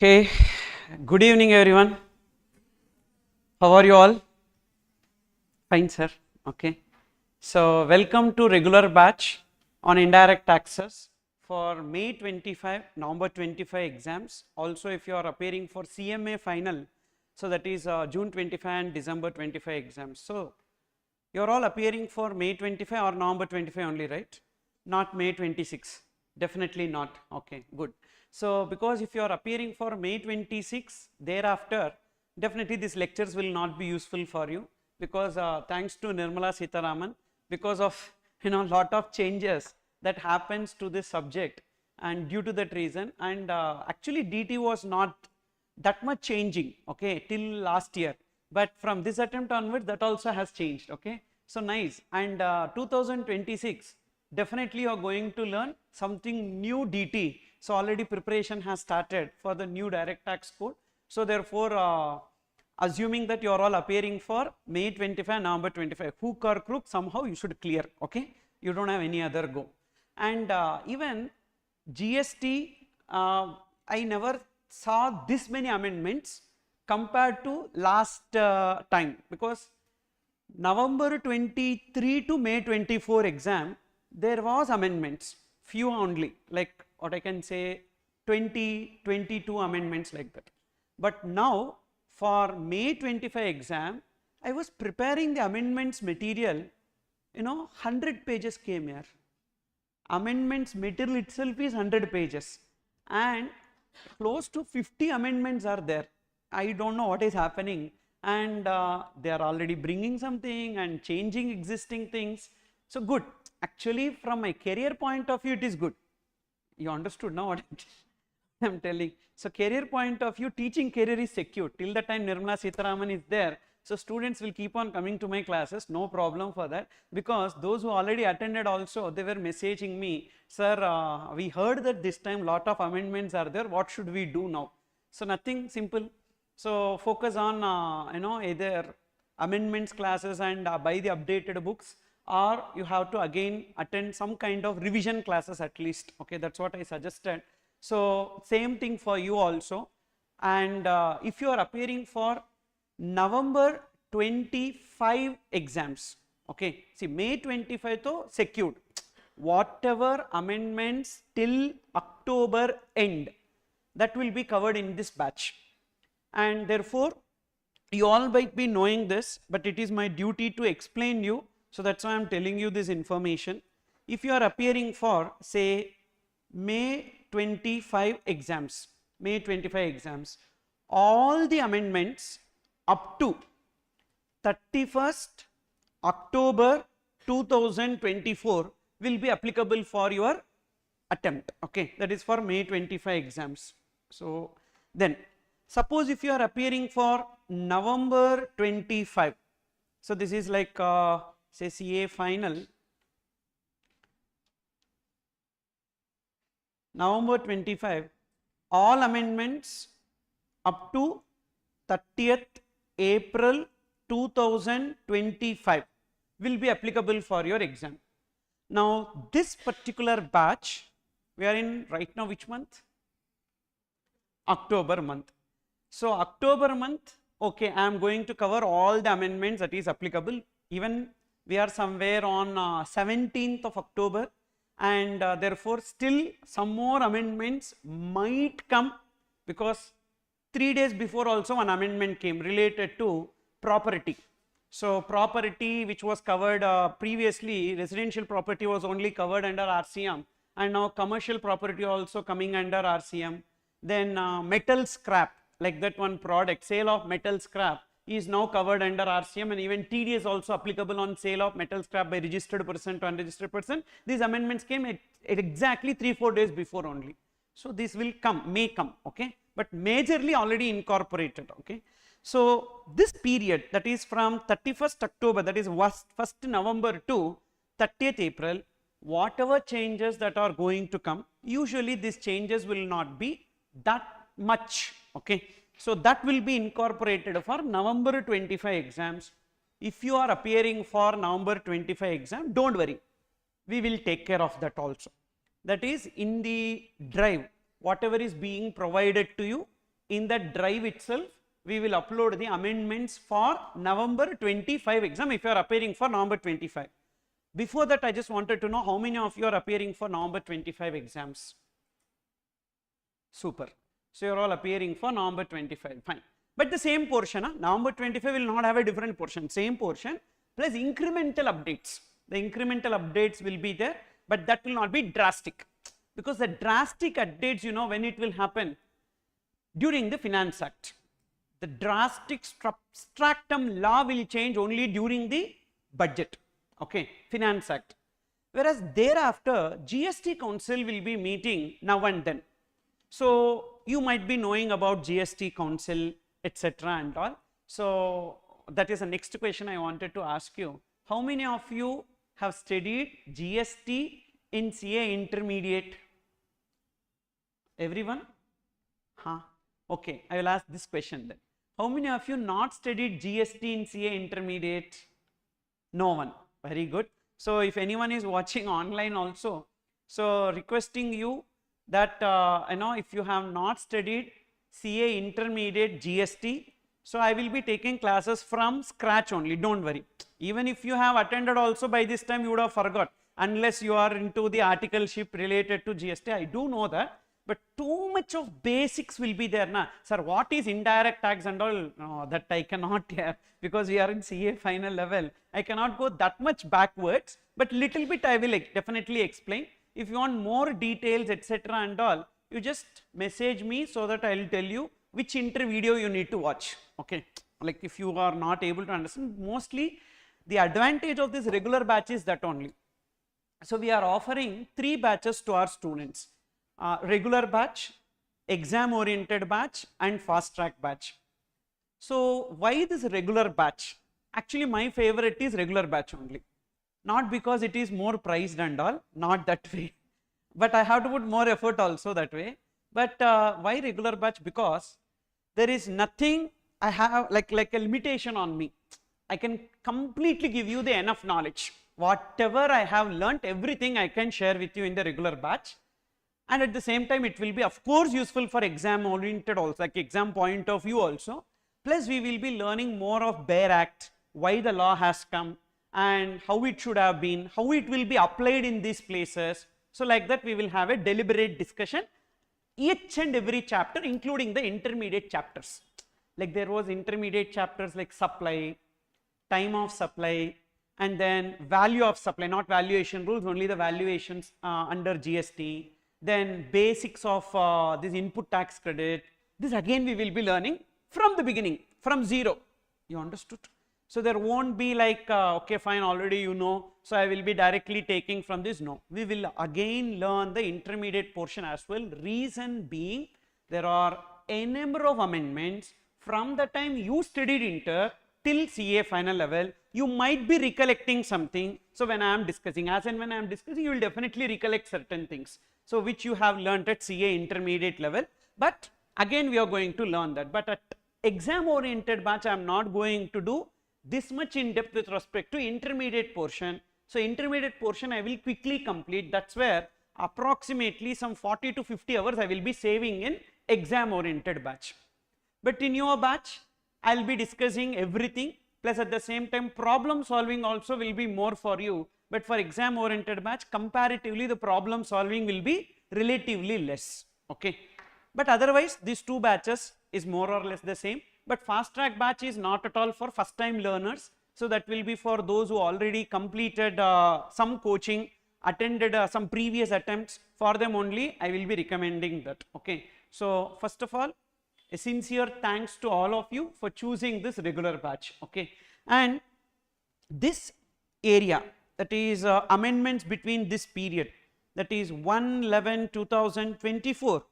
Okay, good evening everyone. How are you all? Fine, sir. Okay. So, welcome to regular batch on indirect taxes for May 25, November 25 exams. Also, if you are appearing for CMA final, so that is June 25 and December 25 exams. So, you are all appearing for May 25 or November 25 only, right? Not May 26. Definitely not. Okay, good. So, because if you are appearing for May 26, thereafter, definitely these lectures will not be useful for you, because thanks to Nirmala Sitharaman, because of lot of changes that happens to this subject, and due to that reason, and actually DT was not that much changing, okay, till last year, but from this attempt onwards that also has changed, okay. So nice. And 2026 definitely you are going to learn something new DT. So already preparation has started for the new direct tax code. So therefore assuming that you are all appearing for May 25, November 25, hook or crook, somehow you should clear, okay, you don't have any other go. And even GST, I never saw this many amendments compared to last time, because November 23 to May 24 exam there was amendments, few only, like what I can say 20, 22 amendments like that. But now for May 25 exam, I was preparing the amendments material, 100 pages came here. Amendments material itself is 100 pages and close to 50 amendments are there. I don't know what is happening, and they are already bringing something and changing existing things. So good, actually from my career point of view it is good. You understood now what I am telling. So career point of view, teaching career is secure till the time Nirmala Sitharaman is there. So students will keep on coming to my classes, no problem for that, because those who already attended also, they were messaging me, sir, we heard that this time lot of amendments are there, what should we do now? So nothing, simple. So focus on either amendments classes and buy the updated books, or you have to again attend some kind of revision classes at least, okay, that's what I suggested. So same thing for you also. And if you are appearing for November 25 exams, okay, see May 25 to secured, whatever amendments till October end, that will be covered in this batch. And therefore you all might be knowing this, but it is my duty to explain you, so that's why I am telling you this information. If you are appearing for say May 25 exams, May 25 exams, all the amendments up to 31st October 2024 will be applicable for your attempt, okay, that is for May 25 exams. So then suppose if you are appearing for November 25, so this is like say CA final, November 25, all amendments up to 30th April 2025 will be applicable for your exam. Now this particular batch, we are in right now which month? October month. So October month, okay, I am going to cover all the amendments that is applicable. Even we are somewhere on 17th of October, and therefore still some more amendments might come, because 3 days before also one amendment came related to property. So property which was covered previously, residential property was only covered under RCM, and now commercial property also coming under RCM. Then metal scrap, like that one product, sale of metal scrap is now covered under RCM, and even TD is also applicable on sale of metal scrap by registered person to unregistered person. These amendments came at exactly 3-4 days before only. So this will come, may come, okay, but majorly already incorporated, okay. So this period, that is from 31st October, that is 1st November to 30th April, whatever changes that are going to come, usually these changes will not be that much, okay. So that will be incorporated for November 25 exams. If you are appearing for November 25 exam, don't worry, we will take care of that also. That is in the drive, whatever is being provided to you, in that drive itself, we will upload the amendments for November 25 exam if you are appearing for November 25. Before that, I just wanted to know how many of you are appearing for November 25 exams. Super. So you are all appearing for November 25, fine. But the same portion, November 25 will not have a different portion, same portion plus incremental updates. The incremental updates will be there, but that will not be drastic, because the drastic updates, you know, when it will happen during the Finance Act. The drastic substratum law will change only during the budget, okay, Finance Act. Whereas thereafter, GST Council will be meeting now and then. So you might be knowing about GST Council, etc. and all. So that is the next question I wanted to ask you. How many of you have studied GST in CA Intermediate? Everyone? Huh? Okay, I will ask this question then. How many of you not studied GST in CA Intermediate? No one. Very good. So if anyone is watching online also, so requesting you that if you have not studied CA Intermediate GST, so I will be taking classes from scratch only, don't worry. Even if you have attended also, by this time you would have forgot, unless you are into the articleship related to GST. I do know that, but too much of basics will be there. Na? Sir, what is indirect tax and all? No, that I cannot hear, because we are in CA final level. I cannot go that much backwards, but little bit I will definitely explain. If you want more details, etc. and all, you just message me so that I will tell you which inter video you need to watch. Okay, like if you are not able to understand, mostly the advantage of this regular batch is that only. So we are offering 3 batches to our students. Regular batch, exam oriented batch and fast track batch. So why this regular batch? Actually my favorite is regular batch only. Not because it is more priced and all, not that way, but I have to put more effort also that way. But why regular batch? Because there is nothing I have like a limitation on me. I can completely give you the enough knowledge. Whatever I have learnt, everything I can share with you in the regular batch. And at the same time, it will be of course useful for exam oriented also, like exam point of view also. Plus we will be learning more of Bare Act, why the law has come and how it should have been, how it will be applied in these places. So like that we will have a deliberate discussion each and every chapter, including the intermediate chapters. Like there was intermediate chapters like supply, time of supply, and then value of supply, not valuation rules, only the valuations under GST. Then basics of this input tax credit. This again we will be learning from the beginning, from zero. You understood? So there won't be like, okay fine, already you know, so I will be directly taking from this. No, we will again learn the intermediate portion as well. Reason being, there are a number of amendments from the time you studied inter till CA final level. You might be recollecting something. So when I am discussing, as and when I am discussing, you will definitely recollect certain things. So which you have learnt at CA intermediate level, but again we are going to learn that. But at exam oriented batch, I am not going to do this much in depth with respect to intermediate portion. So intermediate portion I will quickly complete. That's where approximately some 40 to 50 hours I will be saving in exam oriented batch. But in your batch, I will be discussing everything, plus at the same time problem solving also will be more for you. But for exam oriented batch, comparatively the problem solving will be relatively less. Okay. But otherwise these 2 batches is more or less the same. But fast track batch is not at all for first time learners. So that will be for those who already completed some coaching, attended some previous attempts. For them only I will be recommending that. Okay. So first of all, a sincere thanks to all of you for choosing this regular batch. Okay. And this area, that is amendments between this period, that is 1/11/2024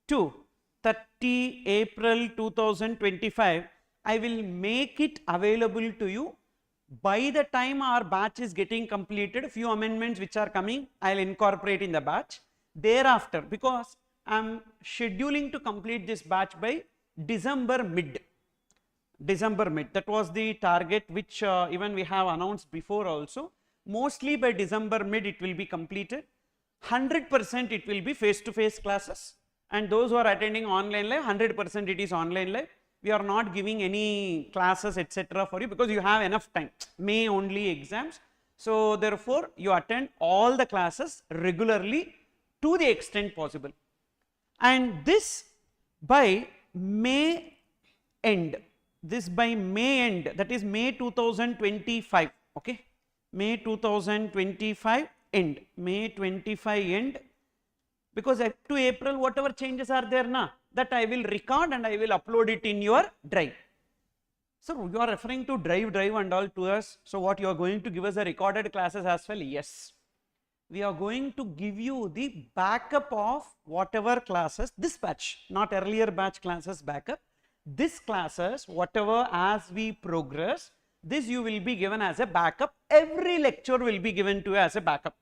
to 30 April 2025, I will make it available to you. By the time our batch is getting completed, few amendments which are coming, I will incorporate in the batch. Thereafter, because I am scheduling to complete this batch by December mid. That was the target which even we have announced before also. Mostly by December mid it will be completed. 100% it will be face to face classes. and those who are attending online live, 100% it is online live. We are not giving any classes etc. for you because you have enough time, May only exams. So therefore you attend all the classes regularly to the extent possible, and this by May end, that is May 2025, okay, May 2025 end, May 25 end, because up to April whatever changes are there na, that I will record and I will upload it in your drive. So you are referring to drive and all to us, so what you are going to give us the recorded classes as well? Yes, we are going to give you the backup of whatever classes, this batch, not earlier batch classes backup, this classes whatever as we progress, this you will be given as a backup, every lecture will be given to you as a backup.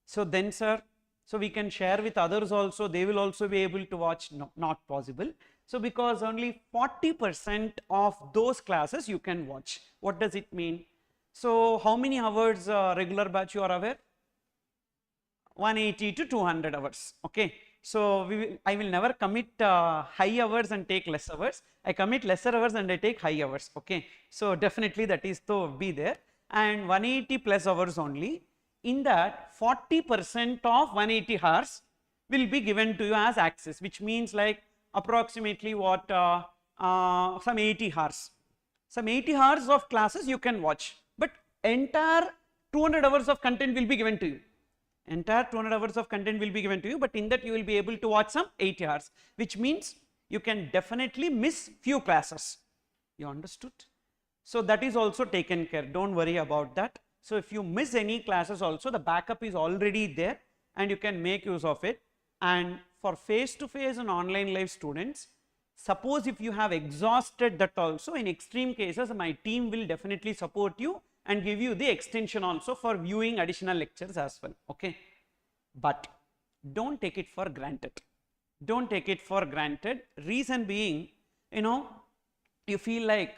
So then sir, so we can share with others also, they will also be able to watch. No, not possible. So because only 40% of those classes you can watch. What does it mean? So how many hours regular batch you are aware? 180 to 200 hours, okay. So I will never commit high hours and take less hours. I commit lesser hours and I take high hours, okay. So definitely that is to be there, and 180 plus hours only. In that 40% of 180 hours will be given to you as access, which means like approximately what some 80 hours. Some 80 hours of classes you can watch, but entire 200 hours of content will be given to you. Entire 200 hours of content will be given to you, but in that you will be able to watch some 80 hours, which means you can definitely miss few classes. You understood? So that is also taken care, don't worry about that. So if you miss any classes also, the backup is already there and you can make use of it. And for face-to-face and online live students, suppose if you have exhausted that also, in extreme cases my team will definitely support you and give you the extension also for viewing additional lectures as well, okay. But don't take it for granted, don't take it for granted. Reason being, you feel like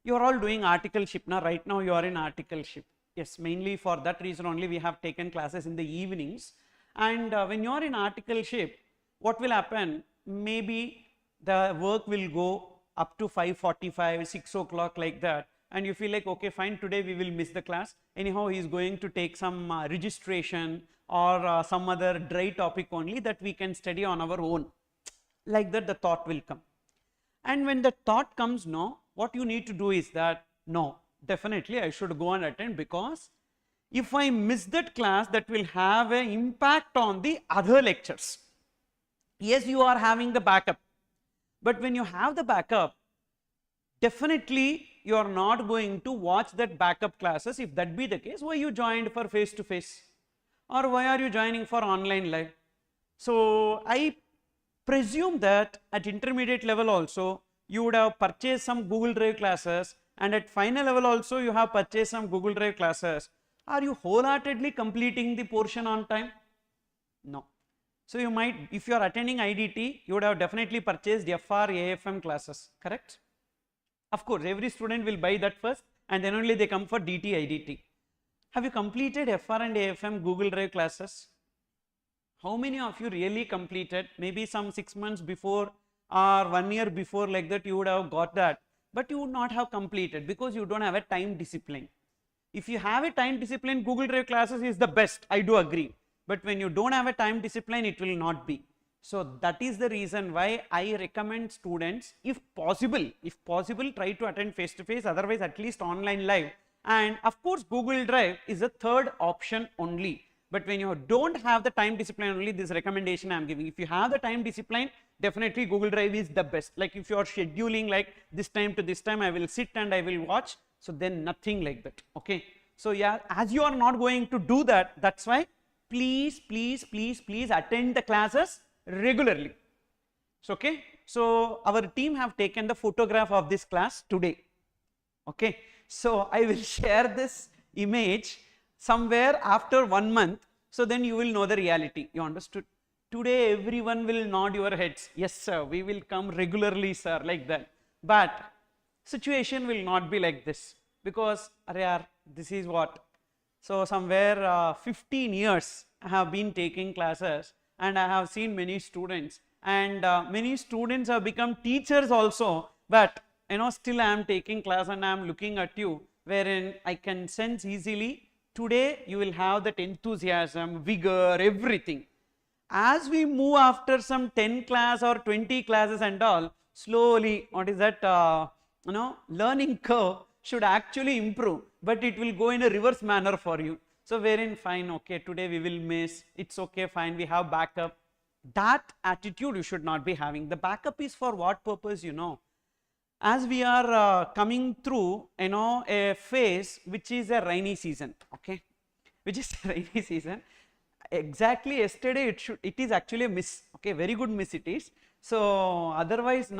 you are all doing articleship now, right now you are in articleship. Yes, mainly for that reason only we have taken classes in the evenings. And when you are in articleship, what will happen? Maybe the work will go up to 5:45, 6 o'clock like that, and you feel like, okay, fine, today we will miss the class. Anyhow, he is going to take some registration or some other dry topic only that we can study on our own. Like that, the thought will come. And when the thought comes, no, what you need to do is that, no, definitely I should go and attend, because if I miss that class, that will have an impact on the other lectures. Yes, you are having the backup, but when you have the backup, definitely you are not going to watch that backup classes. If that be the case, why you joined for face to face, or why are you joining for online live? So I presume that at intermediate level also you would have purchased some Google Drive classes, and at final level also you have purchased some Google Drive classes. Are you wholeheartedly completing the portion on time? No. So you might, if you are attending IDT, you would have definitely purchased FR, AFM classes, correct? Of course, every student will buy that first and then only they come for DT, IDT. Have you completed FR and AFM Google Drive classes? How many of you really completed? Maybe some 6 months before or 1 year before, like that you would have got that, but you would not have completed because you don't have a time discipline. If you have a time discipline, Google Drive classes is the best, I do agree. But when you don't have a time discipline, it will not be. So that is the reason why I recommend students, if possible, try to attend face to face, otherwise at least online live. And of course, Google Drive is a third option only. But when you don't have the time discipline only, this recommendation I am giving. If you have the time discipline, definitely Google Drive is the best. Like if you are scheduling like this time to this time, I will sit and I will watch. So then nothing like that, okay. So yeah, as you are not going to do that, that's why please attend the classes regularly. So okay, so our team have taken the photograph of this class today, okay. So I will share this image somewhere after 1 month, so then you will know the reality. You understood? Today everyone will nod your heads, yes sir, we will come regularly sir, like that. But situation will not be like this, because this is what, so somewhere 15 years I have been taking classes and I have seen many students, and many students have become teachers also, but still I am taking class and I am looking at you, wherein I can sense easily today you will have that enthusiasm, vigor, everything. As we move after some 10 class or 20 classes and all, slowly what is that learning curve should actually improve, but it will go in a reverse manner for you. So wherein fine, okay, today we will miss, it's okay, fine, we have backup. That attitude you should not be having. The backup is for what purpose, as we are coming through a phase which is a rainy season, okay, which is a rainy season. Exactly yesterday it is actually a miss, okay, very good miss it is. So otherwise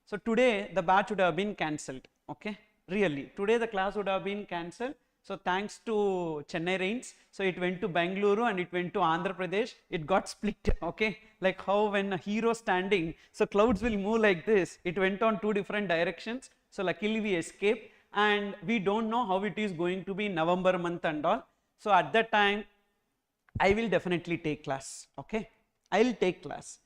so today the batch would have been cancelled, okay, really today the class would have been cancelled. So thanks to Chennai rains, so it went to Bangalore and it went to Andhra Pradesh, it got split, okay, like how when a hero standing, so clouds will move like this, it went on two different directions. So luckily we escaped, and we don't know how it is going to be November month and all. So at that time I will definitely take class, okay, I will take class.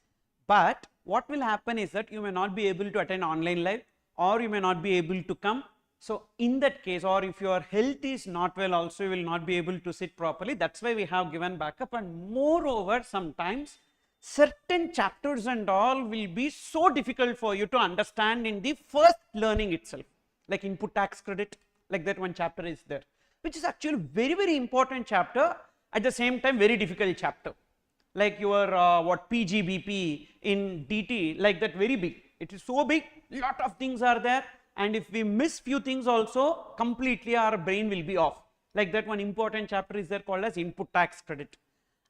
But what will happen is that you may not be able to attend online live, or you may not be able to come. So in that case, or if your health is not well also, you will not be able to sit properly. That's why we have given backup. And moreover, sometimes certain chapters and all will be so difficult for you to understand in the first learning itself, like input tax credit, like that one chapter is there, which is actually very, very important chapter, at the same time very difficult chapter, like your what PGBP in DT, like that, very big. It is so big, lot of things are there, and if we miss few things also, completely our brain will be off. Like that one important chapter is there called as input tax credit.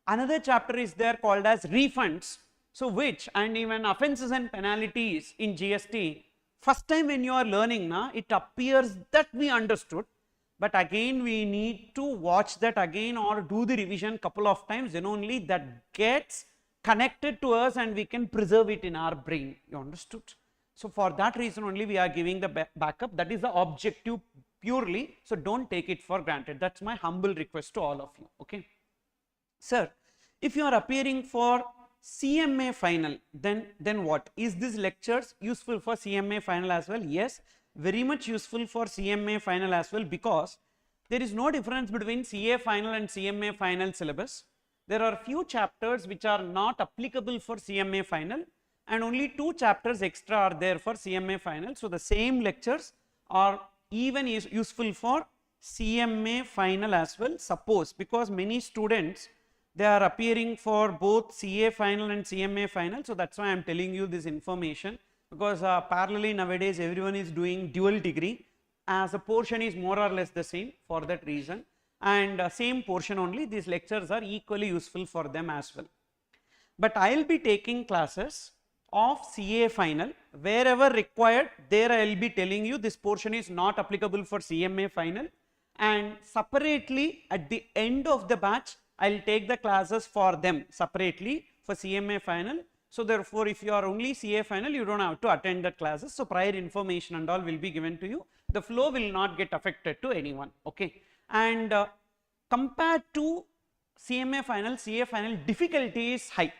Another chapter is there called as refunds. So which, and even offences and penalties in GST, first time when you are learning it appears that we understood, but again we need to watch that again or do the revision couple of times, then only that gets connected to us and we can preserve it in our brain. You understood? So for that reason only we are giving the backup. That is the objective purely. So don't take it for granted. That's my humble request to all of you. Okay. Sir, if you are appearing for CMA final, then what? Is this lectures useful for CMA final as well? Yes, very much useful for CMA final as well, because there is no difference between CA final and CMA final syllabus. There are few chapters which are not applicable for CMA final, and only 2 chapters extra are there for CMA final. So the same lectures are even useful for CMA final as well. Suppose, because many students, they are appearing for both CA final and CMA final. So that's why I am telling you this information, because parallelly nowadays everyone is doing dual degree, as a portion is more or less the same. For that reason, and same portion only, these lectures are equally useful for them as well. But I will be taking classes of CA final wherever required. There I will be telling you this portion is not applicable for CMA final, and separately at the end of the batch I will take the classes for them separately for CMA final. So therefore, if you are only CA final, you don't have to attend the classes. So prior information and all will be given to you. The flow will not get affected to anyone. Okay. And compared to CMA final, CA final difficulty is high.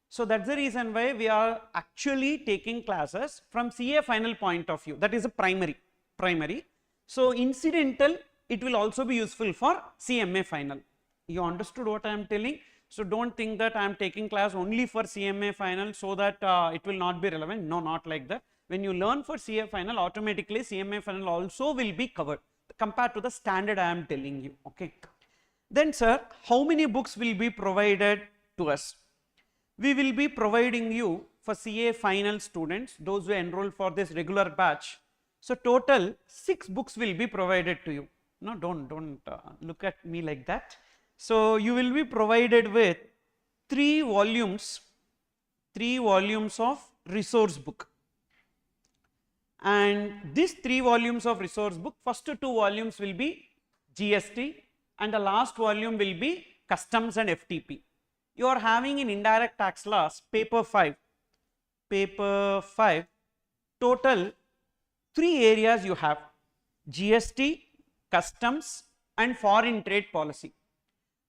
So that's the reason why we are actually taking classes from CA final point of view. That is a primary. So incidental, it will also be useful for CMA final. You understood what I am telling? So don't think that I am taking class only for CMA final so that it will not be relevant. No, not like that. When you learn for CA final, automatically CMA final also will be covered compared to the standard I am telling you. Okay. Then sir, how many books will be provided to us? We will be providing you for CA final students, those who enroll for this regular batch. So total 6 books will be provided to you. No, don't look at me like that. So you will be provided with 3 volumes of resource book, and these 3 volumes of resource book, first 2 volumes will be GST and the last volume will be customs and FTP. You are having in indirect tax laws paper 5, total 3 areas you have: GST, customs and foreign trade policy.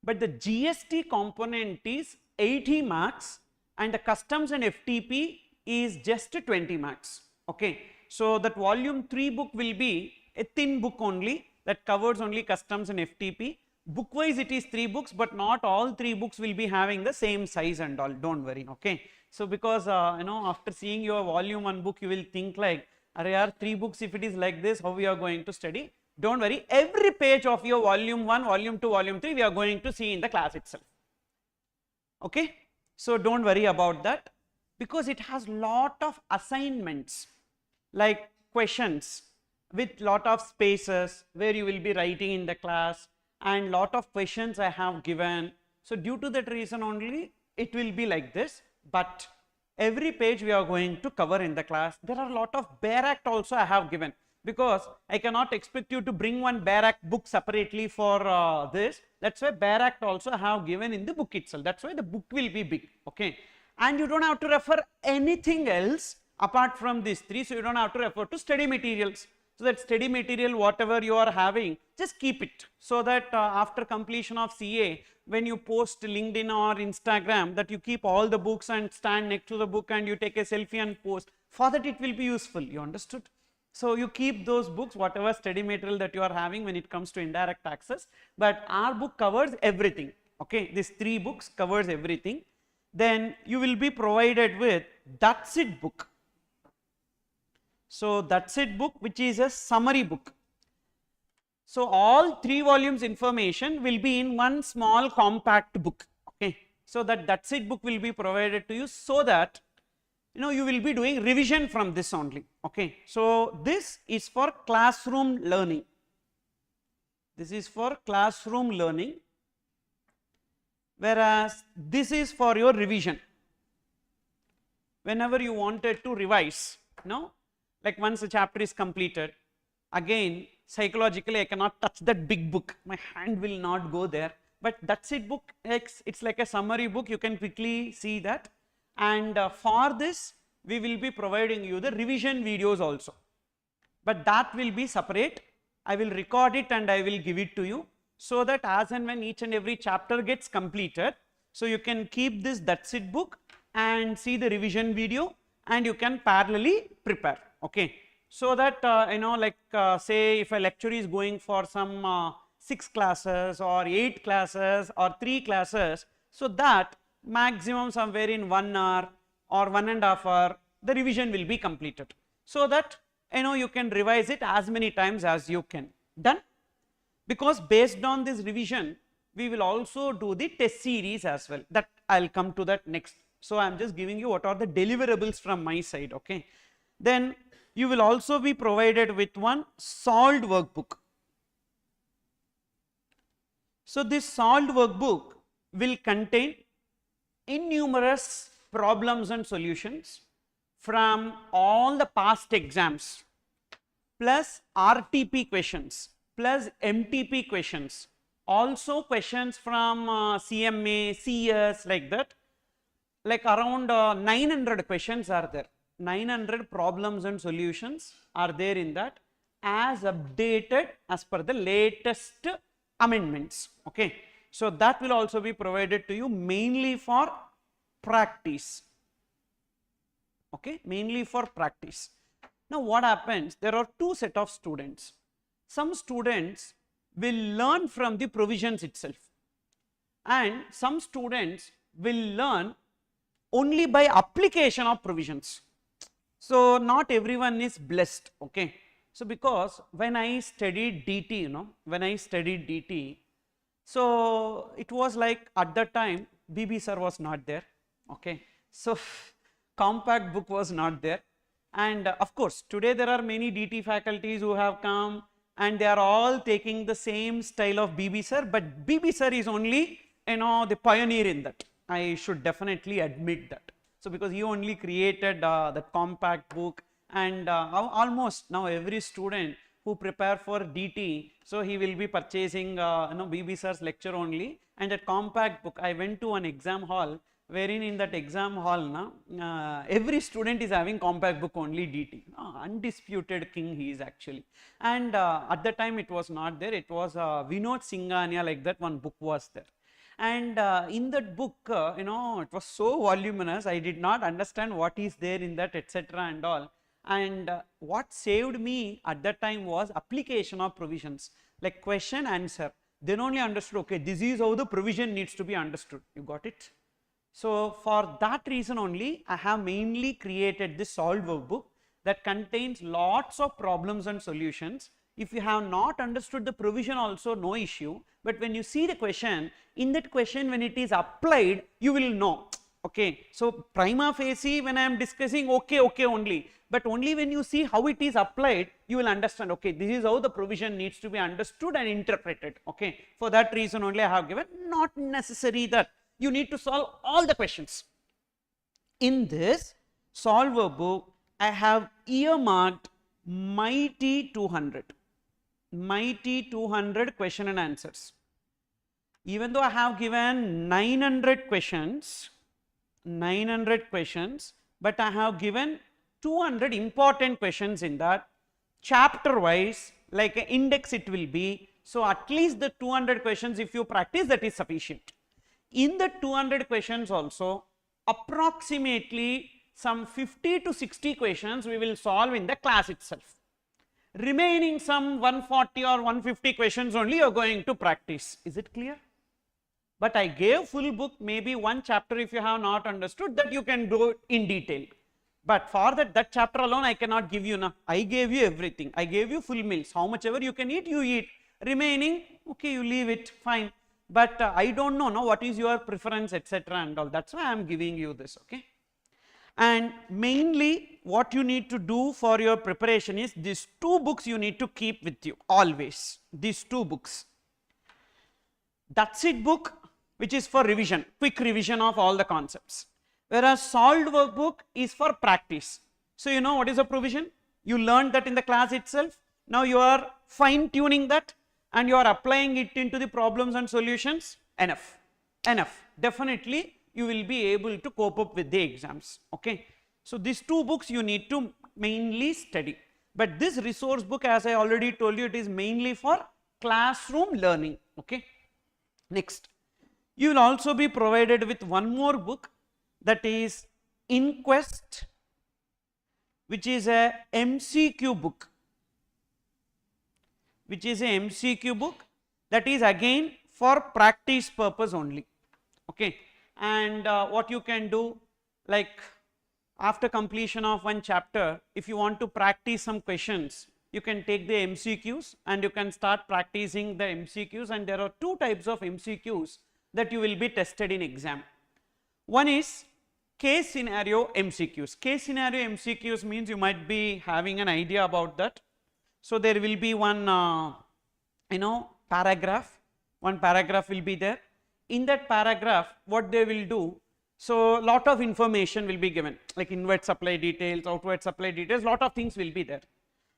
But the GST component is 80 marks and the customs and FTP is just 20 marks. Okay, so that volume 3 book will be a thin book only that covers only customs and FTP. Book wise it is 3 books, but not all 3 books will be having the same size and all, don't worry. Okay, so because after seeing your volume 1 book you will think like, are 3 books, if it is like this, how we are going to study? Don't worry, every page of your volume 1, volume 2, volume 3 we are going to see in the class itself. Okay, so don't worry about that, because it has lot of assignments like questions with lot of spaces where you will be writing in the class, and lot of questions I have given. So due to that reason only it will be like this, but every page we are going to cover in the class. There are a lot of bare act also I have given, because I cannot expect you to bring one bare act book separately for this. That's why bare act also I have given in the book itself. That's why the book will be big. Okay, and you don't have to refer anything else apart from these 3. So you don't have to refer to study materials. So that study material whatever you are having, just keep it, so that after completion of CA, when you post LinkedIn or Instagram, that you keep all the books and stand next to the book and you take a selfie and post. For that it will be useful, you understood? So you keep those books, whatever study material that you are having when it comes to indirect taxes, but our book covers everything. Okay, these 3 books covers everything. Then you will be provided with That's It book. So That's It book, which is a summary book. So all 3 volumes information will be in one small compact book. Okay, so That's It book will be provided to you, so that you will be doing revision from this only. Okay, so this is for classroom learning. This is for classroom learning, whereas this is for your revision. Whenever you wanted to revise, like once the chapter is completed, again psychologically I cannot touch that big book, my hand will not go there, but That's It book, it's like a summary book, you can quickly see that. And for this we will be providing you the revision videos also, but that will be separate. I will record it and I will give it to you, so that as and when each and every chapter gets completed, so you can keep this That's It book and see the revision video, and you can parallelly prepare. Okay, so that say if a lecture is going for some 6 classes or 8 classes or 3 classes, so that maximum somewhere in 1 hour or 1.5 hour the revision will be completed, so that you can revise it as many times as you can. Done? Because based on this revision we will also do the test series as well, that I will come to that next. So I am just giving you what are the deliverables from my side. Okay, then you will also be provided with one solved workbook. So this solved workbook will contain innumerous problems and solutions from all the past exams, plus RTP questions, plus MTP questions, also questions from CMA, CS, like that. Like around 900 questions are there. 900 problems and solutions are there in that, as updated as per the latest amendments. Okay, so that will also be provided to you, mainly for practice. Okay, mainly for practice. Now what happens, there are 2 set of students. Some students will learn from the provisions itself, and some students will learn only by application of provisions. So not everyone is blessed. Okay, so because when I studied DT, when I studied DT, so it was like at that time BB sir was not there. Okay, so compact book was not there, and of course today there are many DT faculties who have come and they are all taking the same style of BB sir, but BB sir is only the pioneer in that. I should definitely admit that. So because he only created that compact book, and almost now every student who prepare for DT, so he will be purchasing BB sir's lecture only, and that compact book. I went to an exam hall, wherein in that exam hall every student is having compact book only DT. Undisputed king he is actually, and at that time it was not there, it was Vinod Singhania, like that one book was there. And in that book, it was so voluminous, I did not understand what is there in that, etc. and all. And what saved me at that time was application of provisions, like question, answer. Then only understood, okay, this is how the provision needs to be understood. You got it? So for that reason only, I have mainly created this solved workbook that contains lots of problems and solutions. If you have not understood the provision also, no issue, but when you see the question, in that question when it is applied, you will know. Okay, so prima facie when I am discussing, okay only, but only when you see how it is applied, you will understand, okay, this is how the provision needs to be understood and interpreted. Okay, for that reason only I have given, not necessary that you need to solve all the questions. In this solve workbook, I have earmarked mighty 200 question and answers. Even though I have given 900 questions, but I have given 200 important questions in that, chapter wise, like an index it will be. So at least the 200 questions, if you practice, that is sufficient. In the 200 questions also, approximately some 50 to 60 questions we will solve in the class itself. Remaining some 140 or 150 questions only you are going to practice. Is it clear? But I gave full book, maybe one chapter if you have not understood, that you can do in detail. But for that chapter alone I cannot give you now. I gave you everything. I gave you full meals. How much ever you can eat, you eat. Remaining, okay, you leave it, fine. But I don't know now what is your preference, etc. and all. That's why I am giving you this, okay. And mainly what you need to do for your preparation is these two books you need to keep with you always. These two books. That's it book, which is for revision, quick revision of all the concepts. Whereas solved workbook is for practice. So you know what is a provision? You learned that in the class itself. Now you are fine tuning that and you are applying it into the problems and solutions. Enough. Definitely you will be able to cope up with the exams. Okay. So these two books you need to mainly study. But this resource book, as I already told you, it is mainly for classroom learning. Okay. Next, you will also be provided with one more book, that is Inquest, which is a MCQ book. That is again for practice purpose only. Okay. And what you can do, like after completion of one chapter, if you want to practice some questions, you can take the MCQs and you can start practicing the MCQs, and there are two types of MCQs that you will be tested in exam. One is case scenario MCQs. Case scenario MCQs means you might be having an idea about that. So there will be one paragraph, one paragraph will be there. In that paragraph, what they will do, so lot of information will be given, like inward supply details, outward supply details, lot of things will be there.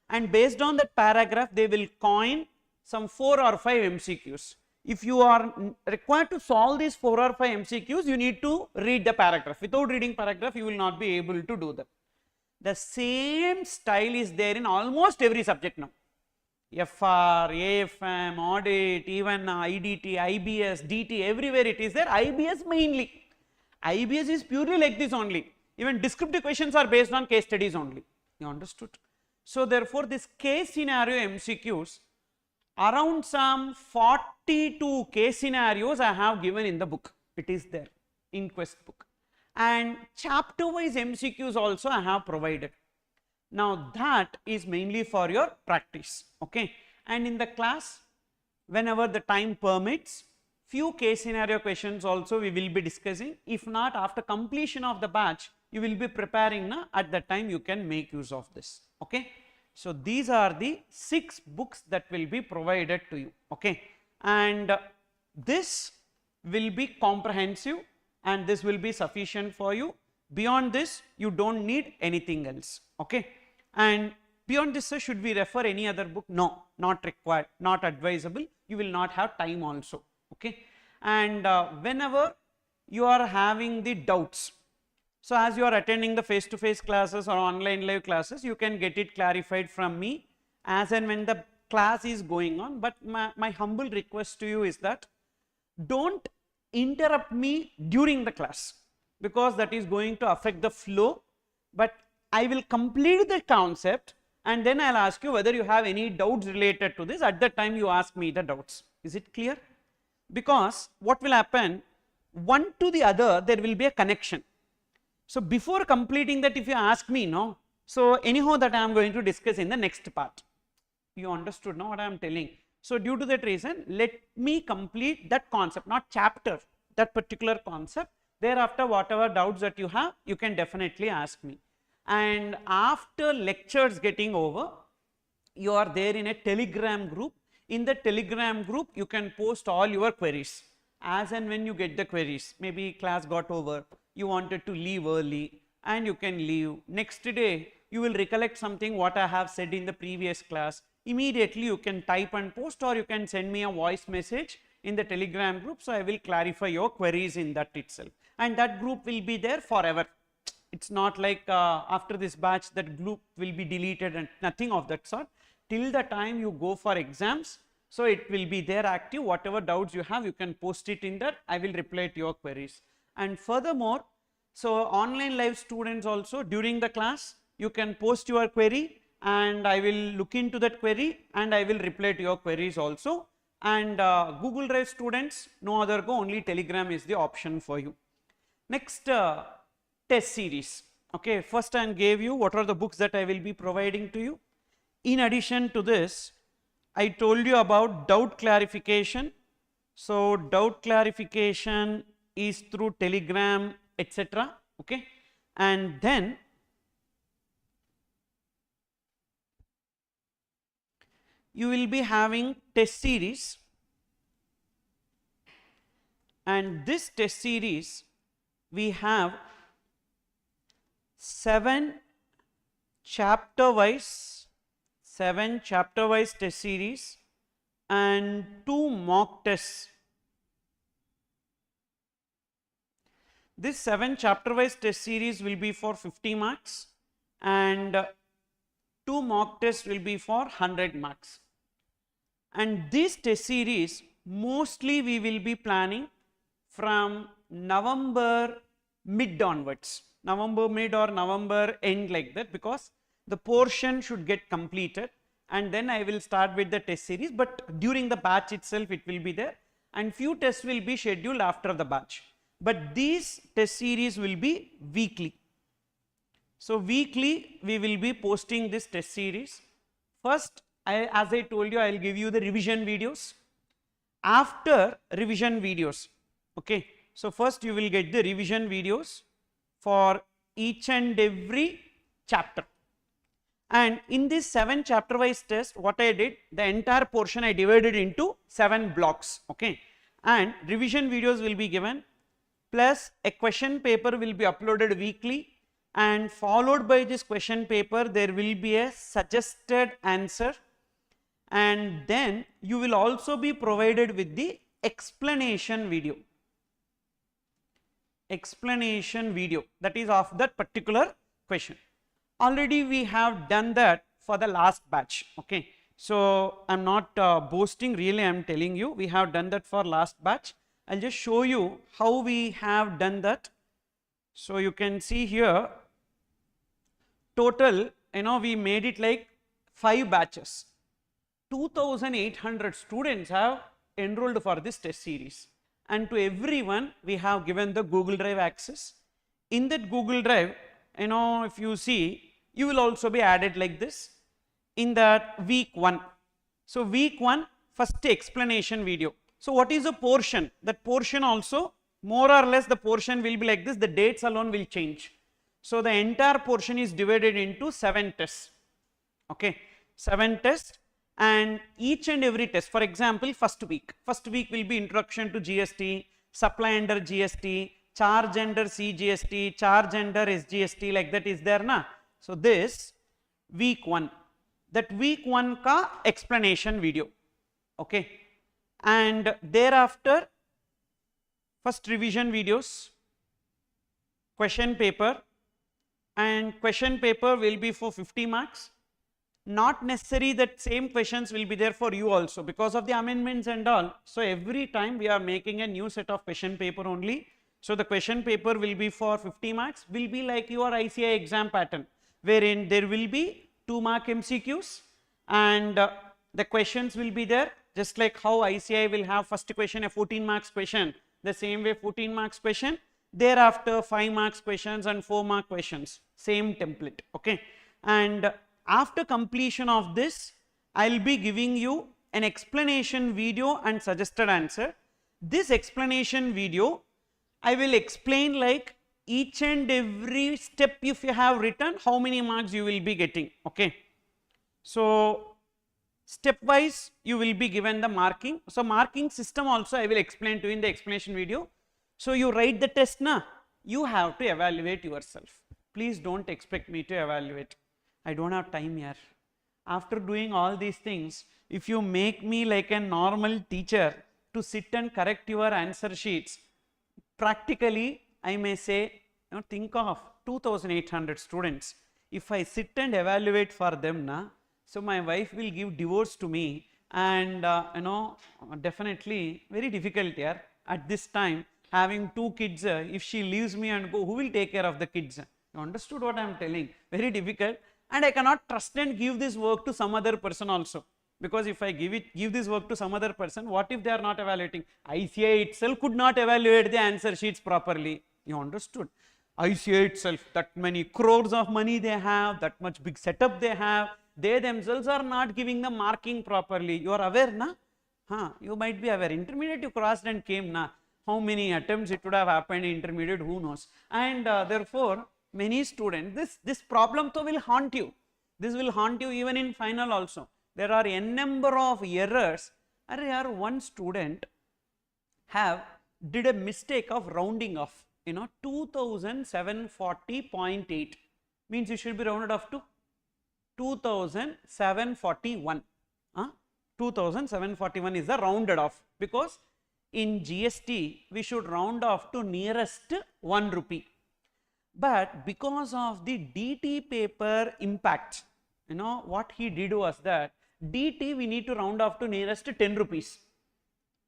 And based on that paragraph, they will coin some 4 or 5 MCQs. If you are required to solve these 4 or 5 MCQs, you need to read the paragraph. Without reading paragraph, you will not be able to do that. The same style is there in almost every subject now. FR, AFM, audit, even IDT, IBS, DT, everywhere it is there. IBS mainly. IBS is purely like this only. Even descriptive questions are based on case studies only. You understood? So therefore, this case scenario MCQs, around some 42 case scenarios I have given in the book. It is there, Inquest book. And chapter wise MCQs also I have provided. Now that is mainly for your practice, okay. And in the class, whenever the time permits, few case scenario questions also we will be discussing. If not, after completion of the batch, you will be preparing na, at that time you can make use of this, okay. So these are the 6 books that will be provided to you, okay. And this will be comprehensive and this will be sufficient for you. Beyond this, you don't need anything else, okay. And beyond this, sir, should we refer any other book? No, not required, not advisable. You will not have time also, okay. And whenever you are having the doubts, so as you are attending the face-to-face classes or online live classes, you can get it clarified from me as and when the class is going on. But my humble request to you is that don't interrupt me during the class, because that is going to affect the flow, but I will complete the concept and then I'll ask you whether you have any doubts related to this. At that time you ask me the doubts. Is it clear? Because what will happen, one to the other there will be a connection. So before completing that, if you ask me, no, so anyhow that I am going to discuss in the next part. You understood now what I am telling? So due to that reason, let me complete that concept, not chapter, that particular concept. Thereafter whatever doubts that you have, you can definitely ask me. And after lectures getting over, you are there in a Telegram group. In the Telegram group you can post all your queries as and when you get the queries. Maybe class got over, you wanted to leave early and you can leave. Next day you will recollect something what I have said in the previous class. Immediately you can type and post, or you can send me a voice message in the Telegram group. So I will clarify your queries in that itself, and that group will be there forever. It's not like after this batch that group will be deleted and nothing of that sort. Till the time you go for exams, so it will be there active. Whatever doubts you have, you can post it in that. I will reply to your queries. And furthermore, so online live students also, during the class you can post your query and I will look into that query and I will reply to your queries also. And Google Drive students, no other go, only Telegram is the option for you. Next, test series. Okay, first I gave you what are the books that I will be providing to you. In addition to this, I told you about doubt clarification. So doubt clarification is through Telegram, etc. Okay, and then you will be having test series, and this test series we have 7 chapter wise test series and 2 mock tests. This 7 chapter wise test series will be for 50 marks and 2 mock tests will be for 100 marks. And this test series mostly we will be planning from November mid onwards, November mid or November end, like that, because the portion should get completed and then I will start with the test series, but during the batch itself it will be there, and few tests will be scheduled after the batch, but these test series will be weekly. So weekly we will be posting this test series. First, as I told you, I will give you the revision videos. After revision videos, okay, so first you will get the revision videos for each and every chapter. And in this 7 chapter wise test, what I did, the entire portion I divided into 7 blocks, okay, and revision videos will be given, plus a question paper will be uploaded weekly, and followed by this question paper there will be a suggested answer, and then you will also be provided with the explanation video that is of that particular question. Already we have done that for the last batch, okay. So I am not boasting, really I am telling you, we have done that for last batch. I will just show you how we have done that. So you can see here, total, we made it like 5 batches. 2,800 students have enrolled for this test series, and to everyone we have given the Google Drive access. In that Google Drive, if you see, you will also be added like this in that week 1. So week 1, first explanation video. So what is the portion? That portion also, more or less the portion will be like this, the dates alone will change. So the entire portion is divided into 7 tests, okay, 7 tests, and each and every test, for example, first week will be introduction to GST, supply under GST, charge under CGST, charge under SGST, like that is there na. So this week 1, that week 1 ka explanation video, okay, and thereafter first revision videos, question paper, and question paper will be for 50 marks, Not necessary that same questions will be there for you also because of the amendments and all. So every time we are making a new set of question paper only. So the question paper will be for 50 marks, will be like your ICI exam pattern, wherein there will be 2-mark MCQs and the questions will be there, just like how ICI will have first question a 14 marks question, the same way 14 marks question, thereafter 5 marks questions and 4 mark questions, same template, okay. And after completion of this, I will be giving you an explanation video and suggested answer. This explanation video, I will explain like each and every step if you have written, how many marks you will be getting, okay. So stepwise you will be given the marking. So marking system also I will explain to you in the explanation video. So you write the test na, you have to evaluate yourself. Please don't expect me to evaluate. I don't have time here. After doing all these things, if you make me like a normal teacher to sit and correct your answer sheets, practically I may say, think of 2,800 students. If I sit and evaluate for them, na, so my wife will give divorce to me, and definitely very difficult here at this time. Having 2 kids, if she leaves me and go, who will take care of the kids? You understood what I am telling? Very difficult. And I cannot trust and give this work to some other person also, because if I give this work to some other person, what if they are not evaluating? ICI itself could not evaluate the answer sheets properly. You understood? ICI itself, that many crores of money they have, that much big setup they have, they themselves are not giving the marking properly. You are aware, na? You might be aware. Intermediate you crossed and came, na? How many attempts it would have happened in intermediate, who knows? And therefore, many students, this problem though will haunt you. This will haunt you even in final also. There are n number of errors. One student did a mistake of rounding off, 2740.8 means you should be rounded off to 2741. 2741 is the rounded off, because in GST we should round off to nearest 1 rupee. But because of the DT paper impact, what he did was that DT we need to round off to nearest 10 rupees,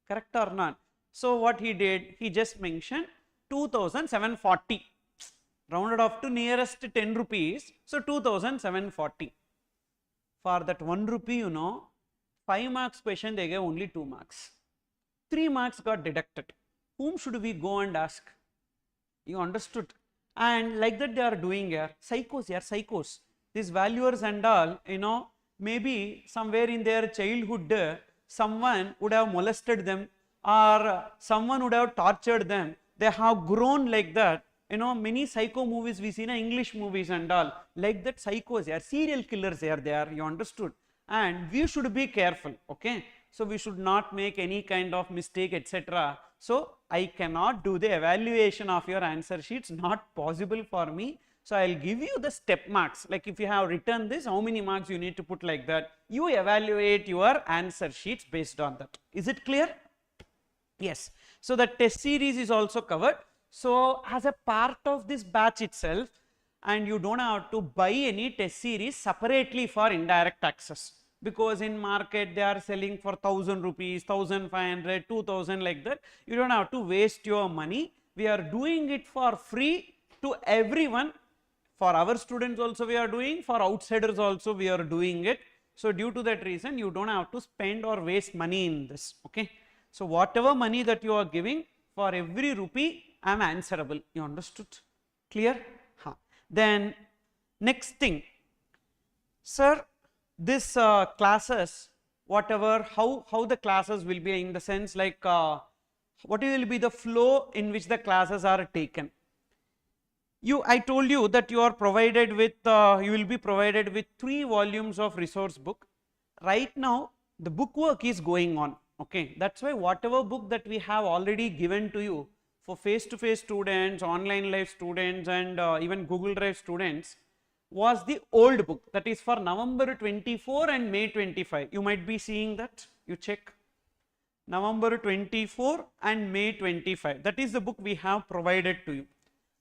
correct or not? So what he did, he just mentioned 2740, rounded off to nearest 10 rupees, so 2740. For that 1 rupee, 5 marks question they gave only 2 marks. 3 marks got deducted. Whom should we go and ask? You understood? And like that they are doing here. Psychos here, psychos. These valuers and all, maybe somewhere in their childhood, someone would have molested them, or someone would have tortured them. They have grown like that. Many psycho movies we see in English movies and all. Like that psychos here, serial killers here they are, you understood? And we should be careful, okay? So we should not make any kind of mistake, etc. So I cannot do the evaluation of your answer sheets, not possible for me. So I will give you the step marks, like if you have written this, how many marks you need to put like that. You evaluate your answer sheets based on that. Is it clear? Yes. So the test series is also covered. So as a part of this batch itself, and you don't have to buy any test series separately for indirect taxes, because in market they are selling for 1000 rupees, 1500, 2000 like that. You don't have to waste your money. We are doing it for free to everyone. For our students also we are doing, for outsiders also we are doing it. So due to that reason you don't have to spend or waste money in this, okay. So whatever money that you are giving, for every rupee I am answerable. You understood? Clear? Then next thing, sir, this classes, whatever, how the classes will be, in the sense like what will be the flow in which the classes are taken. I told you that you are provided with, you will be provided with 3 volumes of resource book. Right now the book work is going on, okay. That's why whatever book that we have already given to you for face-to-face students, online live students, and even Google Drive students, was the old book, that is for November 24 and May 25. You might be seeing that, you check. November 24 and May 25, that is the book we have provided to you.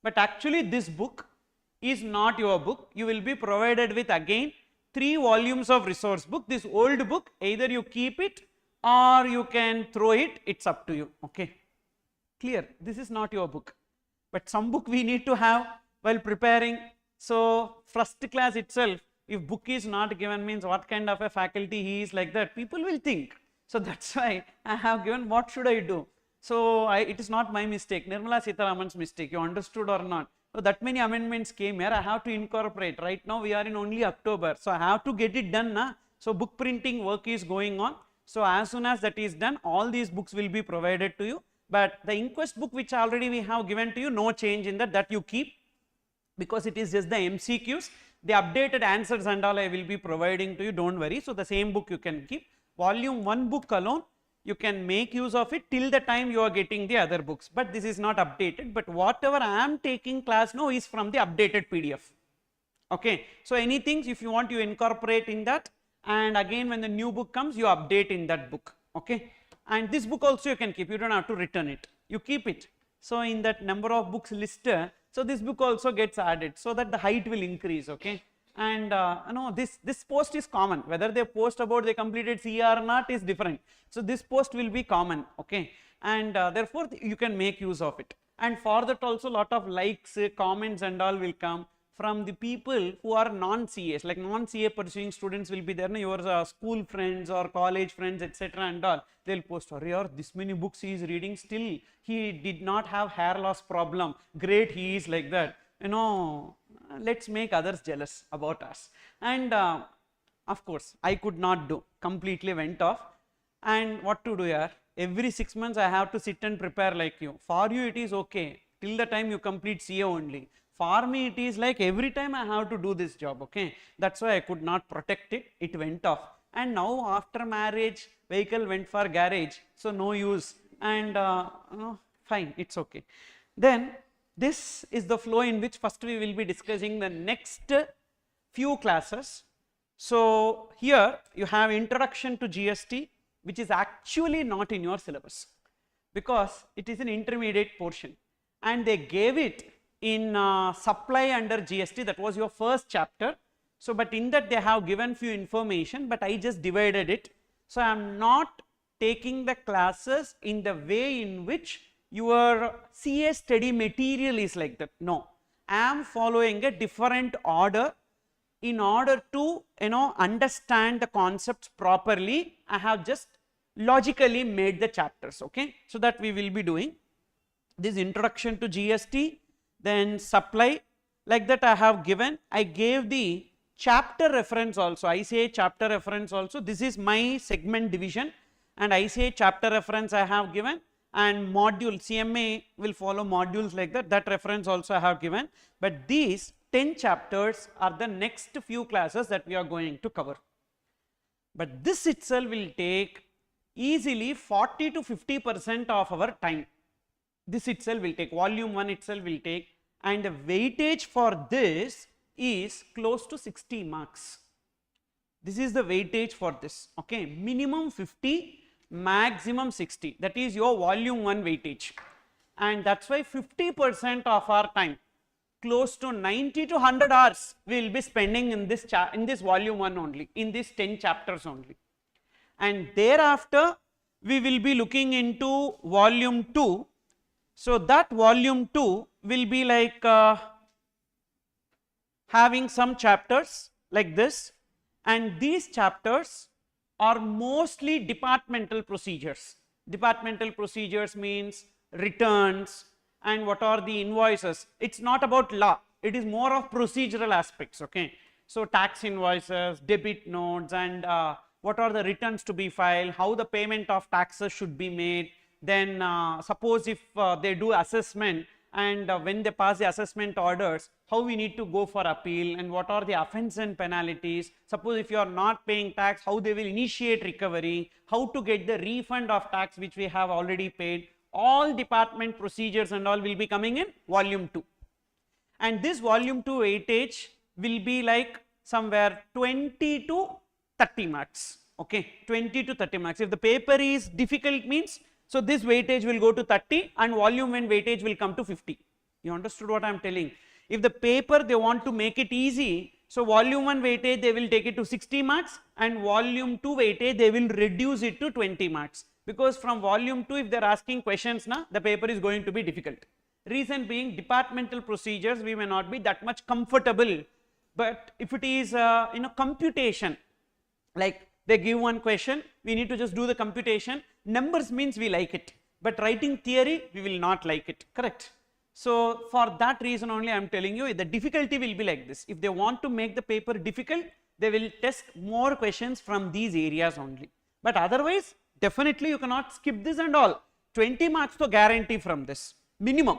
But actually this book is not your book. You will be provided with again 3 volumes of resource book. This old book, either you keep it or you can throw it, it's up to you, okay. Clear, this is not your book, but some book we need to have while preparing. So first class itself, if book is not given, means what kind of a faculty he is, like that people will think. So that's why I have given. What should I do? So it is not my mistake, Nirmala Sitharaman's mistake, you understood or not. So that many amendments came here, I have to incorporate. Right now we are in only October, so I have to get it done na? So book printing work is going on. So as soon as that is done, all these books will be provided to you. But the inquest book which already we have given to you, no change in that, that you keep, because it is just the MCQs. The updated answers and all I will be providing to you, don't worry. So the same book you can keep. Volume 1 book alone, you can make use of it till the time you are getting the other books, but this is not updated. But whatever I am taking class now is from the updated PDF, okay. So anything if you want, you incorporate in that, and again when the new book comes, you update in that book, okay. And this book also you can keep, you don't have to return it, you keep it. So in that number of books list, so this book also gets added, so that the height will increase, okay. And no, this post is common, whether they post about they completed CA or not is different. So this post will be common, okay, and therefore you can make use of it. And for that also lot of likes, comments and all will come from the people who are non-CAs, like non-CA pursuing students will be there, your school friends or college friends, etc. and all, they will post, or this many books he is reading, still he did not have hair loss problem, great he is, like that, let's make others jealous about us. And of course I could not do, completely went off. And what to do here, every 6 months I have to sit and prepare like you. For you it is okay till the time you complete CA only. For me it is like every time I have to do this job, okay. That's why I could not protect it, it went off. And now after marriage, vehicle went for garage, so no use, and fine, it's okay. Then this is the flow in which first we will be discussing the next few classes. So here you have introduction to GST, which is actually not in your syllabus, because it is an intermediate portion, and they gave it in supply under GST, that was your first chapter. So but in that they have given few information, but I just divided it. So I am not taking the classes in the way in which your CA study material is like that. No, I am following a different order in order to understand the concepts properly. I have just logically made the chapters, okay. So that we will be doing this introduction to GST, then supply, like that I have given. I gave the chapter reference also, I say chapter reference also, this is my segment division, and I say chapter reference I have given. And module, CMA will follow modules like that, that reference also I have given. But these 10 chapters are the next few classes that we are going to cover. But this itself will take easily 40 to 50% of our time. This itself will take, volume 1 itself will take, and the weightage for this is close to 60 marks. This is the weightage for this, okay. Minimum 50, maximum 60, that is your volume 1 weightage. And that's why 50% of our time, close to 90 to 100 hours we will be spending in this volume 1 only, in these 10 chapters only. And thereafter we will be looking into volume 2. So that volume 2 will be like having some chapters like this, and these chapters are mostly departmental procedures. Departmental procedures means returns and what are the invoices. It's not about law, it is more of procedural aspects, okay. So tax invoices, debit notes, and what are the returns to be filed, how the payment of taxes should be made. Then suppose if they do assessment, and when they pass the assessment orders, how we need to go for appeal, and what are the offence and penalties. Suppose if you are not paying tax, how they will initiate recovery, how to get the refund of tax which we have already paid. All department procedures and all will be coming in volume 2. And this volume 2 weightage will be like somewhere 20 to 30 marks, okay, 20 to 30 marks. If the paper is difficult means, so this weightage will go to 30 and volume 1 weightage will come to 50. You understood what I am telling? If the paper they want to make it easy, So volume 1 weightage they will take it to 60 marks, and volume 2 weightage they will reduce it to 20 marks, because from volume 2 if they are asking questions na, the paper is going to be difficult. Reason being, departmental procedures we may not be that much comfortable, but if it is computation, like they give one question, we need to just do the computation. Numbers means we like it, but writing theory we will not like it, correct? So for that reason only I am telling you the difficulty will be like this. If they want to make the paper difficult, they will test more questions from these areas only, but otherwise definitely you cannot skip this and all. 20 marks to guarantee from this minimum,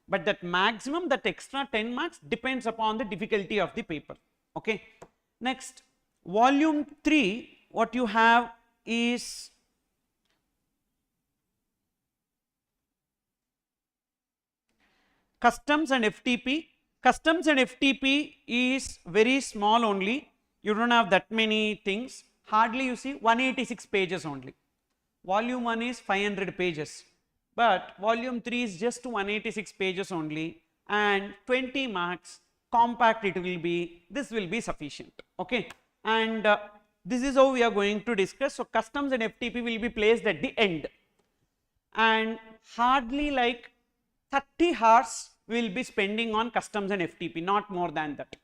but that maximum, that extra 10 marks depends upon the difficulty of the paper. Okay. Next, volume 3, what you have is customs and FTP. Customs and FTP is very small only, you don't have that many things, hardly you see 186 pages only. Volume 1 is 500 pages, but volume 3 is just 186 pages only, and 20 marks, compact it will be, this will be sufficient. Okay. And this is how we are going to discuss. So customs and FTP will be placed at the end, and hardly like 30 hours we will be spending on customs and FTP, not more than that,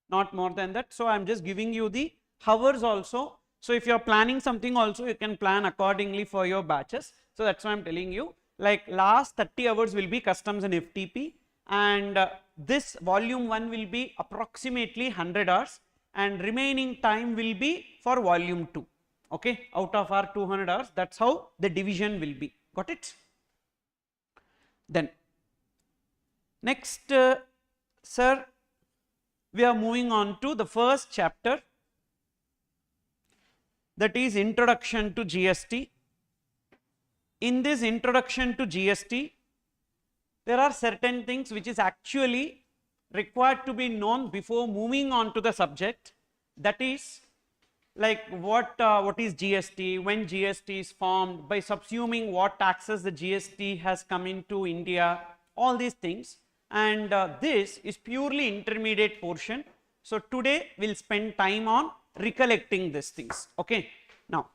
not more than that. So I am just giving you the hours also. So if you are planning something also, you can plan accordingly for your batches. So that's why I am telling you, like last 30 hours will be customs and FTP, and this volume 1 will be approximately 100 hours, and remaining time will be for volume 2. Okay, out of our 200 hours, that's how the division will be. Got it? Then next, sir, we are moving on to the first chapter, that is introduction to GST. In this introduction to GST, there are certain things which is actually required to be known before moving on to the subject. That is like what is GST, when GST is formed, by subsuming what taxes the GST has come into India, all these things, and this is purely intermediate portion. So today we will spend time on recollecting these things. Okay. Now,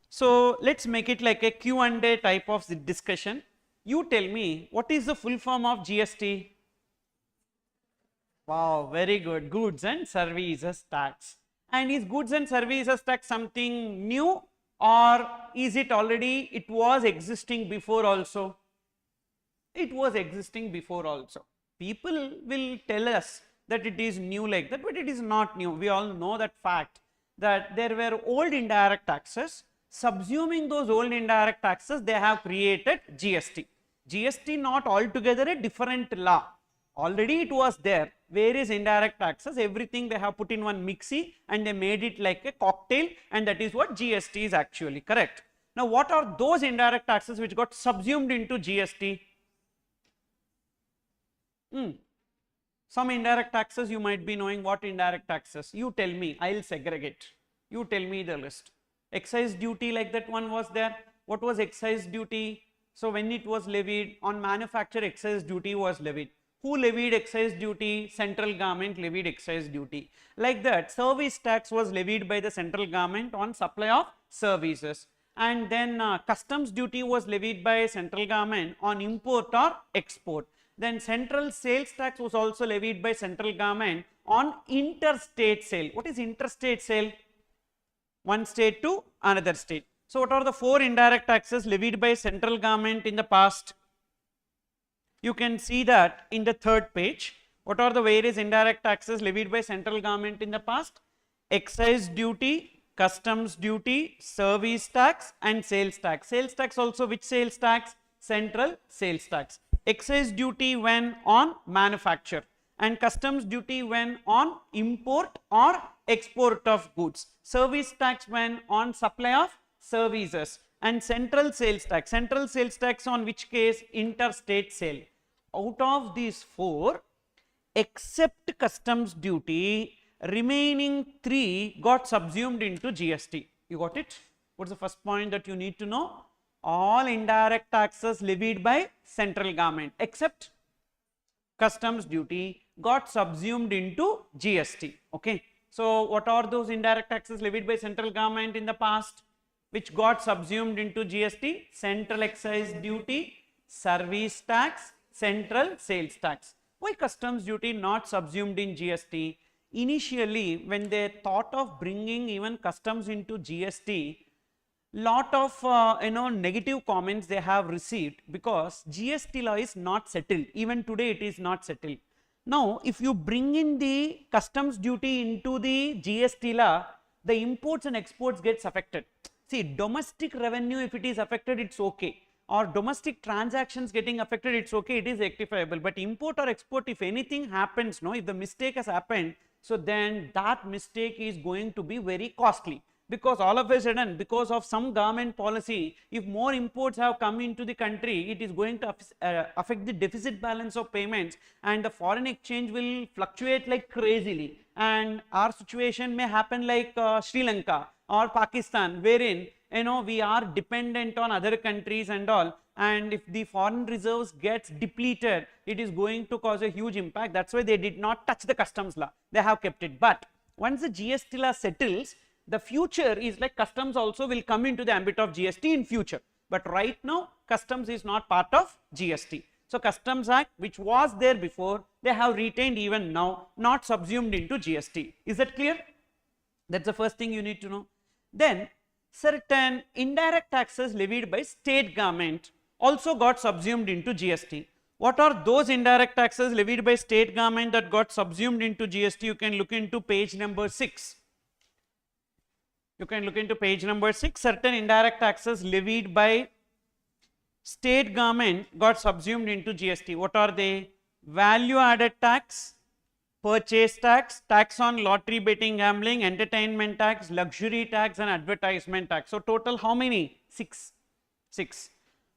so let's make it like a Q&A type of discussion. You tell me, what is the full form of GST? Wow, very good. Goods and services tax. And is goods and services tax something new, or is it already, it was existing before also? It was existing before also. People will tell us that it is new like that, but it is not new. We all know that fact, that there were old indirect taxes. Subsuming those old indirect taxes, they have created GST. GST not altogether a different law. Already it was there, various indirect taxes, everything they have put in one mixie and they made it like a cocktail, and that is what GST is actually, correct. Now what are those indirect taxes which got subsumed into GST? Some indirect taxes you might be knowing. What indirect taxes? You tell me, I will segregate. You tell me the list. Excise duty, like that one was there. What was excise duty? So when it was levied on manufacture, excise duty was levied. Who levied excise duty? Central government levied excise duty. Like that, service tax was levied by the central government on supply of services. And then customs duty was levied by central government on import or export. Then central sales tax was also levied by central government on interstate sale. What is interstate sale? One state to another state. So what are the 4 indirect taxes levied by central government in the past? You can see that in the 3rd page. What are the various indirect taxes levied by central government in the past? Excise duty, customs duty, service tax and sales tax. Sales tax also, which sales tax? Central sales tax. Excise duty when on manufacture, and customs duty when on import or export of goods. Service tax when on supply of services, and central sales tax. Central sales tax on which case? Interstate sale. Out of these 4, except customs duty, remaining 3 got subsumed into GST. You got it? What is the first point that you need to know? All indirect taxes levied by central government except customs duty got subsumed into GST. Okay. So what are those indirect taxes levied by central government in the past which got subsumed into GST? Central excise duty, service tax, central sales tax. Why customs duty not subsumed in GST? Initially, when they thought of bringing even customs into GST, lot of negative comments they have received because GST law is not settled. Even today it is not settled. Now if you bring in the customs duty into the GST law, the imports and exports gets affected. See, domestic revenue, if it is affected, it's okay, or domestic transactions getting affected, it's okay, it is rectifiable. But import or export, if anything happens, no, if the mistake has happened, so then that mistake is going to be very costly. Because all of a sudden, because of some government policy, if more imports have come into the country, it is going to affect the deficit balance of payments, and the foreign exchange will fluctuate like crazily, and our situation may happen like Sri Lanka or Pakistan, wherein we are dependent on other countries and all, and if the foreign reserves gets depleted, it is going to cause a huge impact. That's why they did not touch the customs law, they have kept it. But once the GST law settles, the future is like customs also will come into the ambit of GST in future, but right now customs is not part of GST. So Customs Act, which was there before, they have retained even now, not subsumed into GST. Is that clear? That's the first thing you need to know. Then certain indirect taxes levied by state government also got subsumed into GST. What are those indirect taxes levied by state government that got subsumed into GST? You can look into page number 6. You can look into page number 6. Certain indirect taxes levied by state government got subsumed into GST. What are they? Value added tax, purchase tax, tax on lottery, betting, gambling, entertainment tax, luxury tax and advertisement tax. So total how many? 6.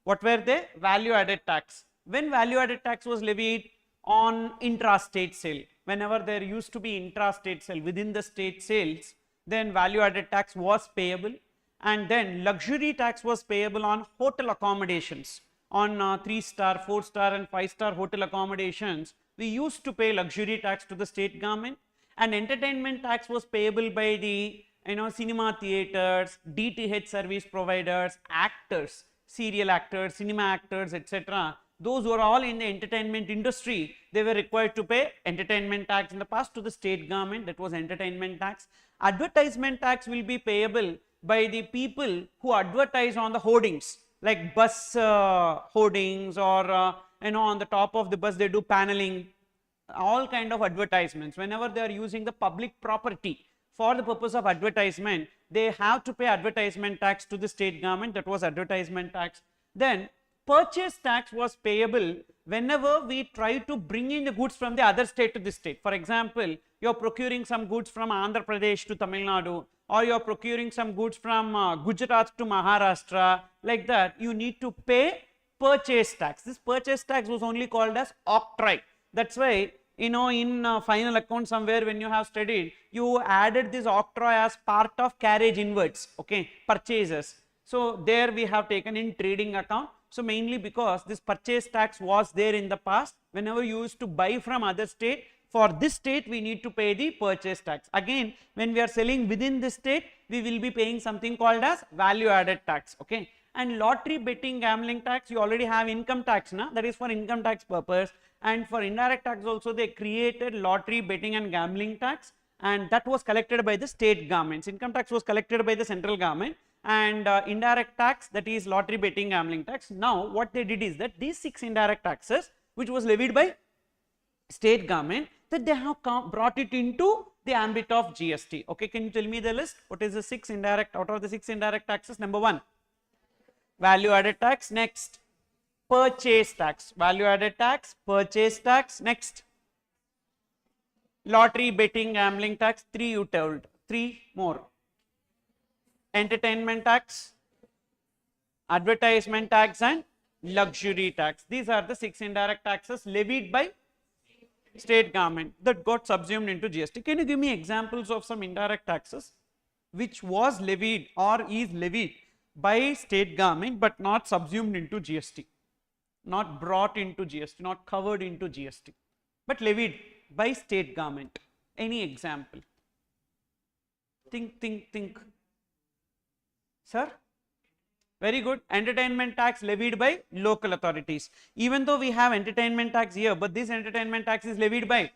What were they? Value added tax. When value added tax was levied? On intrastate sale. Whenever there used to be intrastate sale within the state sales, then value added tax was payable, and then luxury tax was payable on hotel accommodations, on 3-star, 4-star and 5-star hotel accommodations. We used to pay luxury tax to the state government, and entertainment tax was payable by the cinema theatres, DTH service providers, actors, serial actors, cinema actors, etc. Those who are all in the entertainment industry, they were required to pay entertainment tax in the past to the state government. That was entertainment tax. Advertisement tax will be payable by the people who advertise on the hoardings, like bus hoardings, or on the top of the bus they do paneling, all kind of advertisements. Whenever they are using the public property for the purpose of advertisement, they have to pay advertisement tax to the state government. That was advertisement tax. Then purchase tax was payable whenever we try to bring in the goods from the other state to this state. For example, you are procuring some goods from Andhra Pradesh to Tamil Nadu, or you are procuring some goods from Gujarat to Maharashtra, like that, you need to pay purchase tax. This purchase tax was only called as octroi. That's why in final account somewhere when you have studied, you added this octroi as part of carriage inwards, okay, purchases. So there we have taken in trading account. So mainly because this purchase tax was there in the past, whenever you used to buy from other state, for this state we need to pay the purchase tax. Again, when we are selling within this state, we will be paying something called as value added tax, okay. And lottery, betting, gambling tax, you already have income tax, na? That is for income tax purpose. And for indirect tax also, they created lottery, betting and gambling tax, and that was collected by the state governments. Income tax was collected by the central government, and indirect tax, that is lottery, betting, gambling tax. Now what they did is that these 6 indirect taxes which was levied by state government, that they have brought it into the ambit of GST. Okay, can you tell me the list? What is the 6 indirect, out of the 6 indirect taxes? Number 1, value added tax. Next, purchase tax. Value added tax, purchase tax. Next, lottery, betting, gambling tax. 3 you told, 3 more. Entertainment tax, advertisement tax and luxury tax. These are the 6 indirect taxes levied by state government that got subsumed into GST. Can you give me examples of some indirect taxes which was levied or is levied by state government but not subsumed into GST, not brought into GST, not covered into GST, but levied by state government? Any example? Think. Sir? Very good. Entertainment tax levied by local authorities. Even though we have entertainment tax here, but this entertainment tax is levied by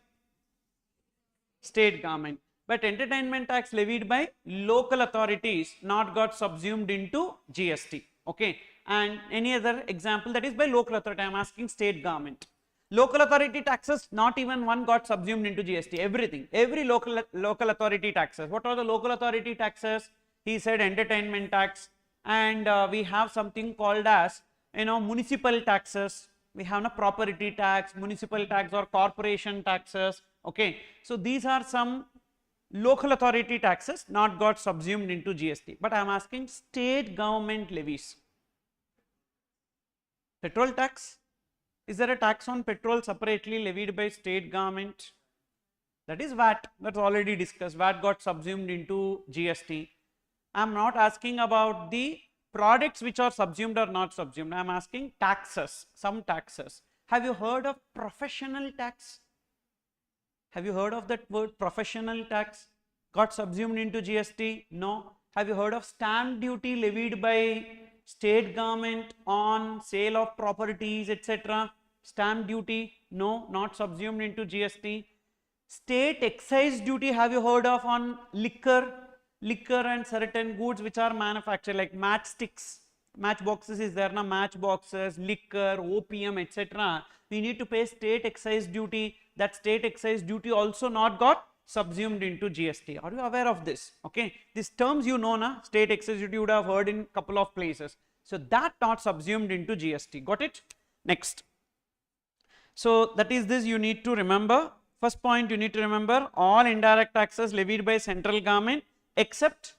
state government. But entertainment tax levied by local authorities not got subsumed into GST. Okay. And any other example that is by local authority? I am asking state government. Local authority taxes, not even one got subsumed into GST. Everything, every local authority taxes. What are the local authority taxes? He said entertainment tax, and we have something called as municipal taxes. We have a property tax, municipal tax, or corporation taxes. Okay, so these are some local authority taxes not got subsumed into GST. But I am asking state government levies. Petrol tax. Is there a tax on petrol separately levied by state government? That is VAT. That's already discussed. VAT got subsumed into GST. I am not asking about the products which are subsumed or not subsumed. I am asking taxes, some taxes. Have you heard of professional tax? Have you heard of that word, professional tax? Got subsumed into GST? No. Have you heard of stamp duty levied by state government on sale of properties, etc.? Stamp duty? No, not subsumed into GST. State excise duty, have you heard of on liquor and certain goods which are manufactured, like matchsticks, matchboxes is there, na, matchboxes, liquor, opium, etc. We need to pay state excise duty. That state excise duty also not got subsumed into GST. Are you aware of this? Okay, these terms you know, na, state excise duty you would have heard in couple of places. So that not subsumed into GST. Got it? Next. So that is this you need to remember. First point you need to remember, all indirect taxes levied by central government except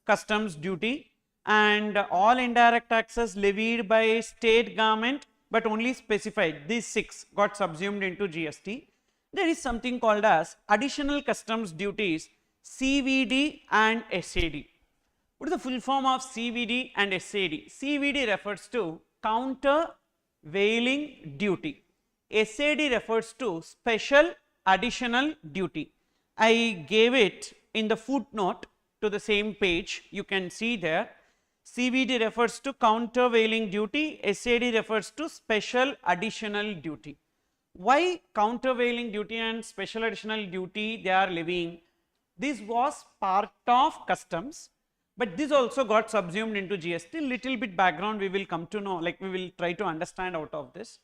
customs duty, and all indirect taxes levied by state government but only specified, these 6 got subsumed into GST. There is something called as additional customs duties, CVD and SAD. What is the full form of CVD and SAD? CVD refers to countervailing duty. SAD refers to special additional duty. I gave it in the footnote to the same page, you can see there. CVD refers to countervailing duty, SAD refers to special additional duty. Why countervailing duty and special additional duty they are levying? This was part of customs, but this also got subsumed into GST. Little bit background we will come to know, like we will try to understand out of this.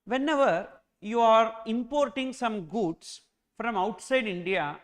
Whenever you are importing some goods from outside India,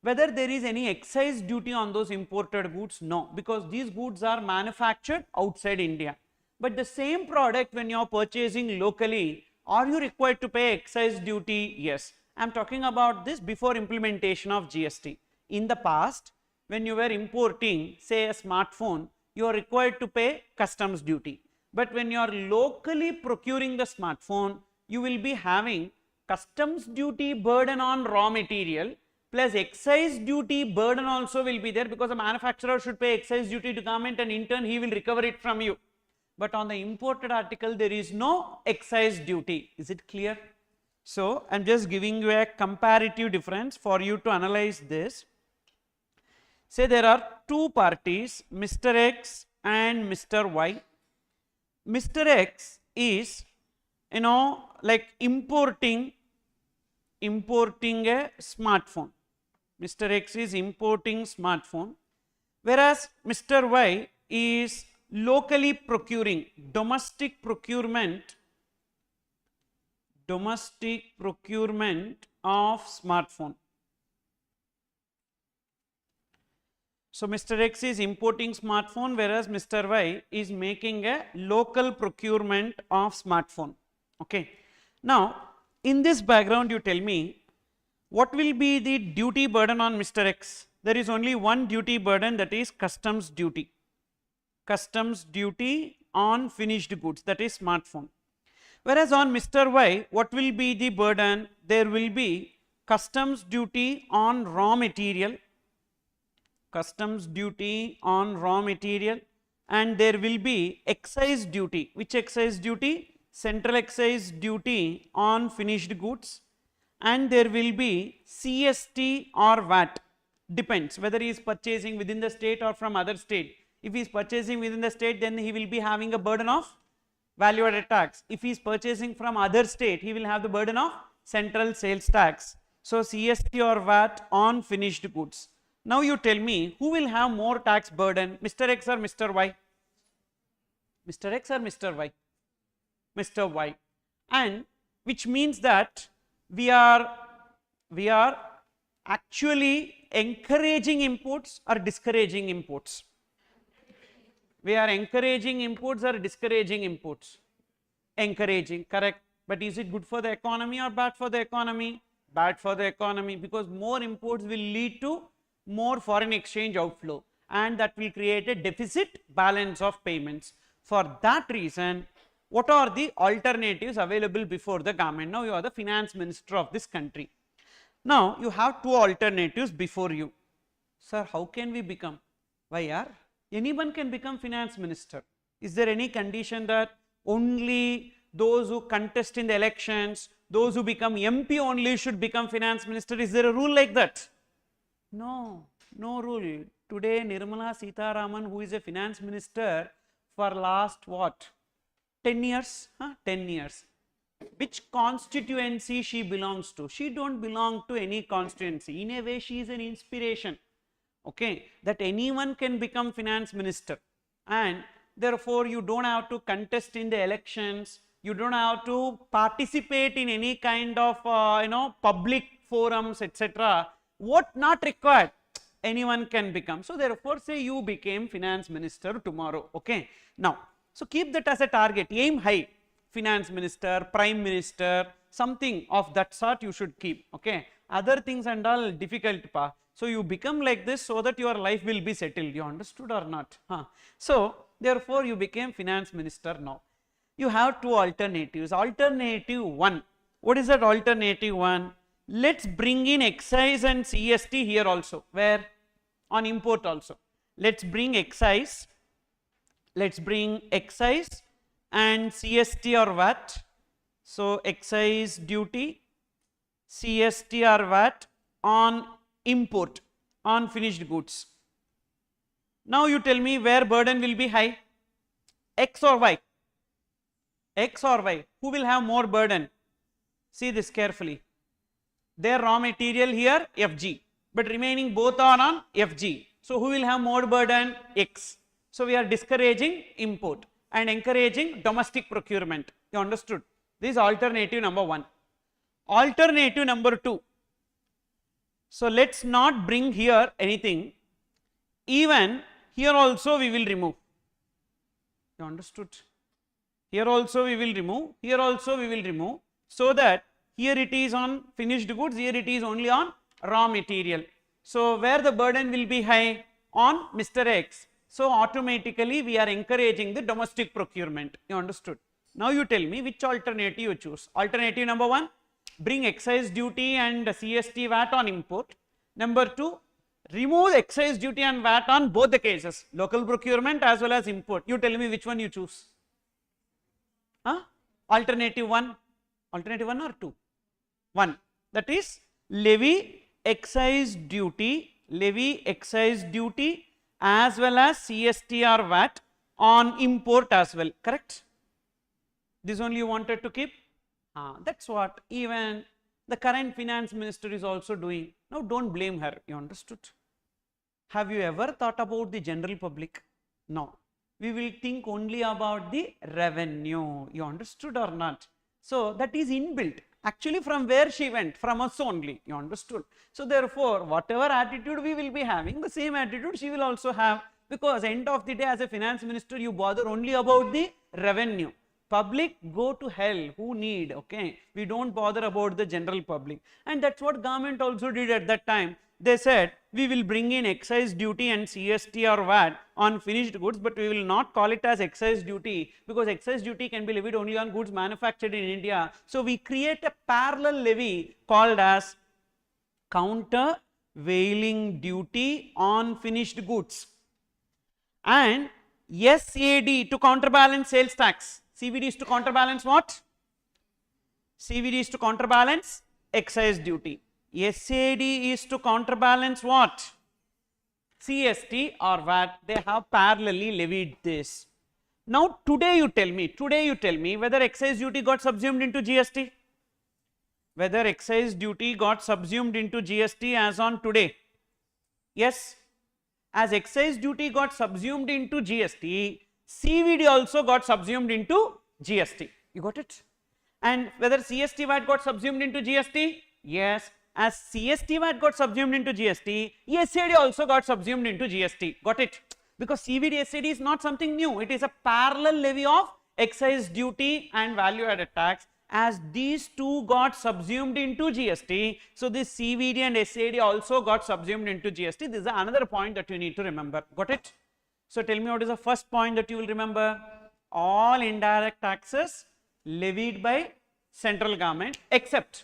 whether there is any excise duty on those imported goods? No, because these goods are manufactured outside India. But the same product when you are purchasing locally, are you required to pay excise duty? Yes. I am talking about this before implementation of GST. In the past, when you were importing, say, a smartphone, you are required to pay customs duty. But when you are locally procuring the smartphone, you will be having customs duty burden on raw material plus excise duty burden also will be there, because the manufacturer should pay excise duty to government and in turn he will recover it from you. But on the imported article there is no excise duty. Is it clear? So I am just giving you a comparative difference for you to analyze this. Say there are two parties, Mr. X and Mr. Y. Mr. X is like importing a smartphone. Mr. X is importing smartphone, whereas Mr. Y is locally procuring, domestic procurement of smartphone. So Mr. X is importing smartphone, whereas Mr. Y is making a local procurement of smartphone. Okay. Now in this background you tell me, what will be the duty burden on Mr. X? There is only one duty burden, that is customs duty. Customs duty on finished goods, that is smartphone. Whereas on Mr. Y, what will be the burden? There will be customs duty on raw material, and there will be excise duty. Which excise duty? Central excise duty on finished goods. and there will be CST or VAT, depends whether he is purchasing within the state or from other state. If he is purchasing within the state, then he will be having a burden of value added tax. If he is purchasing from other state, he will have the burden of central sales tax. So CST or VAT on finished goods. Now you tell me, who will have more tax burden, Mr. X or Mr. Y? Mr. X or Mr. Y? Mr. Y. And which means that we are actually encouraging imports or discouraging imports? We are encouraging imports or discouraging imports? Encouraging, correct. But is it good for the economy or bad for the economy? Bad for the economy, because more imports will lead to more foreign exchange outflow, and that will create a deficit balance of payments. For that reason, what are the alternatives available before the government? Now you are the finance minister of this country. Now you have two alternatives before you. Sir, how can we become? Why are? Anyone can become finance minister. Is there any condition that only those who contest in the elections, those who become MP only should become finance minister? Is there a rule like that? No, no rule. Today Nirmala Sitharaman, who is a finance minister for last what? 10 years? 10 years. Which constituency she belongs to? She don't belong to any constituency. In a way, she is an inspiration. Okay, that anyone can become finance minister, and therefore you don't have to contest in the elections, you don't have to participate in any kind of public forums, etc. What not required, anyone can become. So therefore say you became finance minister tomorrow. Okay, now so keep that as a target, aim high, finance minister, prime minister, something of that sort you should keep. Okay, other things and all difficult pa. So you become like this so that your life will be settled. You understood or not? So therefore you became finance minister. Now you have two alternatives. Alternative 1, what is that alternative 1? Let's bring in excise and CST here also. Where? On import also. Let's bring excise. Let's bring excise and CST or VAT. So excise duty, CST or VAT on import, on finished goods. Now you tell me where burden will be high, X or Y? X or Y? Who will have more burden? See this carefully. Their raw material here FG, but remaining both are on FG. So who will have more burden? X. So we are discouraging import and encouraging domestic procurement. You understood? This is alternative number 1. Alternative number 2. So let's not bring here anything. Even here also we will remove. You understood? Here also we will remove. Here also we will remove. So that here it is on finished goods. Here it is only on raw material. So where the burden will be high? On Mr. X. So automatically we are encouraging the domestic procurement. You understood? Now you tell me which alternative you choose. Alternative number 1. Bring excise duty and CST VAT on import. Number 2, remove excise duty and VAT on both the cases, local procurement as well as import. You tell me which one you choose. Alternative 1, alternative 1 or 2? 1. That is levy excise duty as well as CST or VAT on import as well, correct? This only you wanted to keep? That's what even the current finance minister is also doing. Now don't blame her, you understood? Have you ever thought about the general public? No. We will think only about the revenue, you understood or not? So that is inbuilt. Actually from where she went? From us only, you understood? So therefore whatever attitude we will be having, the same attitude she will also have, because end of the day as a finance minister you bother only about the revenue. Public go to hell, who need, okay? We don't bother about the general public, and that's what government also did at that time. They said we will bring in excise duty and CST or VAT on finished goods, but we will not call it as excise duty, because excise duty can be levied only on goods manufactured in India. So we create a parallel levy called as countervailing duty on finished goods, and SAD to counterbalance sales tax. CVD is to counterbalance what? CVD is to counterbalance excise duty. SAD is to counterbalance what? CST or VAT. They have parallelly levied this. Now today you tell me whether excise duty got subsumed into GST. Whether excise duty got subsumed into GST as on today. Yes, as excise duty got subsumed into GST, CVD also got subsumed into GST. You got it? And whether CST VAT got subsumed into GST? Yes, as CST VAT got subsumed into GST, SAD also got subsumed into GST. Got it? Because CVD SAD is not something new, it is a parallel levy of excise duty and value added tax. As these two got subsumed into GST, so this CVD and SAD also got subsumed into GST. This is another point that you need to remember. Got it? So tell me what is the first point that you will remember? All indirect taxes levied by central government except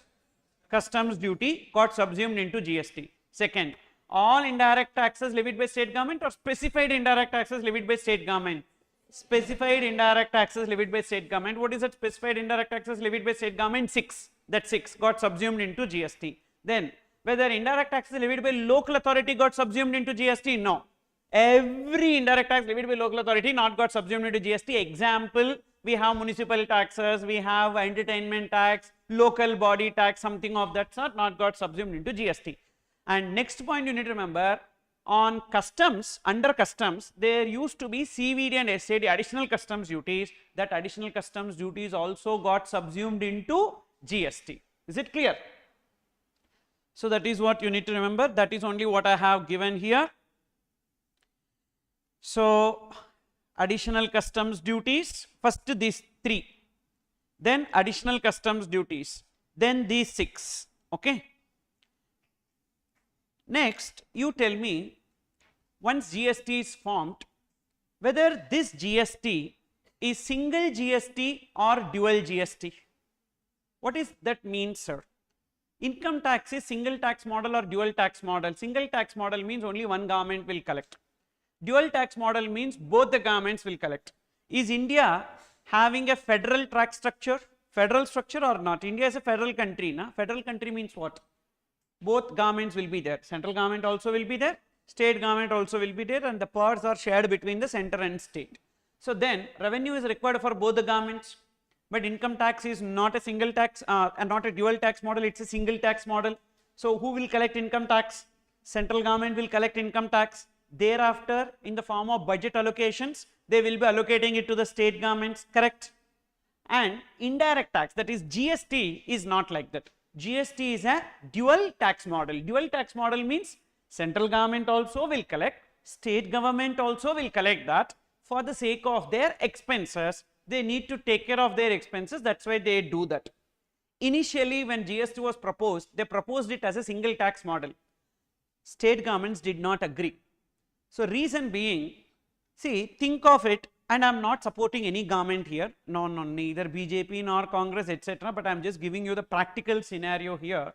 customs duty got subsumed into GST. Second, all indirect taxes levied by state government or specified indirect taxes levied by state government. Specified indirect taxes levied by state government. What is that specified indirect taxes levied by state government? 6. That 6 got subsumed into GST. Then whether indirect taxes levied by local authority got subsumed into GST? No. Every indirect tax levied by local authority not got subsumed into GST. Example, we have municipal taxes, we have entertainment tax, local body tax, something of that sort not got subsumed into GST. And next point you need to remember, on customs, under customs, there used to be CVD and SAD, additional customs duties. That additional customs duties also got subsumed into GST. Is it clear? So that is what you need to remember. That is only what I have given here. So additional customs duties, first these 3, then additional customs duties, then these 6. Okay. Next, you tell me, once GST is formed, whether this GST is single GST or dual GST. What is that mean, sir? Income tax is single tax model or dual tax model. Single tax model means only one government will collect. Dual tax model means both the governments will collect. Is India having a federal tax structure, or not? India is a federal country, na? Federal country means what? Both governments will be there. Central government also will be there, state government also will be there, and the powers are shared between the center and state. So then revenue is required for both the governments, but income tax is not a single tax and not a dual tax model, it's a single tax model. So who will collect income tax? Central government will collect income tax. Thereafter, in the form of budget allocations, they will be allocating it to the state governments, correct? And indirect tax, that is GST, is not like that. GST is a dual tax model. Dual tax model means central government also will collect, state government also will collect that. For the sake of their expenses, they need to take care of their expenses, that's why they do that. Initially, when GST was proposed, they proposed it as a single tax model. State governments did not agree. So reason being, see, think of it, and I am not supporting any government here, no, neither BJP nor Congress, etc., but I am just giving you the practical scenario here.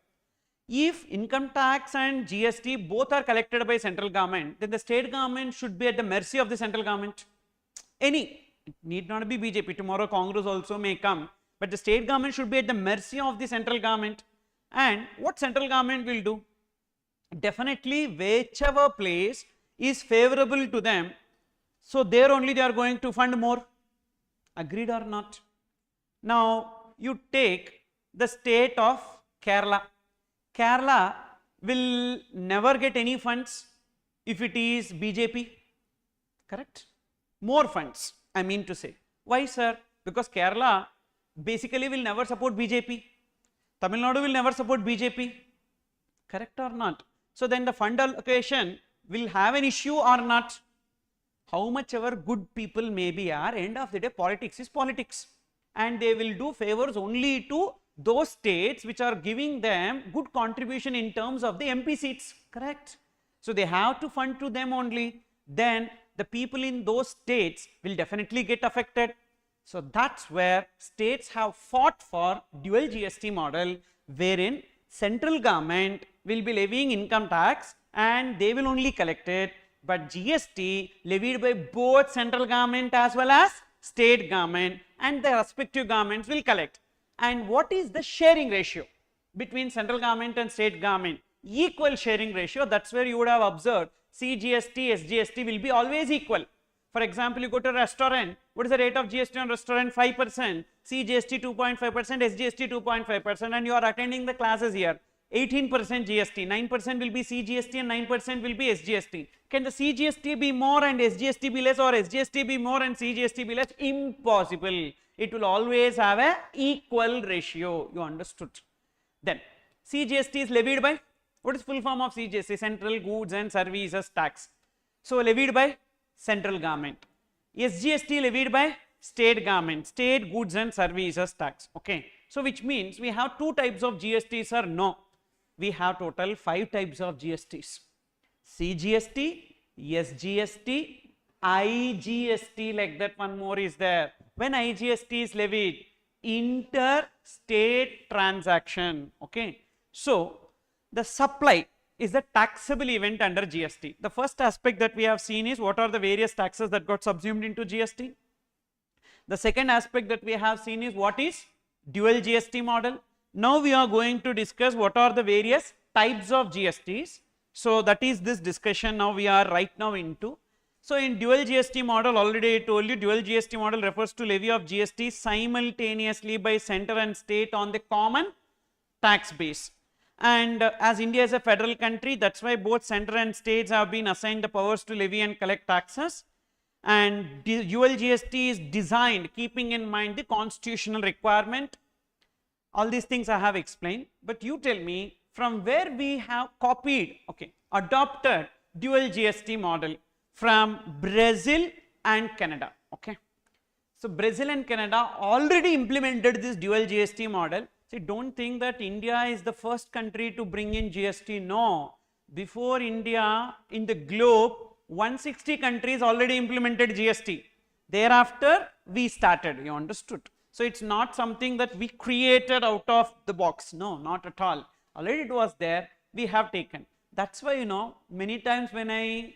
If income tax and GST both are collected by central government, then the state government should be at the mercy of the central government. It need not be BJP, tomorrow Congress also may come, but the state government should be at the mercy of the central government. And what central government will do? Definitely whichever place is favorable to them, so there only they are going to fund more. Agreed or not? Now you take the state of Kerala. Kerala will never get any funds if it is BJP, correct? More funds, I mean to say. Why, sir? Because Kerala basically will never support BJP. Tamil Nadu will never support BJP, correct or not? So then the fund allocation will have an issue or not? How much ever good people may be are, end of the day politics is politics, and they will do favors only to those states which are giving them good contribution in terms of the MP seats, correct? So they have to fund to them only, then the people in those states will definitely get affected. So that's where states have fought for dual GST model, wherein central government will be levying income tax and they will only collect it, but GST levied by both central government as well as state government, and the respective governments will collect. And what is the sharing ratio? between central government and state government, equal sharing ratio. That's where you would have observed CGST, SGST will be always equal. For example, you go to a restaurant, what is the rate of GST on restaurant? 5%, CGST 2.5%, SGST 2.5%, and you are attending the classes here. 18% GST, 9% will be CGST and 9% will be SGST. Can the CGST be more and SGST be less, or SGST be more and CGST be less? Impossible. It will always have a equal ratio. You understood? Then CGST is levied by, what is full form of CGST? Central Goods and Services Tax. So levied by central government. SGST levied by state government, state goods and services tax. Okay. So which means we have two types of GSTs or no? We have total 5 types of GSTs. CGST, SGST, IGST, like that one more is there. When IGST is levied, interstate transaction. Okay. So the supply is the taxable event under GST. The first aspect that we have seen is what are the various taxes that got subsumed into GST. The second aspect that we have seen is what is dual GST model. Now we are going to discuss what are the various types of GSTs. So that is this discussion now we are right now into. So in dual GST model, already I told you, dual GST model refers to levy of GST simultaneously by center and state on the common tax base. And as India is a federal country, that's why both center and states have been assigned the powers to levy and collect taxes. And dual GST is designed keeping in mind the constitutional requirement. All these things I have explained, but you tell me from where we have copied, okay, adopted dual GST model from Brazil and Canada. Okay. So Brazil and Canada already implemented this dual GST model. See, don't think that India is the first country to bring in GST. No, before India in the globe, 160 countries already implemented GST. Thereafter, we started. You understood? So it's not something that we created out of the box. No, not at all. Already it was there. We have taken. That's why, you know, many times when I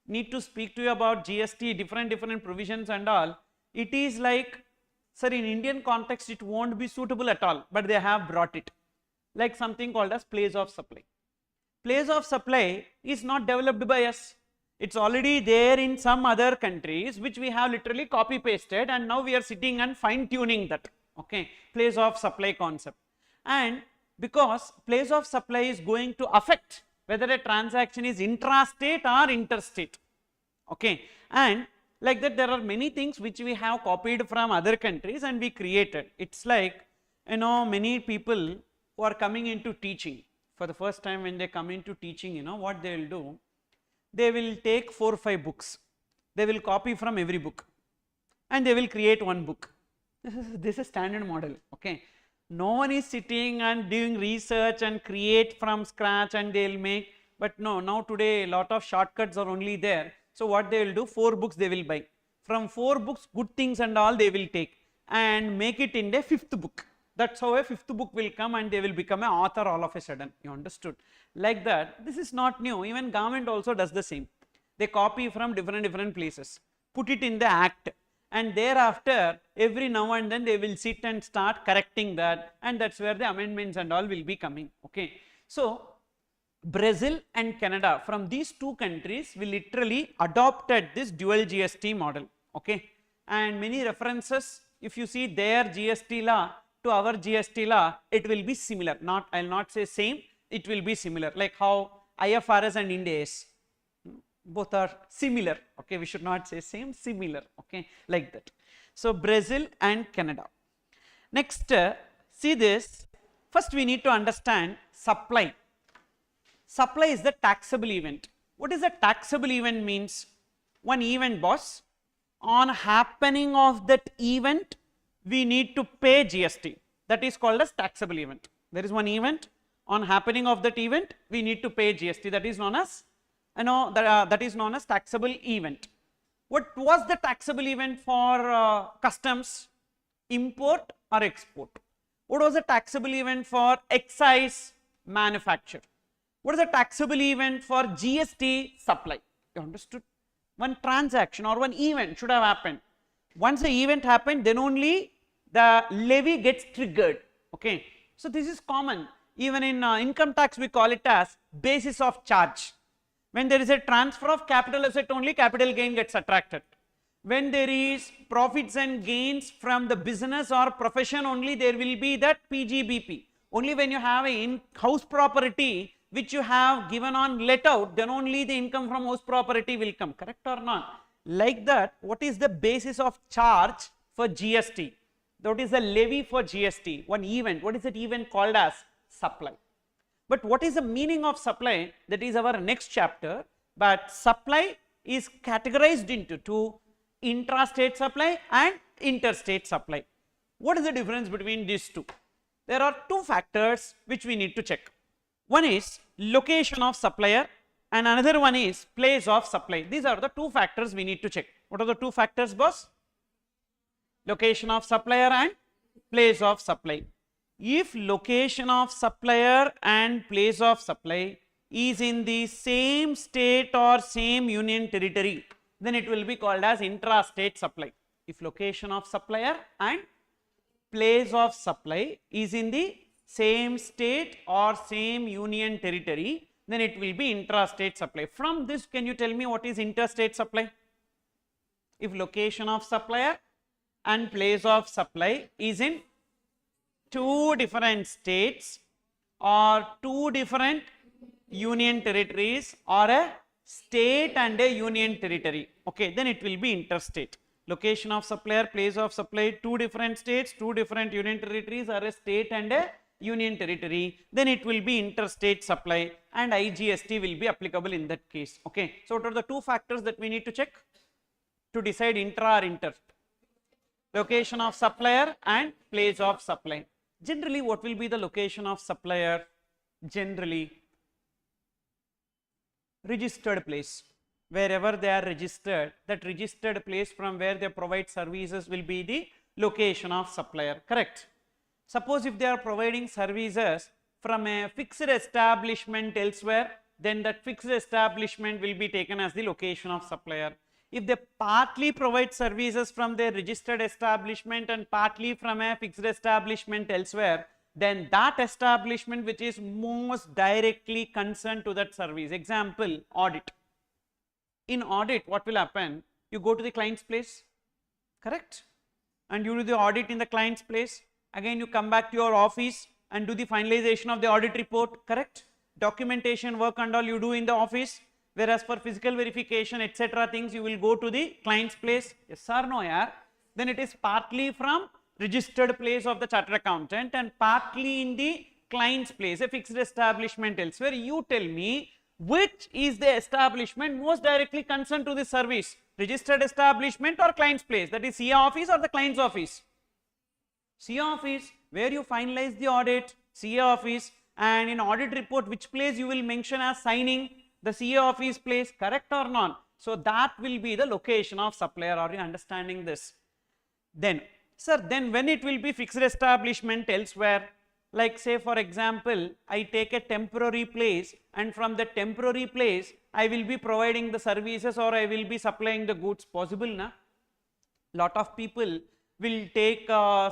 need to speak to you about GST, different provisions and all, it is like, sir, in Indian context, it won't be suitable at all, but they have brought it. Like something called as place of supply. Place of supply is not developed by us. It's already there in some other countries, which we have literally copy pasted, and now we are sitting and fine tuning that. Okay, place of supply concept. And because place of supply is going to affect whether a transaction is intrastate or interstate. Okay, and like that there are many things which we have copied from other countries and we created. It's like, you know, many people who are coming into teaching for the first time, when they come into teaching, you know what they will do? They will take 4 or 5 books, they will copy from every book and they will create one book. This is standard model. Okay, no one is sitting and doing research and create from scratch and they will make, but no, now today a lot of shortcuts are only there. So what they will do, 4 books they will buy, from 4 books good things and all they will take and make it in a 5th book. That's how a 5th book will come and they will become an author all of a sudden. You understood? Like that, this is not new. Even government also does the same. They copy from different places, put it in the act, and thereafter every now and then they will sit and start correcting that, and that's where the amendments and all will be coming. Okay. So Brazil and Canada, from these 2 countries, we literally adopted this dual GST model. Okay. And many references, if you see their GST law to our GST law, it will be similar. Not, I will not say same, it will be similar, like how IFRS and Ind AS, both are similar. Okay, we should not say same, similar. Okay, like that. So Brazil and Canada. Next, see this. First, we need to understand supply. Supply is the taxable event. What is a taxable event means? One event, boss. On happening of that event, we need to pay GST. That is called as taxable event. There is one event. On happening of that event, we need to pay GST. That is known as, you know, that is known as taxable event. What was the taxable event for customs? Import or export? What was the taxable event for excise? Manufacture? What is the taxable event for GST? Supply? You understood? One transaction or one event should have happened. Once the event happened, then only the levy gets triggered. Okay. So this is common. even in income tax we call it as basis of charge. When there is a transfer of capital asset only, capital gain gets attracted. When there is profits and gains from the business or profession only, there will be that PGBP. Only when you have a house property which you have given on let out, then only the income from house property will come, correct or not? Like that, what is the basis of charge for GST? That is the levy for GST, one event. What is that event called as? Supply. But what is the meaning of supply? That is our next chapter. But supply is categorized into two: intrastate supply and interstate supply. What is the difference between these two? There are two factors which we need to check. One is location of supplier and another one is place of supply. These are the two factors we need to check. What are the two factors, boss? Location of supplier and place of supply. If location of supplier and place of supply is in the same state or same union territory, then it will be called as intrastate supply. If location of supplier and place of supply is in the same state or same union territory, then it will be intrastate supply. From this, can you tell me what is interstate supply? If location of supplier and place of supply is in two different states or two different union territories or a state and a union territory, okay, then it will be interstate. Location of supplier, place of supply, two different states, two different union territories or a state and a union territory, then it will be interstate supply and IGST will be applicable in that case, okay. So what are the two factors that we need to check to decide intra or inter? Location of supplier and place of supply. Generally, what will be the location of supplier? Generally, registered place. Wherever they are registered, that registered place from where they provide services will be the location of supplier, correct? Suppose if they are providing services from a fixed establishment elsewhere, then that fixed establishment will be taken as the location of supplier. If they partly provide services from their registered establishment and partly from a fixed establishment elsewhere, then that establishment which is most directly concerned to that service. Example, audit. In audit, what will happen? You go to the client's place, correct? And you do the audit in the client's place. Again, you come back to your office and do the finalization of the audit report, correct? Documentation work and all you do in the office. Whereas for physical verification, etc. things, you will go to the client's place. Yes or no, yaar? Then it is partly from registered place of the chartered accountant and partly in the client's place, a fixed establishment elsewhere. You tell me which is the establishment most directly concerned to the service, registered establishment or client's place, that is CA office or the client's office? CA office, where you finalize the audit, CA office, and in audit report which place you will mention as signing? The CA office place, correct or not? So that will be the location of supplier. Are you understanding this? Then, sir, then when it will be fixed establishment elsewhere, like say for example, I take a temporary place and from the temporary place, I will be providing the services or I will be supplying the goods. Possible, na? Lot of people will take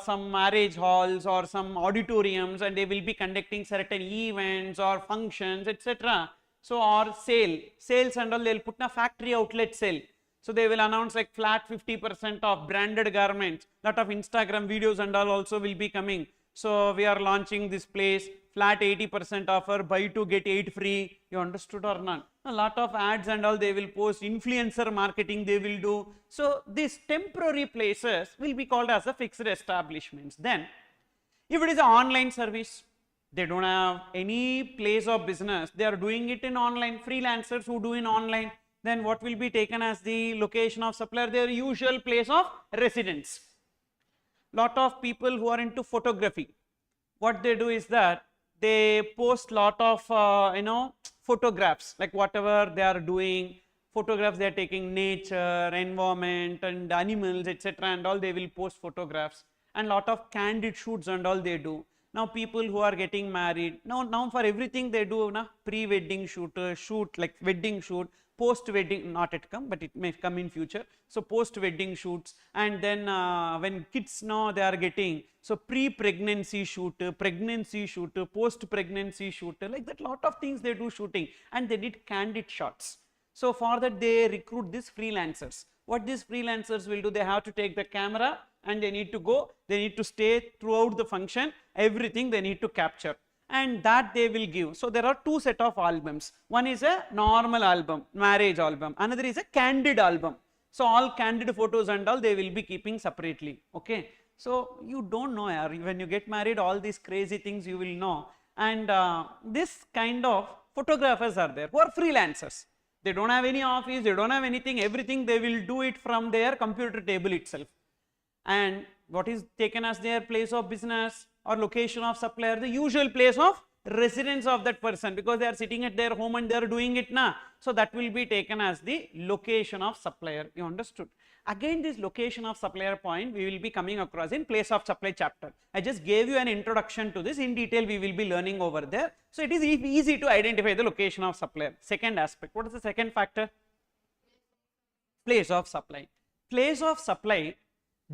some marriage halls or some auditoriums and they will be conducting certain events or functions, etc. So, or sales and all, they will put a factory outlet sale. So, they will announce like flat 50% of branded garments, lot of Instagram videos and all also will be coming. So, we are launching this place, flat 80% offer, buy 2 get 8 free, you understood or not? A lot of ads and all they will post, influencer marketing they will do. So, these temporary places will be called as a fixed establishments. Then, if it is an online service, they don't have any place of business, they are doing it in online, freelancers who do in online, then what will be taken as the location of supplier? Their usual place of residence. Lot of people who are into photography, what they do is that they post lot of photographs, like whatever they are doing, photographs they are taking, nature, environment and animals, etc. and all, they will post photographs, and lot of candid shoots and all they do. Now people who are getting married, now for everything they do na pre-wedding shoot, like wedding shoot, post wedding, not yet come, but it may come in future. So post wedding shoots, and then when kids now they are getting, so pre-pregnancy shoot, pregnancy shoot, post pregnancy shoot, like that lot of things they do shooting, and they did candid shots. So for that they recruit these freelancers. What these freelancers will do, they have to take the camera and they need to go, they need to stay throughout the function, everything they need to capture, and that they will give. So there are two set of albums. One is a normal album, marriage album, another is a candid album. So all candid photos and all they will be keeping separately. Okay, so you don't know, when you get married, all these crazy things you will know. And this kind of photographers are there who are freelancers. They don't have any office, they don't have anything, everything they will do it from their computer table itself. And what is taken as their place of business or location of supplier, the usual place of residence of that person, because they are sitting at their home and they are doing it now. So that will be taken as the location of supplier. You understood? Again, this location of supplier point we will be coming across in place of supply chapter. I just gave you an introduction to this. In detail we will be learning over there. So it is easy to identify the location of supplier. Second aspect, what is the second factor? Place of supply. Place of supply,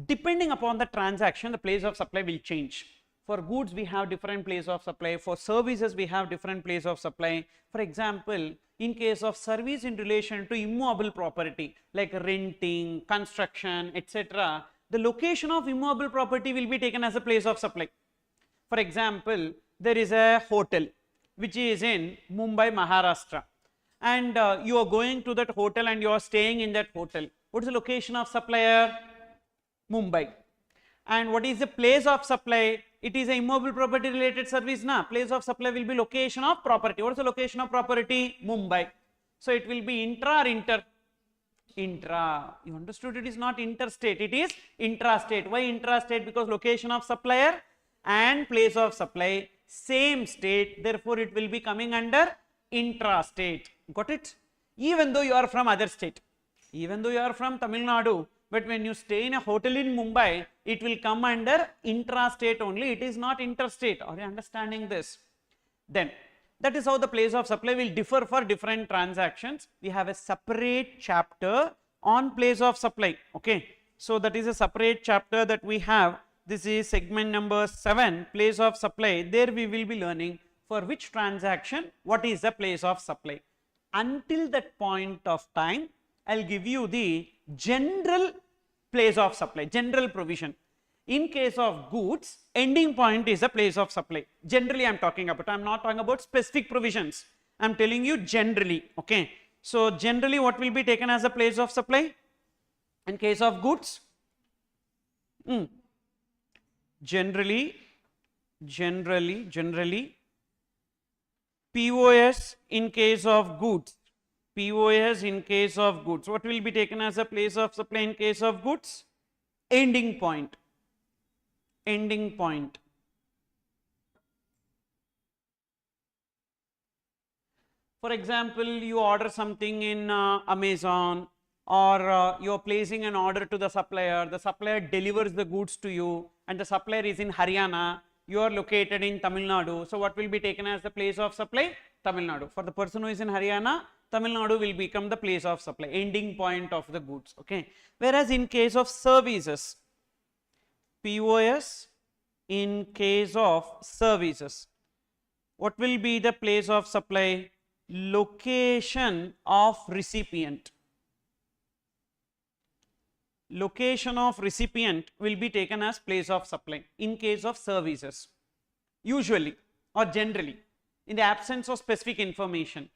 depending upon the transaction, the place of supply will change. For goods we have different place of supply, for services we have different place of supply. For example, in case of service in relation to immovable property like renting, construction, etc., the location of immovable property will be taken as a place of supply. For example, there is a hotel which is in Mumbai, Maharashtra, and you are going to that hotel and you are staying in that hotel. What is the location of supplier? Mumbai. And what is the place of supply? It is a immovable property related service now. Place of supply will be location of property. What is the location of property? Mumbai. So it will be intra or inter? Intra. You understood, it is not interstate, it is intrastate. Why intrastate? Because location of supplier and place of supply same state, therefore it will be coming under intrastate. Got it? Even though you are from other state, even though you are from Tamil Nadu, but when you stay in a hotel in Mumbai, it will come under intrastate only, it is not interstate. Are you understanding this? Then that is how the place of supply will differ for different transactions. We have a separate chapter on place of supply. Okay, so that is a separate chapter that we have. This is segment number 7, place of supply. There we will be learning for which transaction what is the place of supply. Until that point of time, I will give you the general place of supply, general provision. In case of goods, ending point is the place of supply. Generally I am talking about, I am not talking about specific provisions. I am telling you generally. Okay. So generally what will be taken as a place of supply? In case of goods, generally, POS in case of goods. POS in case of goods. What will be taken as a place of supply in case of goods? Ending point. Ending point. For example, you order something in Amazon, or you are placing an order to the supplier delivers the goods to you, and the supplier is in Haryana, you are located in Tamil Nadu. So what will be taken as the place of supply? Tamil Nadu. For the person who is in Haryana, Tamil Nadu will become the place of supply, ending point of the goods. Okay. Whereas in case of services, POS in case of services, what will be the place of supply? Location of recipient. Location of recipient will be taken as place of supply in case of services, usually or generally, in the absence of specific information.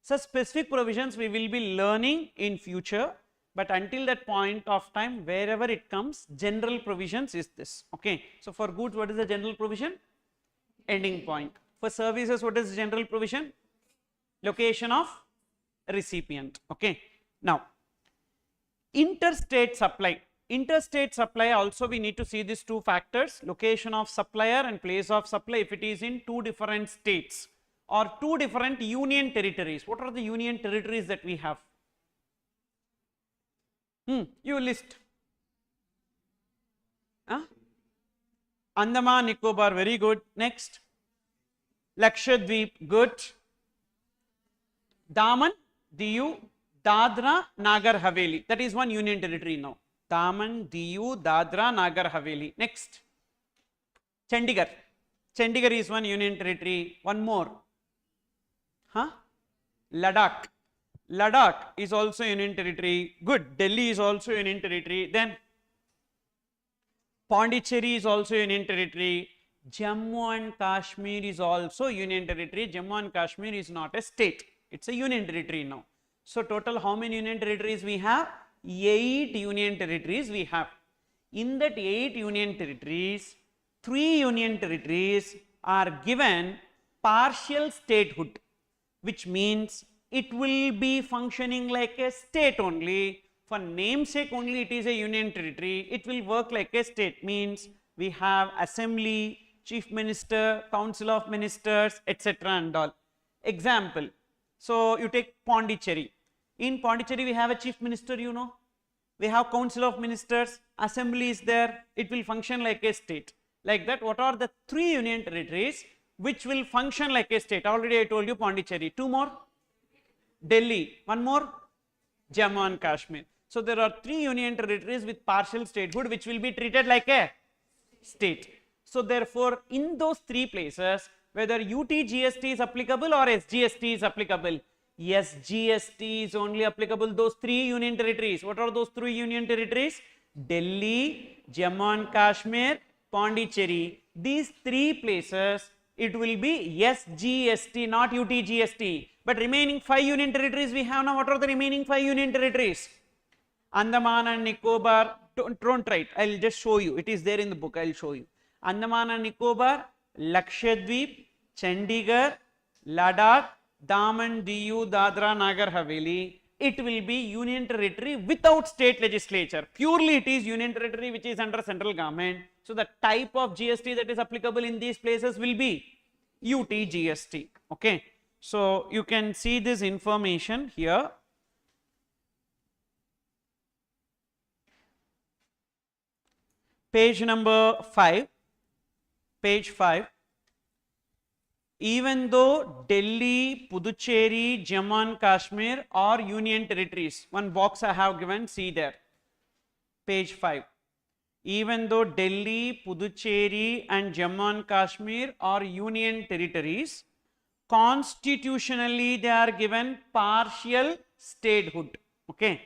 So specific provisions we will be learning in future, but until that point of time, wherever it comes, general provisions is this. Okay. So for goods, what is the general provision? Ending point. For services, what is the general provision? Location of recipient. Okay. Now interstate supply. Interstate supply also we need to see these two factors, location of supplier and place of supply, if it is in two different states or two different union territories. What are the union territories that we have? You list. Andaman Nicobar, very good. Next, Lakshadweep, good. Daman, Diu, Dadra, Nagar Haveli. That is one union territory now. Daman, Diu, Dadra, Nagar Haveli. Next. Chandigarh. Chandigarh is one union territory. One more. Huh? Ladakh. Ladakh is also union territory. Good. Delhi is also union territory. Then Pondicherry is also union territory. Jammu and Kashmir is also union territory. Jammu and Kashmir is not a state. It's a union territory now. So total how many union territories we have? 8 union territories we have. In that 8 union territories, 3 union territories are given partial statehood, which means it will be functioning like a state only. For namesake only it is a union territory. It will work like a state, means we have assembly, chief minister, council of ministers, etc. and all. Example, so you take Pondicherry. In Pondicherry we have a chief minister, you know. We have council of ministers, assembly is there. It will function like a state. Like that, what are the 3 union territories which will function like a state? Already I told you Pondicherry. 2 more? Delhi. 1 more? Jammu and Kashmir. So there are 3 union territories with partial statehood which will be treated like a state. So therefore, in those 3 places, whether UT-GST is applicable or SGST is applicable, SGST is only applicable those 3 union territories. What are those 3 union territories? Delhi, Jammu and Kashmir, Pondicherry. These 3 places, it will be SGST, not UT-GST. But remaining 5 union territories we have now. What are the remaining 5 union territories? Andaman and Nicobar. Don't write. I will just show you. It is there in the book. I will show you. Andaman and Nicobar, Lakshadweep, Chandigarh, Ladakh, Daman, Diu, Dadra, Nagar Haveli. It will be union territory without state legislature. Purely it is union territory which is under central government. So the type of GST that is applicable in these places will be UT GST. Okay. So you can see this information here. Page number 5. Page 5. Even though Delhi, Puducherry, Jammu and Kashmir are union territories, one box I have given, see there, page 5. Even though Delhi, Puducherry and Jammu and Kashmir are union territories, constitutionally they are given partial statehood. Okay.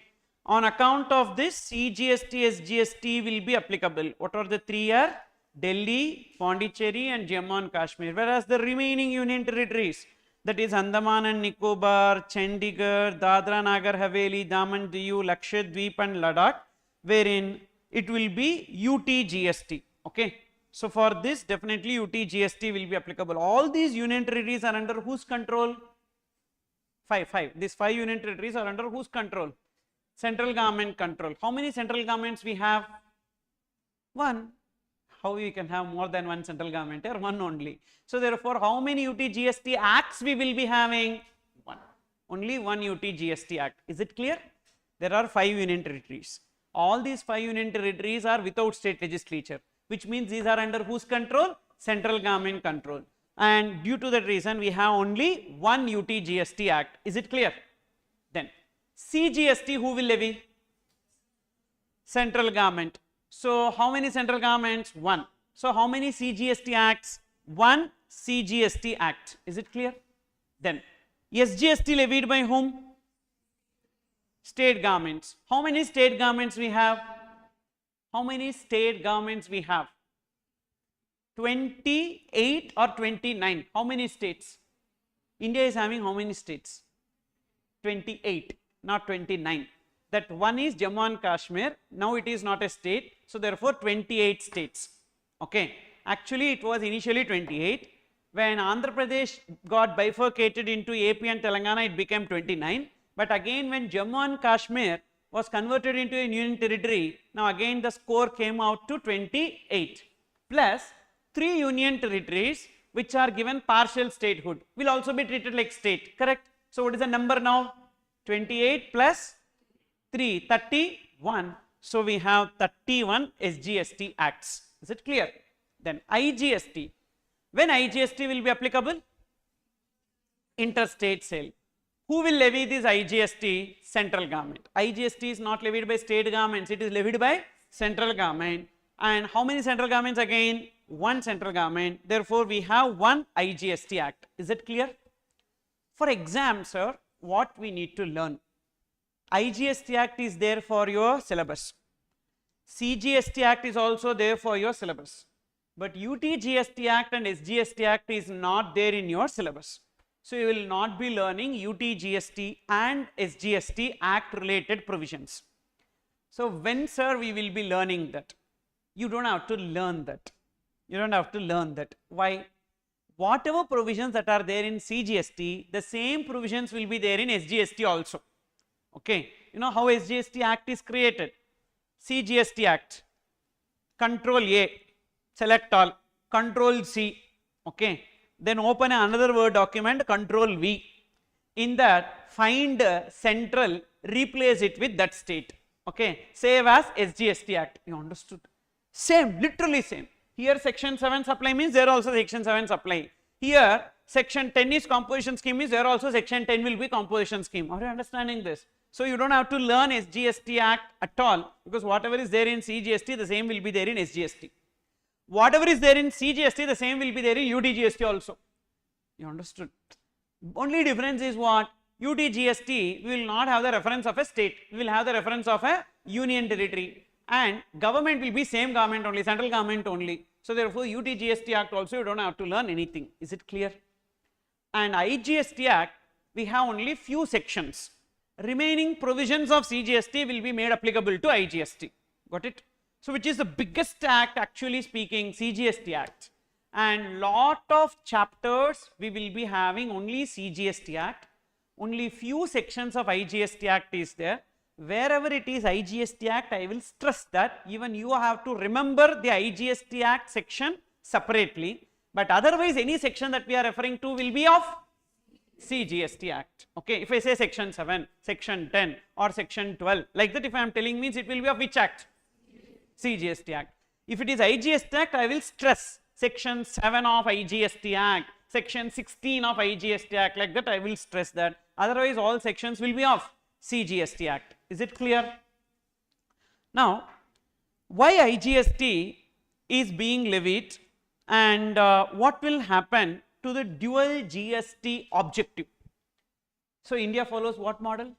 On account of this, CGST, SGST will be applicable. What are the 3 are? Delhi, Pondicherry and Jammu and Kashmir, whereas the remaining union territories, that is Andaman and Nicobar, Chandigarh, Dadra, Nagar Haveli, Daman, Diu, Lakshadweep and Ladakh, wherein it will be UT GST. Okay. So for this, definitely UT GST will be applicable. All these union territories are under whose control? 5. These 5 union territories are under whose control? Central government control. How many central governments we have? 1. How we can have more than 1 central government? Or 1 only. So therefore, how many UT GST acts we will be having? 1. Only 1 UT GST act. Is it clear? There are 5 union territories. All these 5 union territories are without state legislature, which means these are under whose control? Central government control. And due to that reason, we have only 1 UT GST act. Is it clear? Then CGST who will levy? Central government. So how many central governments? 1. So how many CGST acts? 1 CGST act. Is it clear? Then SGST levied by whom? State governments. How many state governments we have? How many state governments we have? 28 or 29. How many states? India is having how many states? 28, not 29. That one is Jammu and Kashmir. Now it is not a state. So therefore 28 states. Okay. Actually it was initially 28. When Andhra Pradesh got bifurcated into AP and Telangana, it became 29. But again when Jammu and Kashmir was converted into a union territory, now again the score came out to 28. Plus 3 union territories which are given partial statehood will also be treated like state. Correct? So what is the number now? 28 plus 3, 31. So we have 31 SGST acts. Is it clear? Then IGST. When IGST will be applicable? Interstate sale. Who will levy this IGST? Central government. IGST is not levied by state governments, it is levied by central government. And how many central governments again? One central government. Therefore, we have one IGST Act. Is it clear? For exam, sir, what we need to learn? IGST Act is there for your syllabus. CGST Act is also there for your syllabus. But UTGST Act and SGST Act is not there in your syllabus. So, you will not be learning UTGST and SGST Act related provisions. So, when, sir, we will be learning that? You don't have to learn that. You don't have to learn that. Why? Whatever provisions that are there in CGST, the same provisions will be there in SGST also. Okay. You know how SGST Act is created? CGST Act, Control A, select all, Control C, okay. Then open another Word document, Control V. In that, find central, replace it with that state, okay. Save as SGST Act. You understood? Same, literally same. Here section 7 supply means there also section 7 supply. Here section 10 is composition scheme means there also section 10 will be composition scheme. Are you understanding this? So, you don't have to learn SGST Act at all, because whatever is there in CGST, the same will be there in SGST. Whatever is there in CGST, the same will be there in UTGST also. You understood? Only difference is what? UTGST will not have the reference of a state, we will have the reference of a union territory, and government will be same government only, central government only. So, therefore, UTGST Act also you don't have to learn anything. Is it clear? And IGST Act, we have only few sections. Remaining provisions of CGST will be made applicable to IGST. Got it? So, which is the biggest act actually speaking? CGST Act. And lot of chapters we will be having only CGST Act. Only few sections of IGST Act is there. Wherever it is IGST Act, I will stress that even you have to remember the IGST Act section separately. But otherwise, any section that we are referring to will be of CGST Act. Okay, if I say section 7, section 10 or section 12, like that if I am telling means it will be of which act? CGST Act. If it is IGST Act, I will stress section 7 of IGST Act, section 16 of IGST Act, like that I will stress that. Otherwise, all sections will be of CGST Act. Is it clear? Now, why IGST is being levied and what will happen to the dual GST objective? So, India follows what model?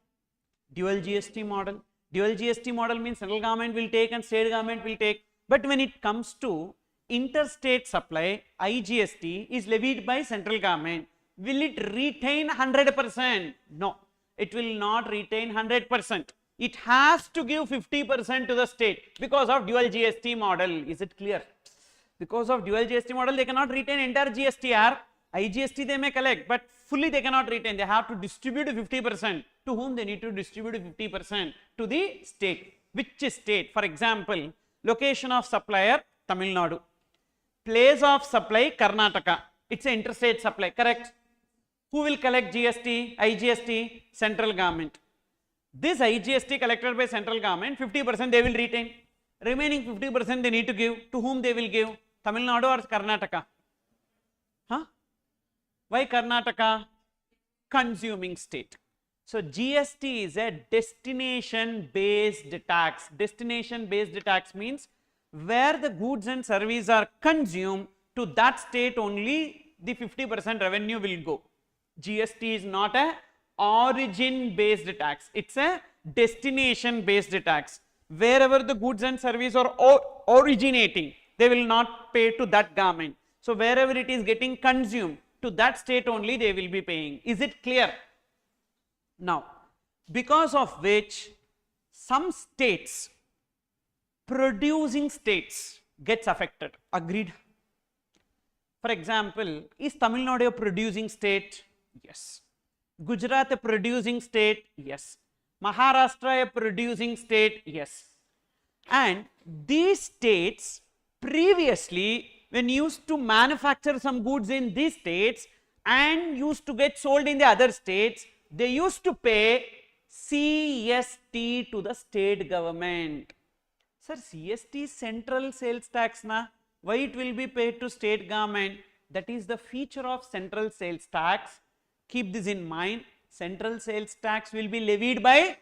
Dual GST model. Dual GST model means central government will take and state government will take. But when it comes to interstate supply, IGST is levied by central government. Will it retain 100%? No, it will not retain 100%. It has to give 50% to the state because of dual GST model. Is it clear? Because of dual GST model, they cannot retain entire GSTR. IGST they may collect, but fully they cannot retain. They have to distribute 50%. To whom they need to distribute 50%? To the state. Which state? For example, location of supplier Tamil Nadu, place of supply Karnataka. It's an interstate supply, correct? Who will collect GST? IGST? Central government. This IGST collected by central government, 50% they will retain. Remaining 50% they need to give. To whom they will give? Tamil Nadu or Karnataka? Huh? Why Karnataka? Consuming state. So, GST is a destination based tax. Destination based tax means where the goods and services are consumed, to that state only the 50% revenue will go. GST is not a origin based tax, it is a destination based tax. Wherever the goods and services are originating, they will not pay to that government. So, wherever it is getting consumed, to that state only they will be paying. Is it clear? Now, because of which some states, producing states, gets affected. Agreed? For example, is Tamil Nadu a producing state? Yes. Gujarat a producing state? Yes. Maharashtra a producing state? Yes. And these states previously, when used to manufacture some goods in these states and used to get sold in the other states, they used to pay CST to the state government. Sir, CST is central sales tax na? Why it will be paid to state government? That is the feature of central sales tax. Keep this in mind. Central sales tax will be levied by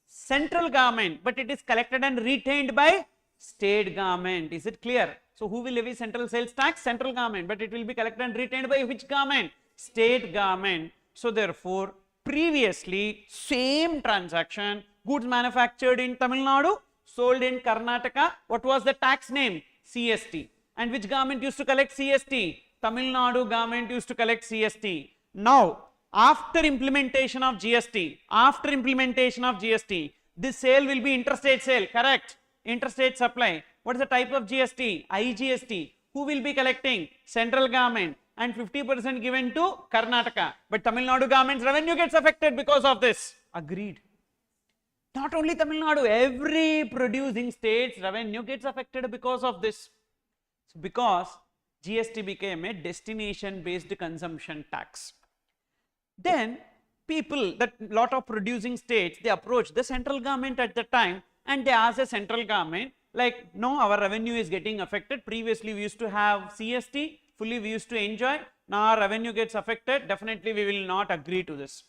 central government, but it is collected and retained by state government. Is it clear? So who will levy central sales tax? Central government, but it will be collected and retained by which government? State government. So therefore, previously same transaction, goods manufactured in Tamil Nadu, sold in Karnataka, what was the tax name? CST. And which government used to collect CST? Tamil Nadu government used to collect CST. Now, after implementation of GST, this sale will be interstate sale, correct? Interstate supply. What is the type of GST? IGST. Who will be collecting? Central government, and 50% given to Karnataka. But Tamil Nadu government's revenue gets affected because of this. Agreed. Not only Tamil Nadu, every producing state's revenue gets affected because of this. So because GST became a destination based consumption tax. Then people, that lot of producing states, they approached the central government at the time and they asked the central government, like, no, our revenue is getting affected. Previously we used to have CST, fully we used to enjoy. Now our revenue gets affected. Definitely we will not agree to this.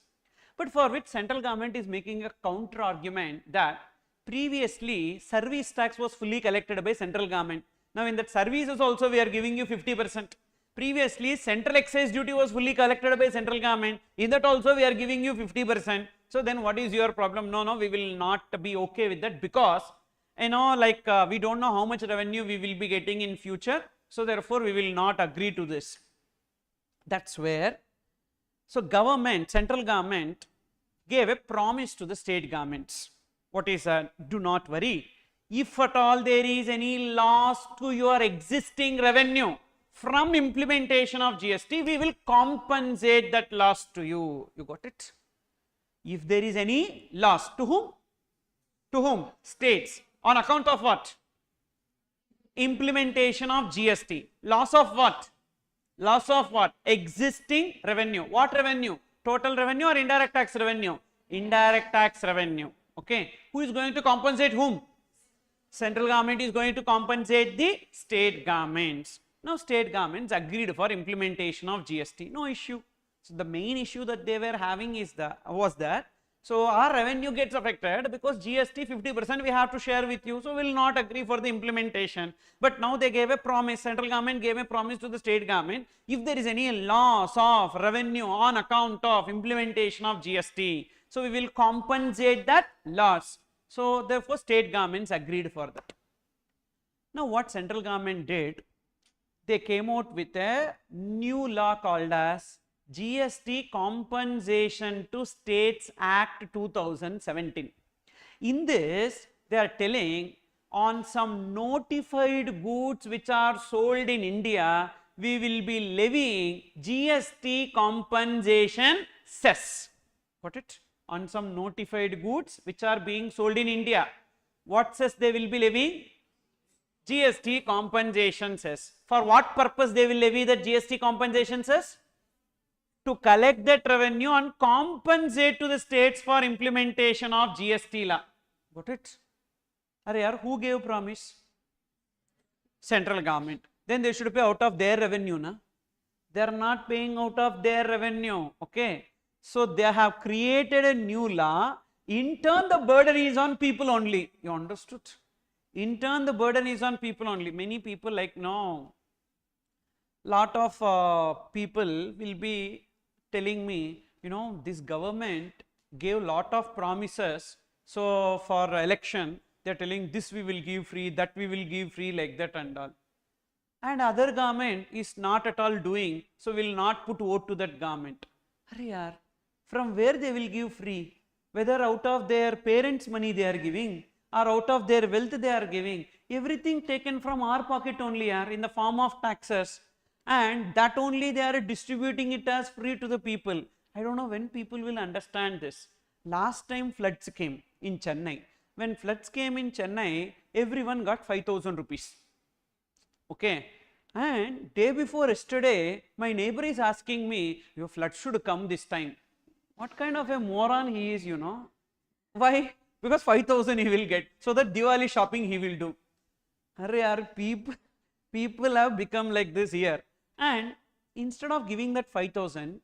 But for which central government is making a counter argument that previously service tax was fully collected by central government. Now in that services also we are giving you 50%. Previously central excise duty was fully collected by central government. In that also we are giving you 50%. So then what is your problem? No, we will not be okay with that, because we don't know how much revenue we will be getting in future. So therefore we will not agree to this. That's where, so government, central government gave a promise to the state governments. What is that? Do not worry. If at all there is any loss to your existing revenue from implementation of GST, we will compensate that loss to you. You got it? If there is any loss, to whom? To whom? States. On account of what? Implementation of GST. Loss of what? Loss of what? Existing revenue. What revenue? Total revenue or indirect tax revenue? Indirect tax revenue. Okay. Who is going to compensate whom? Central government is going to compensate the state governments. Now state governments agreed for implementation of GST. No issue. So the main issue that they were having was that so our revenue gets affected because GST 50% we have to share with you, so we will not agree for the implementation. But now they gave a promise, central government gave a promise to the state government, if there is any loss of revenue on account of implementation of GST, so we will compensate that loss. So therefore state governments agreed for that. Now what central government did, they came out with a new law called as GST Compensation to States Act 2017. In this, they are telling on some notified goods which are sold in India, we will be levying GST compensation cess. Got it? On some notified goods which are being sold in India, what cess they will be levying? GST compensation cess. For what purpose they will levy the GST compensation cess? To collect that revenue and compensate to the states for implementation of GST law. Got it? Arey, who gave promise? Central government. Then they should pay out of their revenue, na? They are not paying out of their revenue. Okay. So they have created a new law. In turn, the burden is on people only. You understood? In turn, the burden is on people only. Many people like, no. Lot of people will be telling me, this government gave lot of promises. So for election, they are telling this we will give free, that we will give free, like that and all. And other government is not at all doing, so will not put vote to that government. Arey, from where they will give free? Whether out of their parents' money they are giving or out of their wealth they are giving. Everything taken from our pocket only in the form of taxes. And that only they are distributing it as free to the people. I don't know when people will understand this. Last time floods came in Chennai. When floods came in Chennai, everyone got 5,000 rupees. Okay. And day before yesterday, my neighbor is asking me, your flood should come this time. What kind of a moron he is, Why? Because 5,000 he will get. So that Diwali shopping he will do. People have become like this here. And instead of giving that 5,000,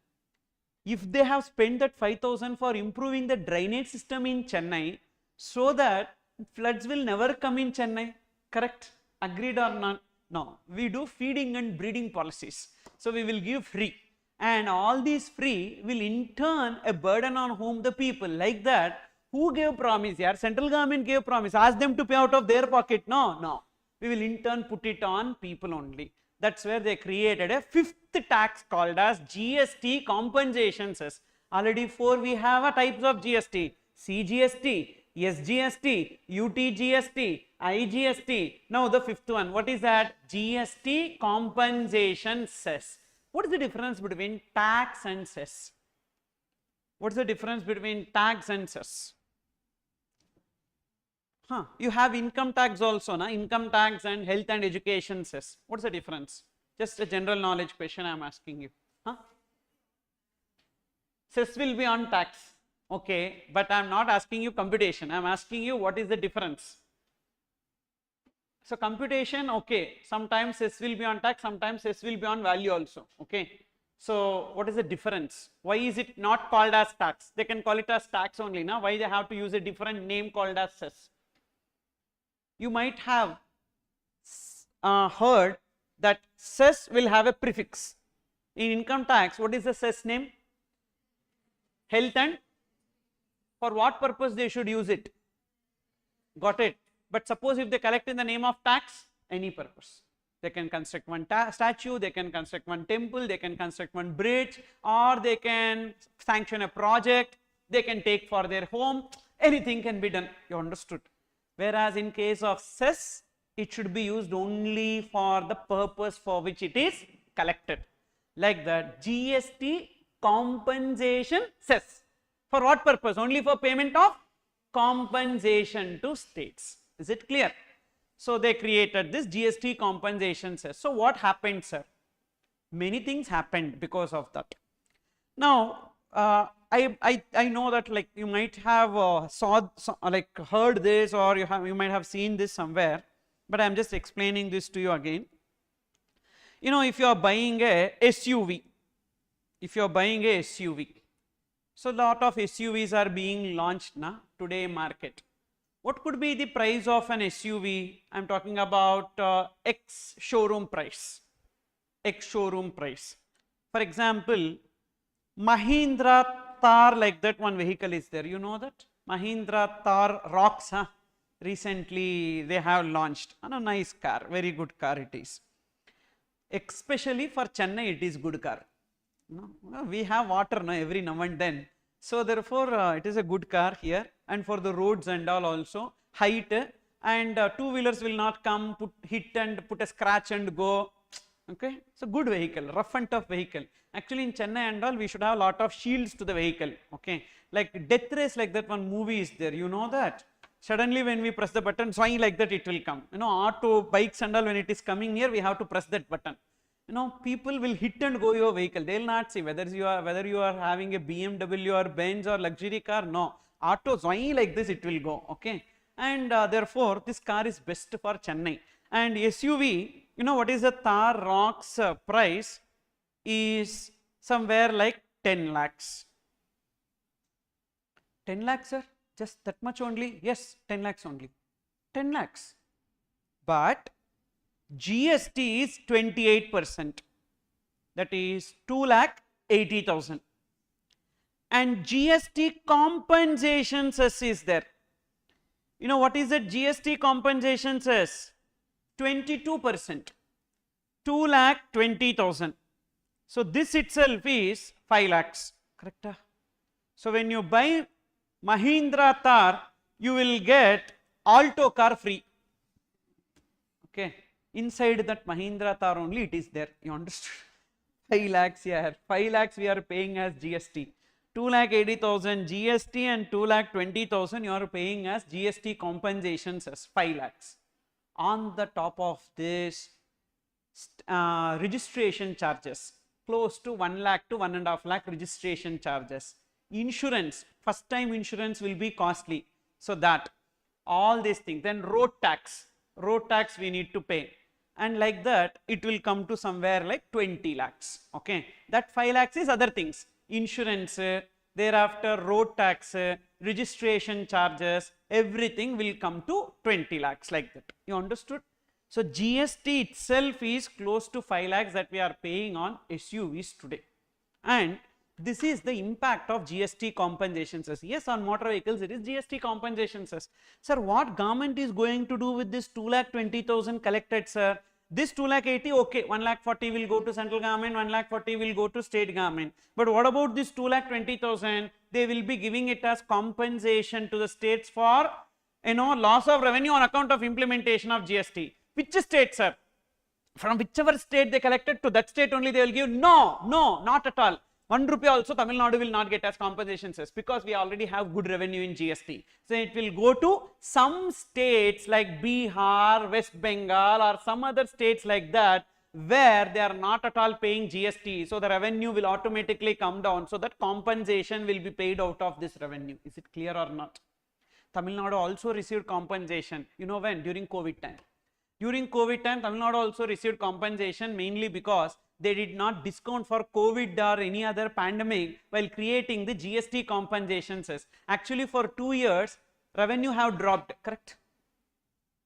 if they have spent that 5,000 for improving the drainage system in Chennai, so that floods will never come in Chennai, correct? Agreed or not? No, we do feeding and breeding policies. So we will give free, and all these free will in turn a burden on whom? The people. Like that, who gave promise? Yeah, central government gave promise. Ask them to pay out of their pocket. No, no. We will in turn put it on people only. That's where they created a fifth tax called as GST compensation cess. Already 4 we have a types of GST: CGST, SGST, UTGST, IGST. Now the fifth one, what is that? GST compensation cess. What is the difference between tax and cess? What is the difference between tax and cess? You have income tax also, na? Income tax and health and education cess. What's the difference? Just a general knowledge question I am asking you. Cess will be on tax, okay, but I am not asking you computation. I am asking you what is the difference. So computation, okay, sometimes cess will be on tax, sometimes cess will be on value also, okay. So what is the difference? Why is it not called as tax? They can call it as tax only, na? Why they have to use a different name called as cess? You might have heard that cess will have a prefix. In income tax, what is the cess name? Health and, for what purpose they should use it? Got it? But suppose if they collect in the name of tax, any purpose. They can construct one statue, they can construct one temple, they can construct one bridge, or they can sanction a project, they can take for their home, anything can be done. You understood? Whereas in case of cess, it should be used only for the purpose for which it is collected. Like that, GST compensation cess. For what purpose? Only for payment of compensation to states. Is it clear? So they created this GST compensation cess. So what happened, sir? Many things happened because of that. Now, I know that like you might have heard this, or you might have seen this somewhere, but I am just explaining this to you again. You know, if you are buying a SUV, so lot of SUVs are being launched now today market. What could be the price of an SUV? I am talking about X showroom price. For example, Mahindra Thar, like that one vehicle is there. You know that? Mahindra Thar rocks. Recently they have launched a nice car, very good car it is. Especially for Chennai, it is good car. We have water every now and then. So therefore, it is a good car here, and for the roads and all also, height, and two-wheelers will not come, hit and put a scratch and go. Okay, so good vehicle, rough and tough vehicle. Actually in Chennai and all, we should have a lot of shields to the vehicle. Okay, like death race, like that one movie is there, you know that. Suddenly when we press the button, swing like that it will come. You know, auto, bikes and all, when it is coming near, we have to press that button. You know, people will hit and go your vehicle. They will not see whether you are having a BMW or Benz or luxury car. No, auto swing like this it will go. Okay, and therefore this car is best for Chennai. And SUV, you know what is the Thar Rock's price is somewhere like 10 lakhs. 10 lakhs, sir? Just that much only? Yes, 10 lakhs only. 10 lakhs. But GST is 28%. That is 2,80,000. And GST compensation cess is there. You know what is the GST compensation cess? 22%. 2,20,000. So this itself is 5 lakhs. Correct? So when you buy Mahindra Thar, you will get Alto car free. Okay. Inside that Mahindra Thar only it is there. You understood? 5 lakhs here. 5 lakhs we are paying as GST. 2,80,000 GST and 2,20,000 you are paying as GST compensations as 5 lakhs. On the top of this, registration charges, close to 1 lakh to 1.5 lakh registration charges. Insurance, first time insurance will be costly. So that, all these things. Then road tax we need to pay. And like that, it will come to somewhere like 20 lakhs. Okay, that 5 lakhs is other things. insurance, thereafter road tax, registration charges, everything will come to 20 lakhs like that. You understood? So GST itself is close to 5 lakhs that we are paying on SUVs today. And this is the impact of GST compensation cess. Yes, on motor vehicles it is GST compensation cess. Sir, what government is going to do with this 2,20,000 collected, sir? This 2,80,000, okay, 1,40,000 will go to central government, 1,40,000 will go to state government. But what about this 2,20,000? They will be giving it as compensation to the states for, loss of revenue on account of implementation of GST. Which state, sir? From whichever state they collected, to that state only they will give. No, not at all. 1 rupee also Tamil Nadu will not get as compensation cess, because we already have good revenue in GST. So it will go to some states like Bihar, West Bengal, or some other states like that, where they are not at all paying GST. So the revenue will automatically come down. So that compensation will be paid out of this revenue. Is it clear or not? Tamil Nadu also received compensation. You know when? During COVID time. During COVID time, Tamil Nadu also received compensation, mainly because they did not discount for COVID or any other pandemic while creating the GST compensation cess. Actually, for 2 years, revenue have dropped, correct?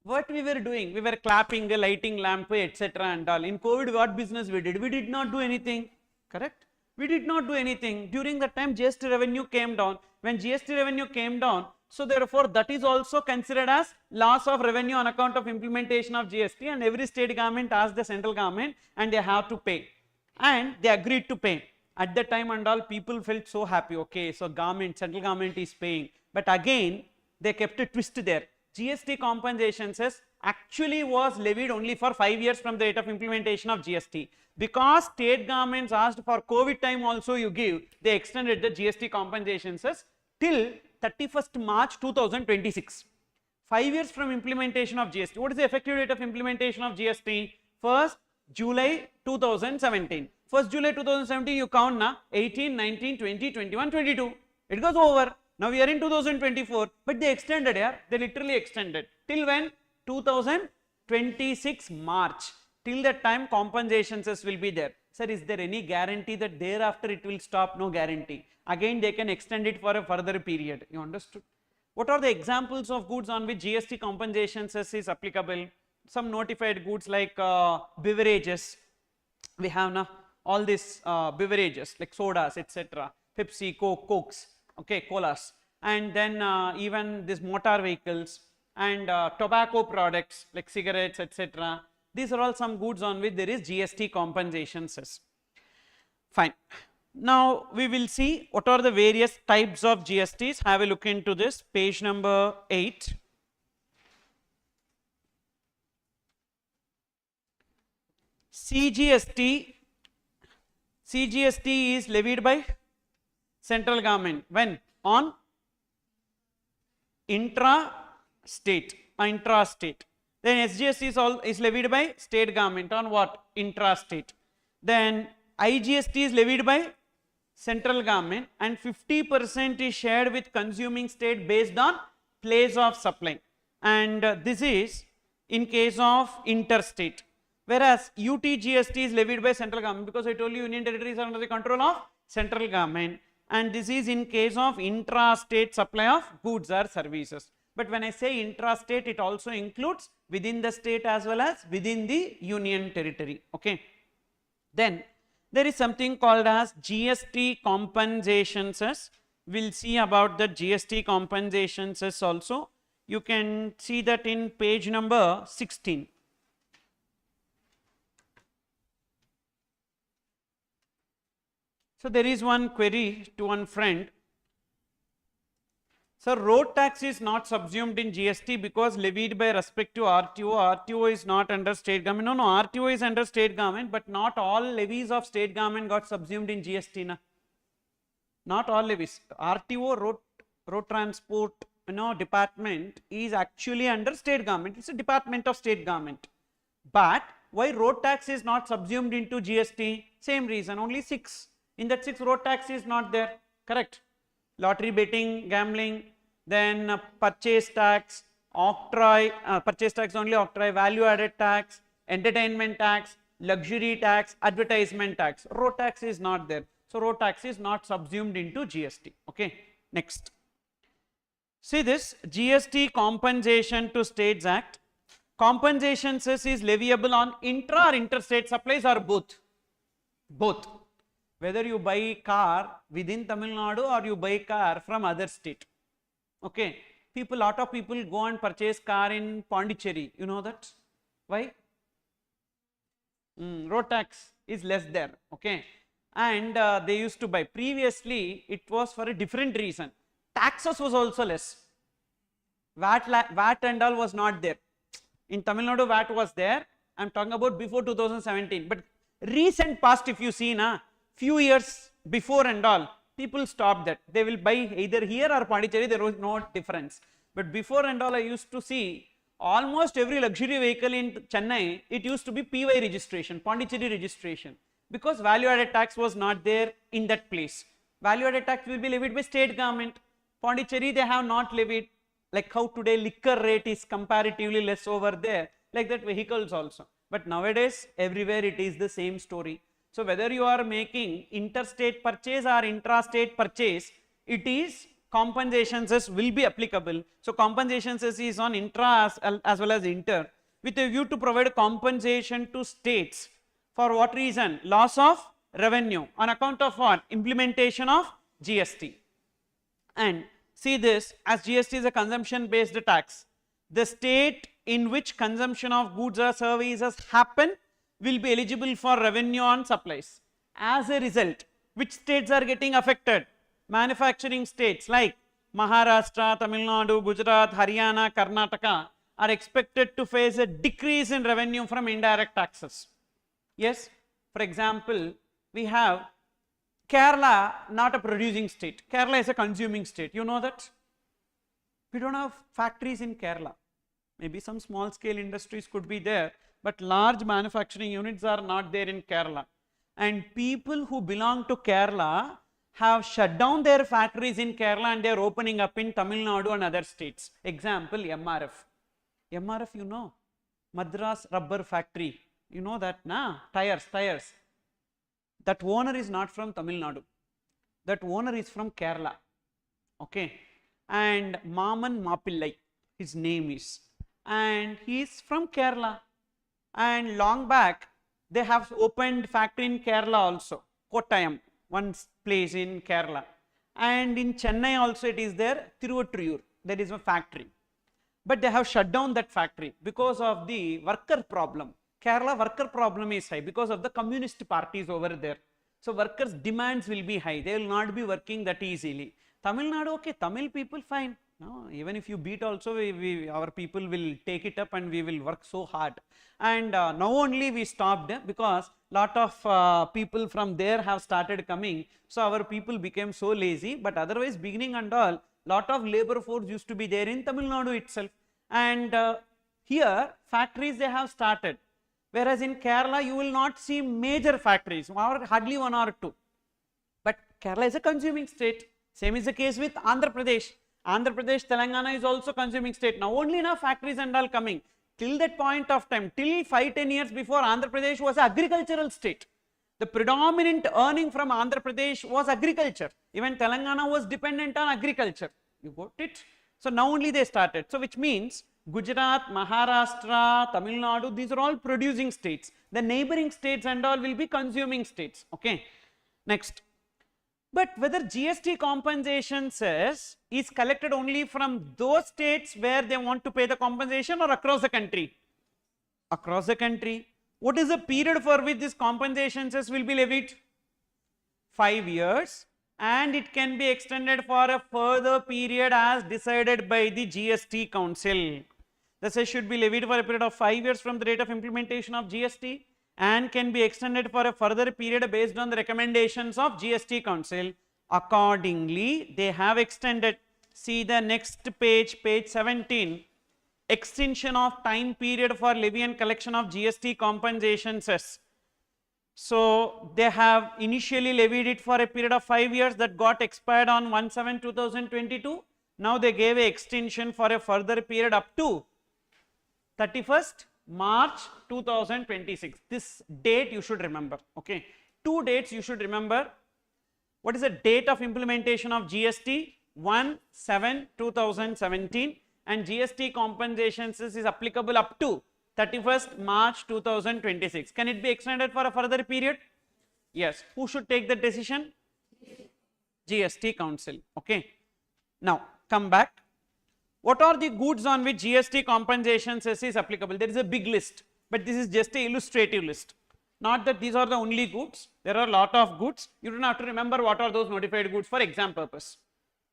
What we were doing? We were clapping, lighting lamp, etc. and all. In COVID, what business we did? We did not do anything, correct? We did not do anything. During that time, GST revenue came down. When GST revenue came down, so therefore, that is also considered as loss of revenue on account of implementation of GST, and every state government asked the central government and they have to pay, and they agreed to pay. At that time and all, people felt so happy, okay, so central government is paying. But again, they kept a twist there. GST compensation cess actually was levied only for 5 years from the date of implementation of GST. Because state governments asked for COVID time also you give, they extended the GST compensation cess till 31st March 2026. 5 years from implementation of GST. What is the effective date of implementation of GST? 1st July 2017. 1st July 2017 you count na, 18, 19, 20, 21, 22. It goes over. Now we are in 2024, but they extended here. They literally extended. Till when? 2026 March. Till that time compensation cess will be there. Sir, is there any guarantee that thereafter it will stop? No guarantee. Again, they can extend it for a further period. You understood? What are the examples of goods on which GST compensation cess is applicable? Some notified goods like beverages. We have now all these beverages like sodas, etc. Pepsi, Coke, Cokes, okay, colas, and then even these motor vehicles and tobacco products like cigarettes, etc. These are all some goods on which there is GST compensation cess. Fine. Now we will see what are the various types of GSTs. Have a look into this, page number 8. CGST is levied by central government. When? On intra-state. Then SGST is levied by state government on what? Intra-state. Then IGST is levied by central government, and 50% is shared with consuming state based on place of supply, and this is in case of interstate. Whereas UTGST is levied by central government, because I told you union territories are under the control of central government, and this is in case of intra-state supply of goods or services. But when I say intra-state, it also includes within the state as well as within the union territory. Okay. Then there is something called as GST compensation cess. We will see about the GST compensation cess also. You can see that in page number 16. So there is one query to one friend. So road tax is not subsumed in GST because levied by respect to RTO. RTO is not under state government. No, RTO is under state government, but not all levies of state government got subsumed in GST. Na? Not all levies. RTO, road transport, department is actually under state government. It's a department of state government. But why road tax is not subsumed into GST? Same reason, only 6. In that 6, road tax is not there, correct? Lottery betting, gambling, then purchase tax, octroi, purchase tax only, octroi, value added tax, entertainment tax, luxury tax, advertisement tax. Road tax is not there. So road tax is not subsumed into GST. Okay, next. See this GST compensation to states act. Compensation cess is leviable on intra or interstate supplies or both. Both. Whether you buy car within Tamil Nadu or you buy car from other state. Okay. Lot of people go and purchase car in Pondicherry. You know that? Why? Road tax is less there. Okay. And they used to buy. Previously, it was for a different reason. Taxes was also less. VAT and all was not there. In Tamil Nadu, VAT was there. I am talking about before 2017. But recent past, if you see, few years before and all, people stopped that. They will buy either here or Pondicherry, there was no difference. But before and all, I used to see almost every luxury vehicle in Chennai, it used to be PY registration, Pondicherry registration. Because value added tax was not there in that place. Value added tax will be levied by state government. Pondicherry, they have not levied. Like how today liquor rate is comparatively less over there, like that vehicles also. But nowadays, everywhere it is the same story. So whether you are making interstate purchase or intrastate purchase, it is compensation cess will be applicable. So compensation cess is on intra as well as inter, with a view to provide compensation to states. For what reason? Loss of revenue on account of what? Implementation of GST. And see this, as GST is a consumption based tax, the state in which consumption of goods or services happen will be eligible for revenue on supplies. As a result, which states are getting affected? Manufacturing states like Maharashtra, Tamil Nadu, Gujarat, Haryana, Karnataka are expected to face a decrease in revenue from indirect taxes. Yes, for example, we have Kerala, not a producing state. Kerala is a consuming state. You know that? We don't have factories in Kerala. Maybe some small scale industries could be there, but large manufacturing units are not there in Kerala. And people who belong to Kerala have shut down their factories in Kerala and they are opening up in Tamil Nadu and other states. Example, MRF. MRF, you know, Madras Rubber Factory. You know that, na? Tires. That owner is not from Tamil Nadu. That owner is from Kerala. Okay. And Maman Mapillai, his name is. And he is from Kerala. And long back, they have opened factory in Kerala also. Kottayam, one place in Kerala. And in Chennai also it is there, Tiruvattriyur, that is a factory. But they have shut down that factory because of the worker problem. Kerala worker problem is high because of the communist parties over there. So workers' demands will be high. They will not be working that easily. Tamil Nadu, okay, Tamil people fine. No, even if you beat also, our people will take it up and we will work so hard. And now only we stopped because lot of people from there have started coming. So our people became so lazy. But otherwise, beginning and all, lot of labor force used to be there in Tamil Nadu itself. And here, factories they have started. Whereas in Kerala, you will not see major factories, or hardly one or two. But Kerala is a consuming state. Same is the case with Andhra Pradesh. Andhra Pradesh, Telangana is also consuming state. Now only enough factories and all coming. Till that point of time, till 5-10 years before, Andhra Pradesh was an agricultural state. The predominant earning from Andhra Pradesh was agriculture. Even Telangana was dependent on agriculture. You got it? So now only they started. So which means Gujarat, Maharashtra, Tamil Nadu, these are all producing states. The neighboring states and all will be consuming states. Okay. Next. But whether GST compensation cess is collected only from those states where they want to pay the compensation or across the country? Across the country. What is the period for which this compensation cess will be levied? 5 years, and it can be extended for a further period as decided by the GST Council. The cess should be levied for a period of 5 years from the date of implementation of GST and can be extended for a further period based on the recommendations of GST Council. Accordingly, they have extended. See the next page, page 17. Extension of time period for levy and collection of GST compensation cess. So they have initially levied it for a period of 5 years that got expired on 1/7/2022. Now they gave an extension for a further period up to 31st March 2026. This date you should remember. Okay, 2 dates you should remember. What is the date of implementation of GST? 1/7/2017, and GST compensation is applicable up to 31st March 2026. Can it be extended for a further period? Yes. Who should take the decision? GST Council. Okay. Now come back. What are the goods on which GST compensation cess is applicable? There is a big list, but this is just a illustrative list. Not that these are the only goods. There are a lot of goods. You don't have to remember what are those notified goods for exam purpose.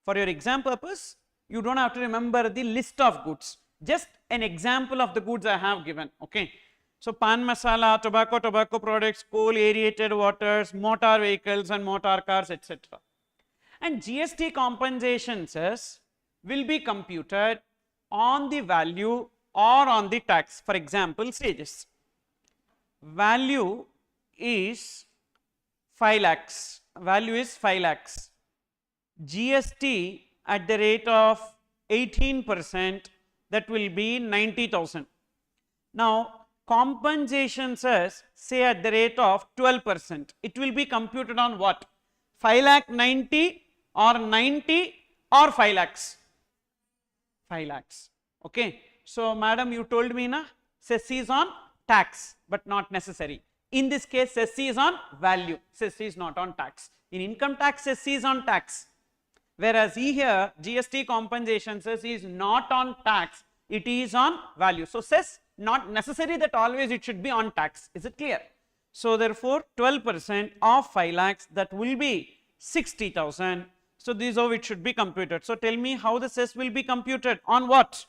For your exam purpose, you don't have to remember the list of goods. Just an example of the goods I have given. Okay. So pan masala, tobacco products, coal, aerated waters, motor vehicles and motor cars, etc. And GST compensation cess will be computed on the value or on the tax. For example, stages. Value is 5 lakhs. Value is 5 lakhs. GST at the rate of 18%, that will be 90,000. Now compensation cess, say at the rate of 12%, it will be computed on what? 5 lakh 90 or 90 or 5 lakhs? 5 lakhs. Okay. So madam, you told me na, cess is on tax, but not necessary. In this case, cess is on value, cess is not on tax. In income tax, cess is on tax. Whereas here, GST compensation cess is not on tax, it is on value. So cess, not necessary that always it should be on tax. Is it clear? So therefore, 12% of 5 lakhs, that will be 60,000. So this is how it should be computed. So tell me how the cess will be computed, on what?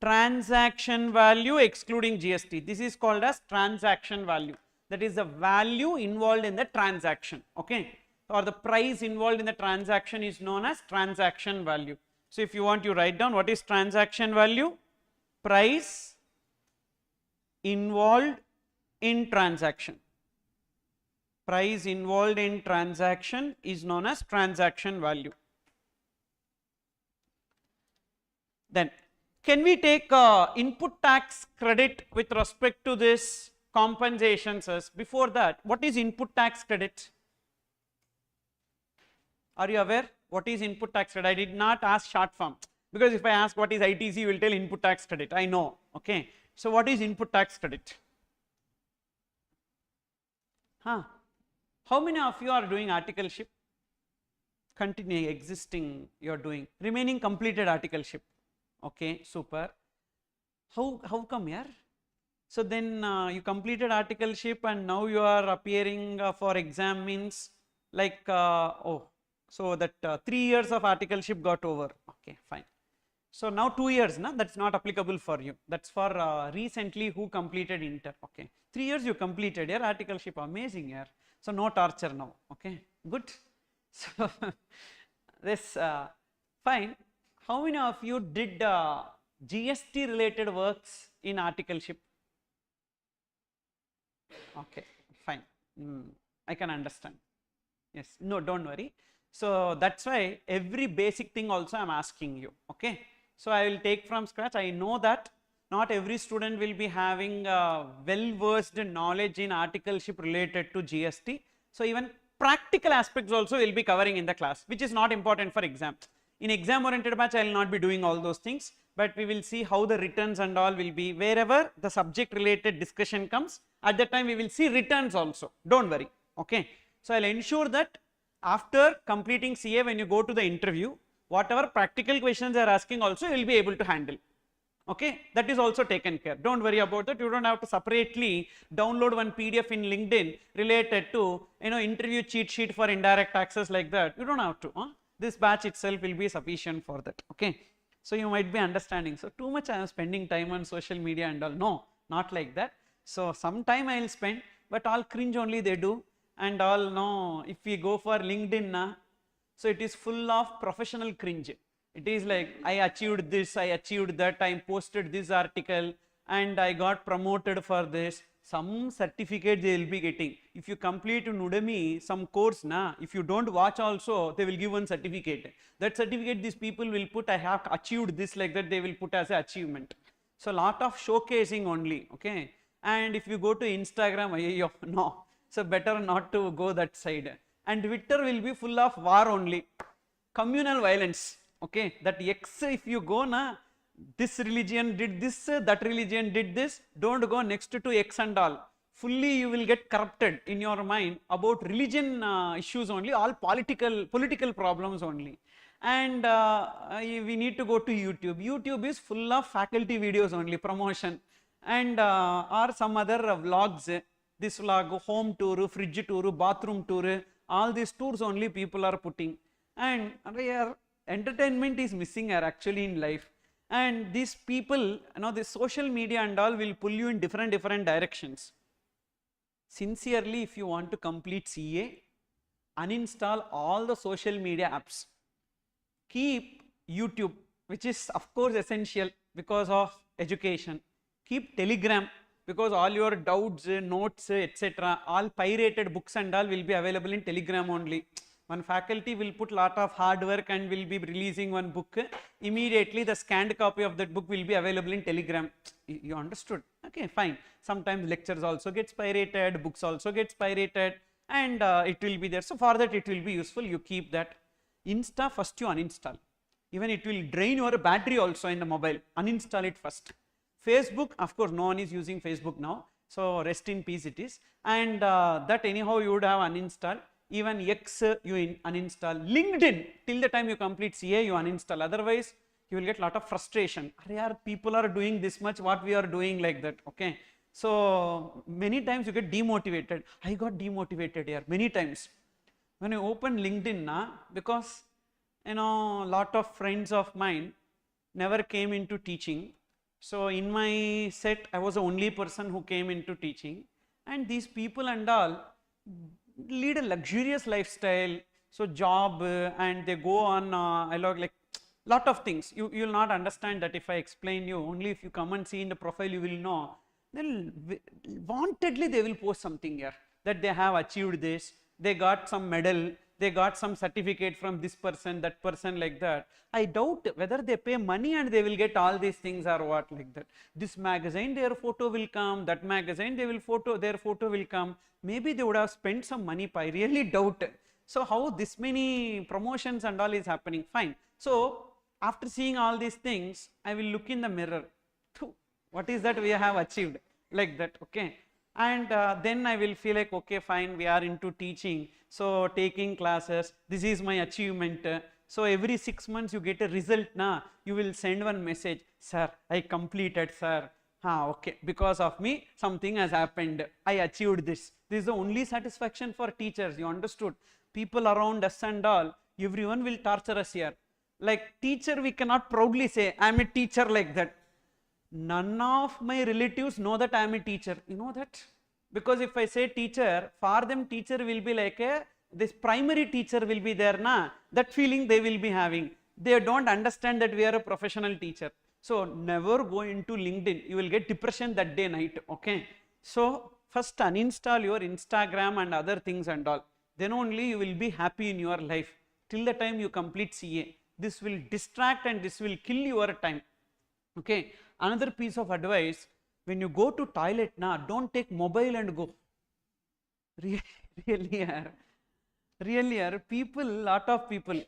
Transaction value excluding GST. This is called as transaction value. That is the value involved in the transaction. Okay. Or the price involved in the transaction is known as transaction value. So if you want, you write down what is transaction value. Price involved in transaction. Price involved in transaction is known as transaction value. Then can we take input tax credit with respect to this compensation cess? Before that, what is input tax credit? Are you aware what is input tax credit? I did not ask short form, because if I ask what is ITC, you will tell input tax credit. I know. Okay. So what is input tax credit? How many of you are doing articleship? Continuing existing you are doing. Remaining completed articleship. Okay, super. How come here? So then you completed articleship and now you are appearing for exam, means like so that 3 years of articleship got over. Okay, fine. So now 2 years, na, that's not applicable for you. That's for recently who completed inter. Okay, 3 years you completed your articleship. Amazing here. So no torture now. Okay, good. So this fine. How many of you did GST related works in articleship? Okay, fine. I can understand. Yes, no, don't worry. So that's why every basic thing also I am asking you. Okay. So I will take from scratch. I know that not every student will be having well versed knowledge in articleship related to GST. So even practical aspects also will be covering in the class, which is not important for exam. In exam oriented batch, I will not be doing all those things, but we will see how the returns and all will be. Wherever the subject related discussion comes, at that time we will see returns also. Don't worry. Okay. So I will ensure that after completing CA, when you go to the interview, whatever practical questions they are asking also, you will be able to handle. Okay, that is also taken care. Don't worry about that. You don't have to separately download one PDF in LinkedIn related to interview cheat sheet for indirect taxes like that. You don't have to. This batch itself will be sufficient for that. Okay, so you might be understanding. So too much I am spending time on social media and all. No, not like that. So some time I will spend, but all cringe only they do, and all no. If we go for LinkedIn na, so it is full of professional cringe. It is like, I achieved this, I achieved that, I posted this article and I got promoted for this. Some certificate they will be getting. If you complete in Udemy some course, na, if you don't watch also, they will give one certificate. That certificate these people will put, I have achieved this, like that they will put as an achievement. So lot of showcasing only. Okay. And if you go to Instagram, no. So better not to go that side. and Twitter will be full of war only, communal violence. Okay, that X, if you go na, this religion did this, that religion did this, don't go next to X and all. Fully you will get corrupted in your mind about religion issues only, all political problems only. And we need to go to YouTube. YouTube is full of faculty videos only, promotion, and or some other vlogs. This vlog, home tour, fridge tour, bathroom tour, all these tours only people are putting. And entertainment is missing here actually in life. And these people, this social media and all will pull you in different directions. Sincerely, if you want to complete CA, uninstall all the social media apps. Keep YouTube, which is of course essential because of education. Keep Telegram, because all your doubts, notes, etc., all pirated books and all will be available in Telegram only. One faculty will put lot of hard work and will be releasing one book. Immediately the scanned copy of that book will be available in Telegram. You understood? Okay, fine. Sometimes lectures also gets pirated, books also gets pirated, and it will be there. So for that it will be useful. You keep that. Insta, first you uninstall. Even it will drain your battery also in the mobile. Uninstall it first. Facebook, of course, no one is using Facebook now. So rest in peace it is. And that anyhow you would have uninstalled. Even X you uninstall. LinkedIn, till the time you complete CA you uninstall. Otherwise you will get lot of frustration. People are doing this much, what we are doing, like that. Okay. So many times you get demotivated. I got demotivated here many times. When I open LinkedIn, because lot of friends of mine never came into teaching. So in my set I was the only person who came into teaching, and these people and all lead a luxurious lifestyle. So job and they go on like lot of things. You will not understand that if I explain you. Only if you come and see in the profile you will know. Then wantedly they will post something here that they have achieved this, they got some medal, they got some certificate from this person, that person, like that. I doubt whether they pay money and they will get all these things or what, like that. This magazine their photo will come, that magazine their photo will come. Maybe they would have spent some money. I really doubt. So how this many promotions and all is happening? Fine. So after seeing all these things, I will look in the mirror. What is that we have achieved, like that? Okay. And then I will feel like, okay, fine, we are into teaching, so taking classes, this is my achievement. So every 6 months you get a result, you will send one message, sir, I completed, sir. Okay, because of me something has happened, I achieved this. This is the only satisfaction for teachers, you understood? People around us and all, everyone will torture us here. Like teacher, we cannot proudly say, I am a teacher, like that. None of my relatives know that I am a teacher. You know that? Because if I say teacher, for them teacher will be like this primary teacher will be there, that feeling they will be having. They don't understand that we are a professional teacher. So never go into LinkedIn. You will get depression that day night. Okay. So first uninstall your Instagram and other things and all. Then only you will be happy in your life. Till the time you complete CA. This will distract and this will kill your time. Okay, another piece of advice, when you go to toilet, don't take mobile and go. Really, people, lot of people,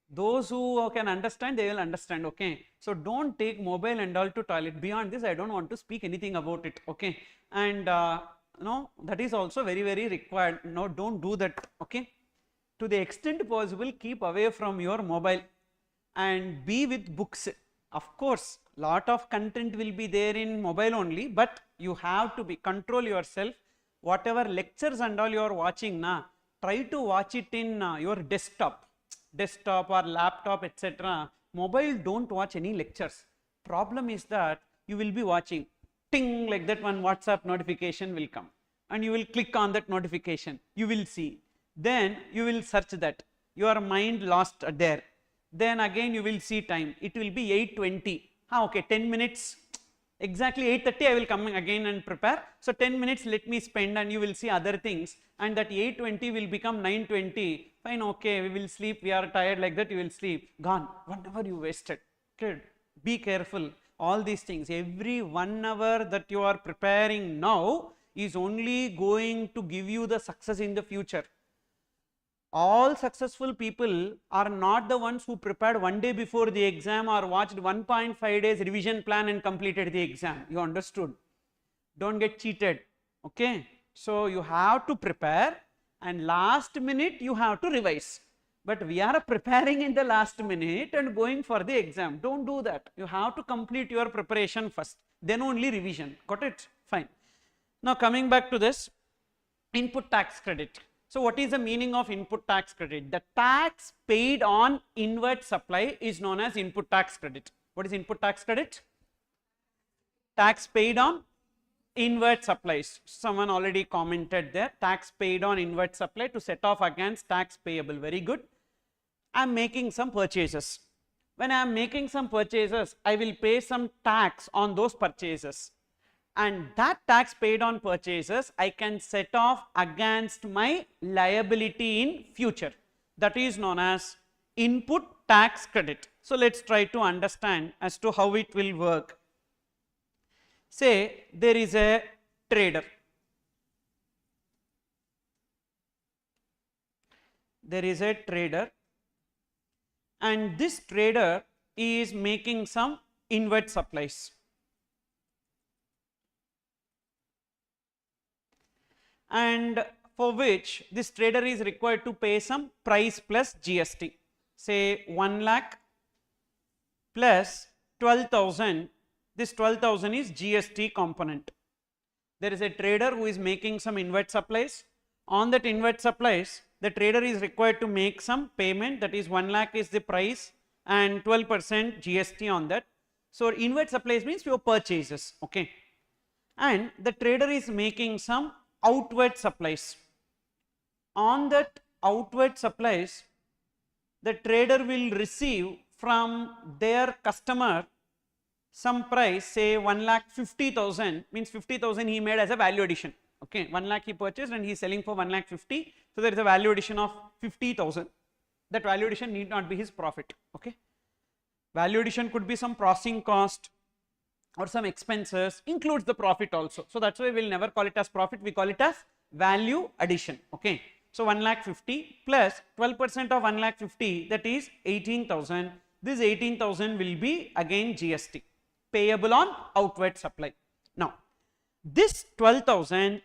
those who can understand, they will understand. Okay, so don't take mobile and all to toilet. Beyond this, I don't want to speak anything about it. Okay, and that is also very required. No, don't do that. Okay, to the extent possible, keep away from your mobile and be with books. Of course, lot of content will be there in mobile only, but you have to control yourself. Whatever lectures and all you are watching, try to watch it in your desktop or laptop, etc. Mobile, don't watch any lectures. Problem is that you will be watching, ting, like that, one WhatsApp notification will come and you will click on that notification, you will see, then you will search that, your mind lost there. Then again you will see time, it will be 8:20. Okay, 10 minutes, exactly 8:30 I will come again and prepare. So 10 minutes let me spend and you will see other things, and that 8:20 will become 9:20. Fine, okay, we will sleep, we are tired, like that you will sleep. Gone, 1 hour you wasted. Okay, be careful. All these things, every 1 hour that you are preparing now is only going to give you the success in the future. All successful people are not the ones who prepared one day before the exam or watched 1.5 days revision plan and completed the exam. You understood? Don't get cheated. Okay. So you have to prepare and last minute you have to revise. But we are preparing in the last minute and going for the exam. Don't do that. You have to complete your preparation first, then only revision. Got it? Fine. Now coming back to this input tax credit. So what is the meaning of input tax credit? The tax paid on inward supply is known as input tax credit. What is input tax credit? Tax paid on inward supplies. Someone already commented there, tax paid on inward supply to set off against tax payable. Very good. I am making some purchases. When I am making some purchases, I will pay some tax on those purchases, and that tax paid on purchases I can set off against my liability in future. That is known as input tax credit. So let us try to understand as to how it will work. Say there is a trader. There is a trader, and this trader is making some inward supplies. And for which this trader is required to pay some price plus GST. Say 1 lakh plus 12,000. This 12,000 is GST component. There is a trader who is making some inward supplies. On that inward supplies, the trader is required to make some payment, that is 1 lakh is the price and 12% GST on that. So inward supplies means your purchases, okay. And the trader is making some outward supplies. On that outward supplies, the trader will receive from their customer some price, say 1,50,000, means 50,000 he made as a value addition. Okay, 1 lakh he purchased and he is selling for 1,50,000. So there is a value addition of 50,000. That value addition need not be his profit. Okay, value addition could be some processing cost or some expenses, includes the profit also. So that's why we will never call it as profit, we call it as value addition. Okay, so 1,50,000 plus 12% of 1,50,000, that is 18,000. This 18,000 will be again GST payable on outward supply. Now this 12,000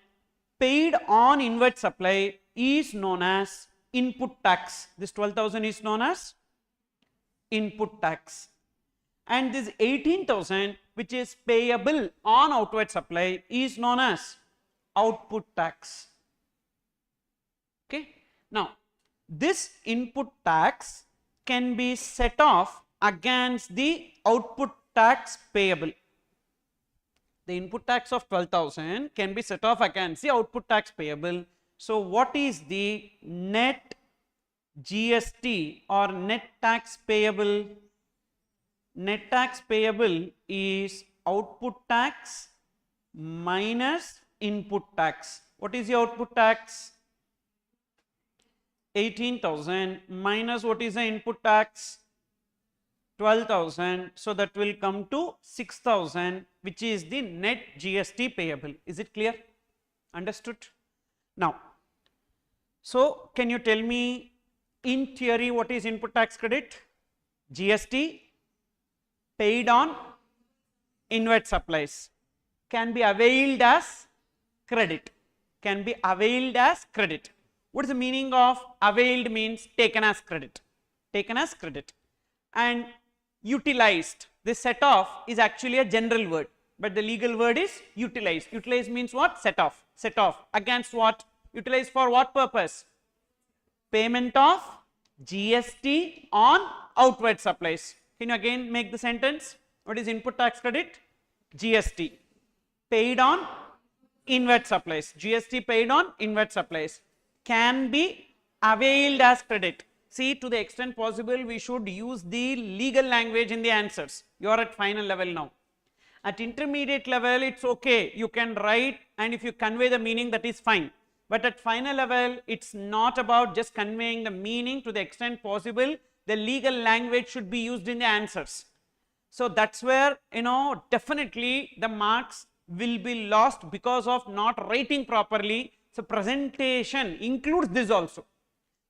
paid on inward supply is known as input tax. This 12,000 is known as input tax, and this 18,000 which is payable on outward supply is known as output tax. Okay. Now this input tax can be set off against the output tax payable. The input tax of 12,000 can be set off against the output tax payable. So what is the net GST or net tax payable? Net tax payable is output tax minus input tax. What is the output tax? 18,000 minus what is the input tax? 12,000. So that will come to 6,000, which is the net GST payable. Is it clear? Understood? Now, so can you tell me in theory what is input tax credit? GST paid on inward supplies can be availed as credit. Can be availed as credit. What is the meaning of availed? Means taken as credit. Taken as credit. And utilized, this set off is actually a general word, but the legal word is utilized. Utilized means what? Set off. Set off against what? Utilized for what purpose? Payment of GST on outward supplies. Can you again make the sentence? What is input tax credit? GST paid on inward supplies. GST paid on inward supplies can be availed as credit. See, to the extent possible we should use the legal language in the answers. You are at final level now. At intermediate level it's okay, you can write, and if you convey the meaning, that is fine. But at final level it's not about just conveying the meaning. To the extent possible the legal language should be used in the answers. So that's where, you know, definitely the marks will be lost because of not writing properly. So presentation includes this also.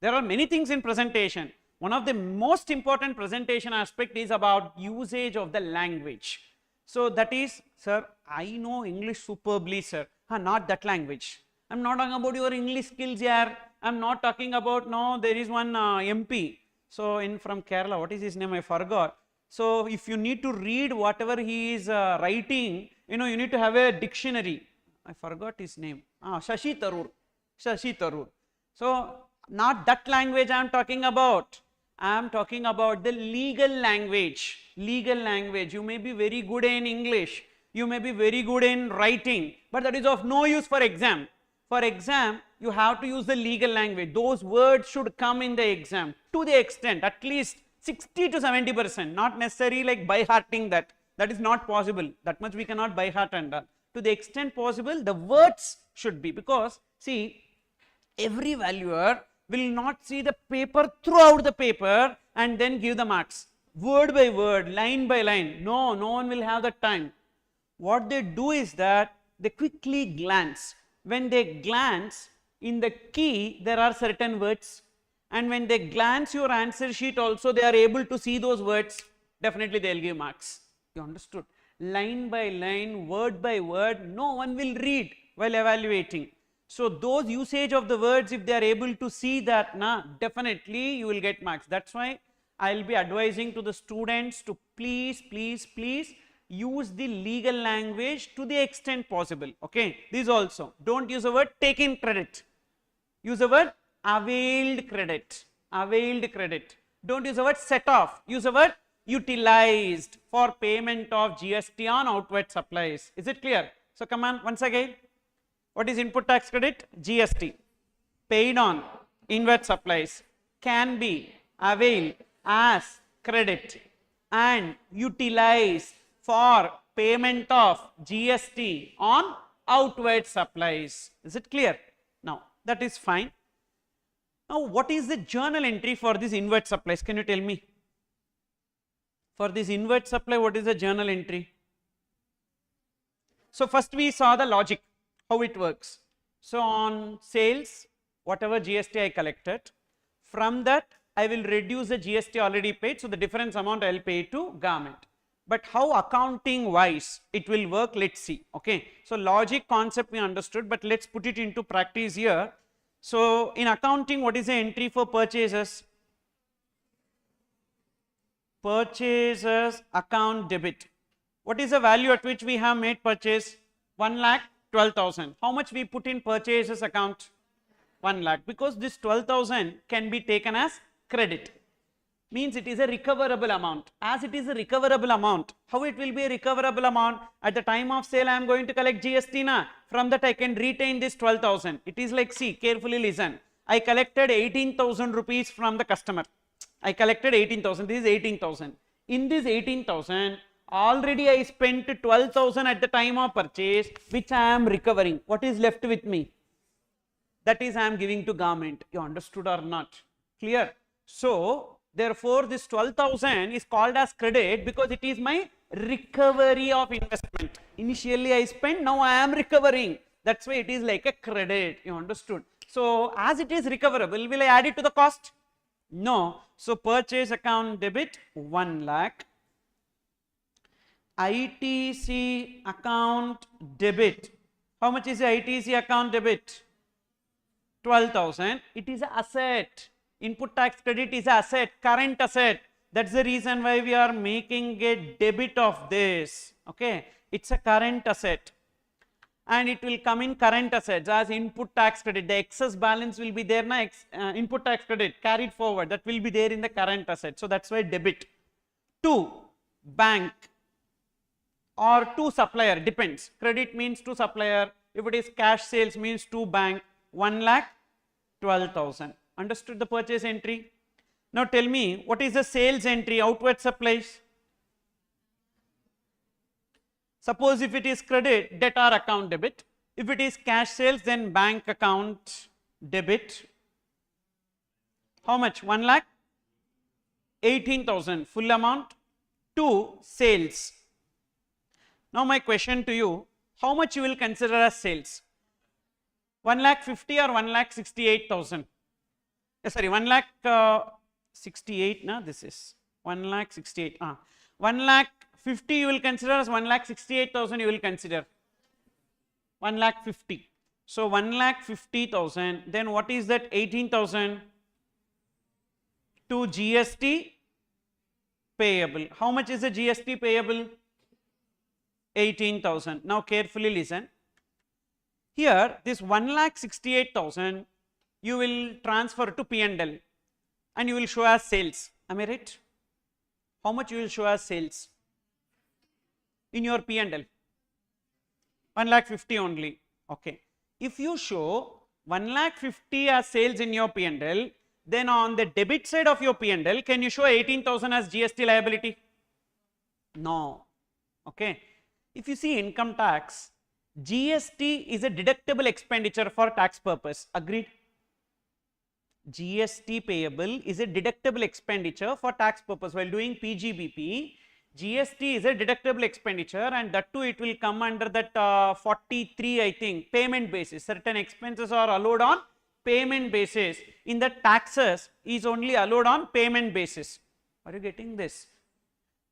There are many things in presentation. One of the most important presentation aspect is about usage of the language. So that is, sir, I know English superbly, sir. Not that language. I am not talking about your English skills here. I am not talking about, no, there is one MP. So from Kerala, what is his name? I forgot. So if you need to read whatever he is writing, you need to have a dictionary. I forgot his name. Shashi Tharoor. Shashi Tharoor. So not that language I am talking about. I am talking about the legal language. Legal language. You may be very good in English. You may be very good in writing, but that is of no use for exam. For exam, you have to use the legal language. Those words should come in the exam to the extent, at least 60 to 70%, not necessarily like by hearting that. That is not possible. That much we cannot by heart and all. To the extent possible, the words should be, because see, every valuer will not see the paper throughout the paper and then give the marks. Word by word, line by line. No, no one will have the time. What they do is that they quickly glance. When they glance, in the key there are certain words, and when they glance your answer sheet also, they are able to see those words, definitely they will give marks. You understood? Line by line, word by word, no one will read while evaluating. So those usage of the words, if they are able to see that, definitely you will get marks. That's why I will be advising to the students to please use the legal language to the extent possible. Okay, this also, don't use the word taken credit, use the word availed credit, availed credit. Don't use the word set off, use the word utilized for payment of GST on outward supplies. Is it clear? So come on, once again, what is input tax credit? GST paid on inward supplies can be availed as credit and utilized for payment of GST on outward supplies. Is it clear? Now that is fine. Now what is the journal entry for this inward supplies? Can you tell me? For this inward supply, what is the journal entry? So first we saw the logic, how it works. So on sales, whatever GST I collected, from that I will reduce the GST already paid, so the difference amount I will pay to government. But how accounting wise it will work, let's see. Okay, so logic concept we understood, but let's put it into practice here. So in accounting, what is the entry for purchases? Purchases account debit. What is the value at which we have made purchase? 1,12,000. How much we put in purchases account? 1 lakh, because this 12,000 can be taken as credit. Means it is a recoverable amount. As it is a recoverable amount, how it will be a recoverable amount? At the time of sale, I am going to collect GST na. From that I can retain this 12,000. It is like, see, carefully listen. I collected 18,000 rupees from the customer. I collected 18,000. This is 18,000. In this 18,000, already I spent 12,000 at the time of purchase, which I am recovering. What is left with me? That is I am giving to government. You understood or not? Clear? So therefore this 12,000 is called as credit because it is my recovery of investment. Initially I spent, now I am recovering. That's why it is like a credit. You understood? So as it is recoverable, will I add it to the cost? No. So purchase account debit 1 lakh. ITC account debit. How much is the ITC account debit? 12,000. It is an asset. Input tax credit is an asset, current asset. That's the reason why we are making a debit of this. Okay, it's a current asset, and it will come in current assets as input tax credit. The excess balance will be there na, input tax credit carried forward, that will be there in the current asset. So that's why debit. To bank or to supplier, depends. Credit means to supplier. If it is cash sales means to bank. 1,12,000. Understood the purchase entry? Now tell me, what is the sales entry? Outward supplies. Suppose if it is credit, debtor account debit. If it is cash sales, then bank account debit. How much? 1,18,000 full amount to sales. Now my question to you, how much you will consider as sales? 1,50,000 or 1,68,000? sorry, 1 lakh 68, na, this is 1 lakh 68, 1 lakh 50 you will consider as 1 lakh 68,000 you will consider, 1 lakh 50. So 1 lakh 50,000, then what is that 18,000 to GST payable. How much is the GST payable? 18,000. Now carefully listen. Here this 1,68,000 you will transfer to P&L and you will show as sales. Am I right? How much you will show as sales in your P&L? 1,50,000 only. Okay. If you show 1,50,000 as sales in your P&L, then on the debit side of your P&L, can you show 18,000 as GST liability? No. Okay. If you see income tax, GST is a deductible expenditure for tax purpose. Agreed? GST payable is a deductible expenditure for tax purpose. While doing PGBP, GST is a deductible expenditure, and that too it will come under that 43, I think, payment basis. Certain expenses are allowed on payment basis. In the taxes is only allowed on payment basis. Are you getting this?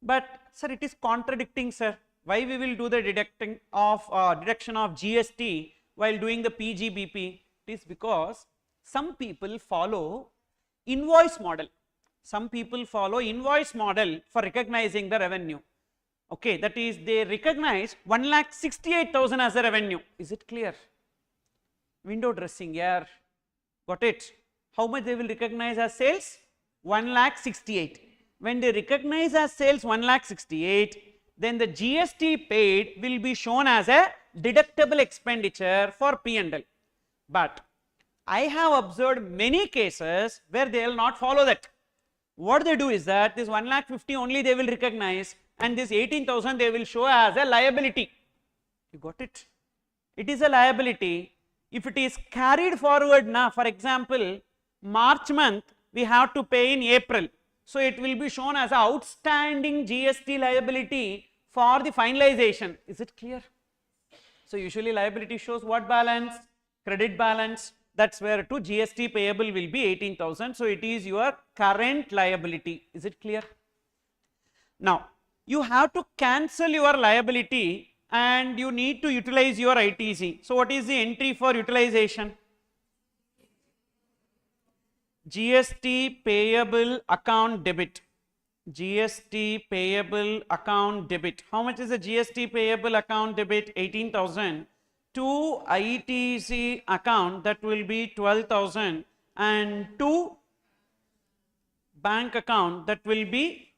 But sir, it is contradicting, sir. Why we will do the deduction of GST while doing the PGBP? It is because some people follow invoice model. Some people follow invoice model for recognizing the revenue. Okay, that is they recognize 1,68,000 as a revenue. Is it clear? Window dressing, yeah. Got it? How much they will recognize as sales? 1,68,000. When they recognize as sales 1,68,000, then the GST paid will be shown as a deductible expenditure for P&L. But I have observed many cases where they will not follow that. What they do is that this 1,50,000 only they will recognize, and this 18,000 they will show as a liability. You got it? It is a liability. If it is carried forward now, for example, March month we have to pay in April. So it will be shown as outstanding GST liability for the finalization. Is it clear? So usually liability shows what balance? Credit balance. That's where to GST payable will be 18,000. So it is your current liability. Is it clear? Now you have to cancel your liability and you need to utilize your ITC. So what is the entry for utilization? GST payable account debit. GST payable account debit. How much is the GST payable account debit? 18,000. To ITC account, that will be 12,000, and to bank account, that will be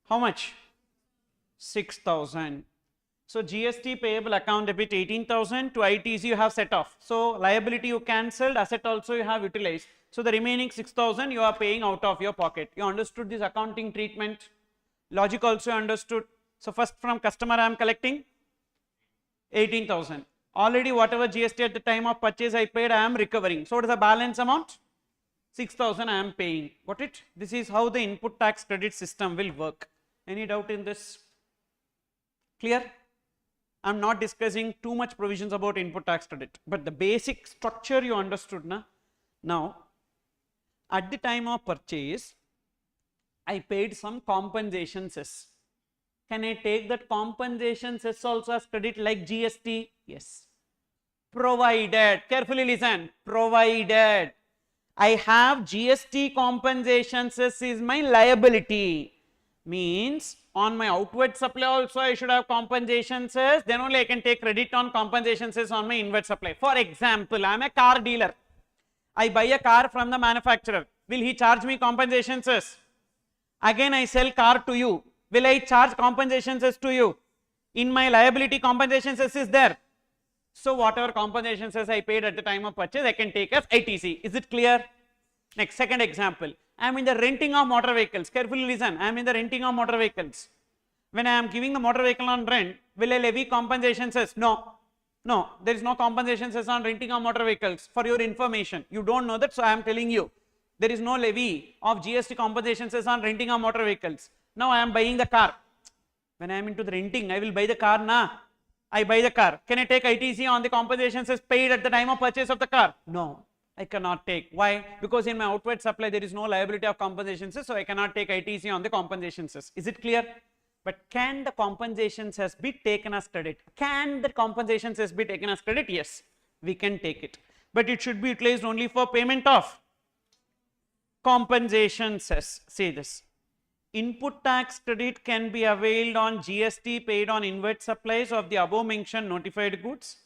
how much? 6,000. So GST payable account debit 18,000, to ITC you have set off. So liability you cancelled, asset also you have utilized. So the remaining 6,000 you are paying out of your pocket. You understood this accounting treatment? Logic also understood. So first from customer I am collecting 18,000. Already whatever GST at the time of purchase I paid, I am recovering. So what is the balance amount? 6,000 I am paying. Got it? This is how the input tax credit system will work. Any doubt in this? Clear? I am not discussing too much provisions about input tax credit, but the basic structure you understood, na? Now, at the time of purchase, I paid some compensation cess. Can I take that compensation cess also as credit like GST? Yes. Provided, carefully listen, provided I have GST compensation cess is my liability. Means on my outward supply also I should have compensation cess, then only I can take credit on compensation cess on my inward supply. For example, I am a car dealer. I buy a car from the manufacturer. Will he charge me compensation cess? Again I sell car to you. Will I charge compensation cess to you? In my liability compensation cess is there. So whatever compensation cess I paid at the time of purchase, I can take as ITC. Is it clear? Next, second example. I am in the renting of motor vehicles. Carefully listen. I am in the renting of motor vehicles. When I am giving the motor vehicle on rent, will I levy compensation cess? No. No, there is no compensation cess on renting of motor vehicles. For your information, you don't know that, so I am telling you. There is no levy of GST compensation cess on renting of motor vehicles. Now I am buying the car. When I am into the renting, I will buy the car na. I buy the car. Can I take ITC on the compensation cess paid at the time of purchase of the car? No. I cannot take. Why? Because in my outward supply there is no liability of compensation cess, so I cannot take ITC on the compensation cess. Is it clear? But can the compensation cess be taken as credit? Can the compensation cess be taken as credit? Yes, we can take it. But it should be utilized only for payment of compensation cess. Say this. Input tax credit can be availed on GST paid on inward supplies of the above mentioned notified goods.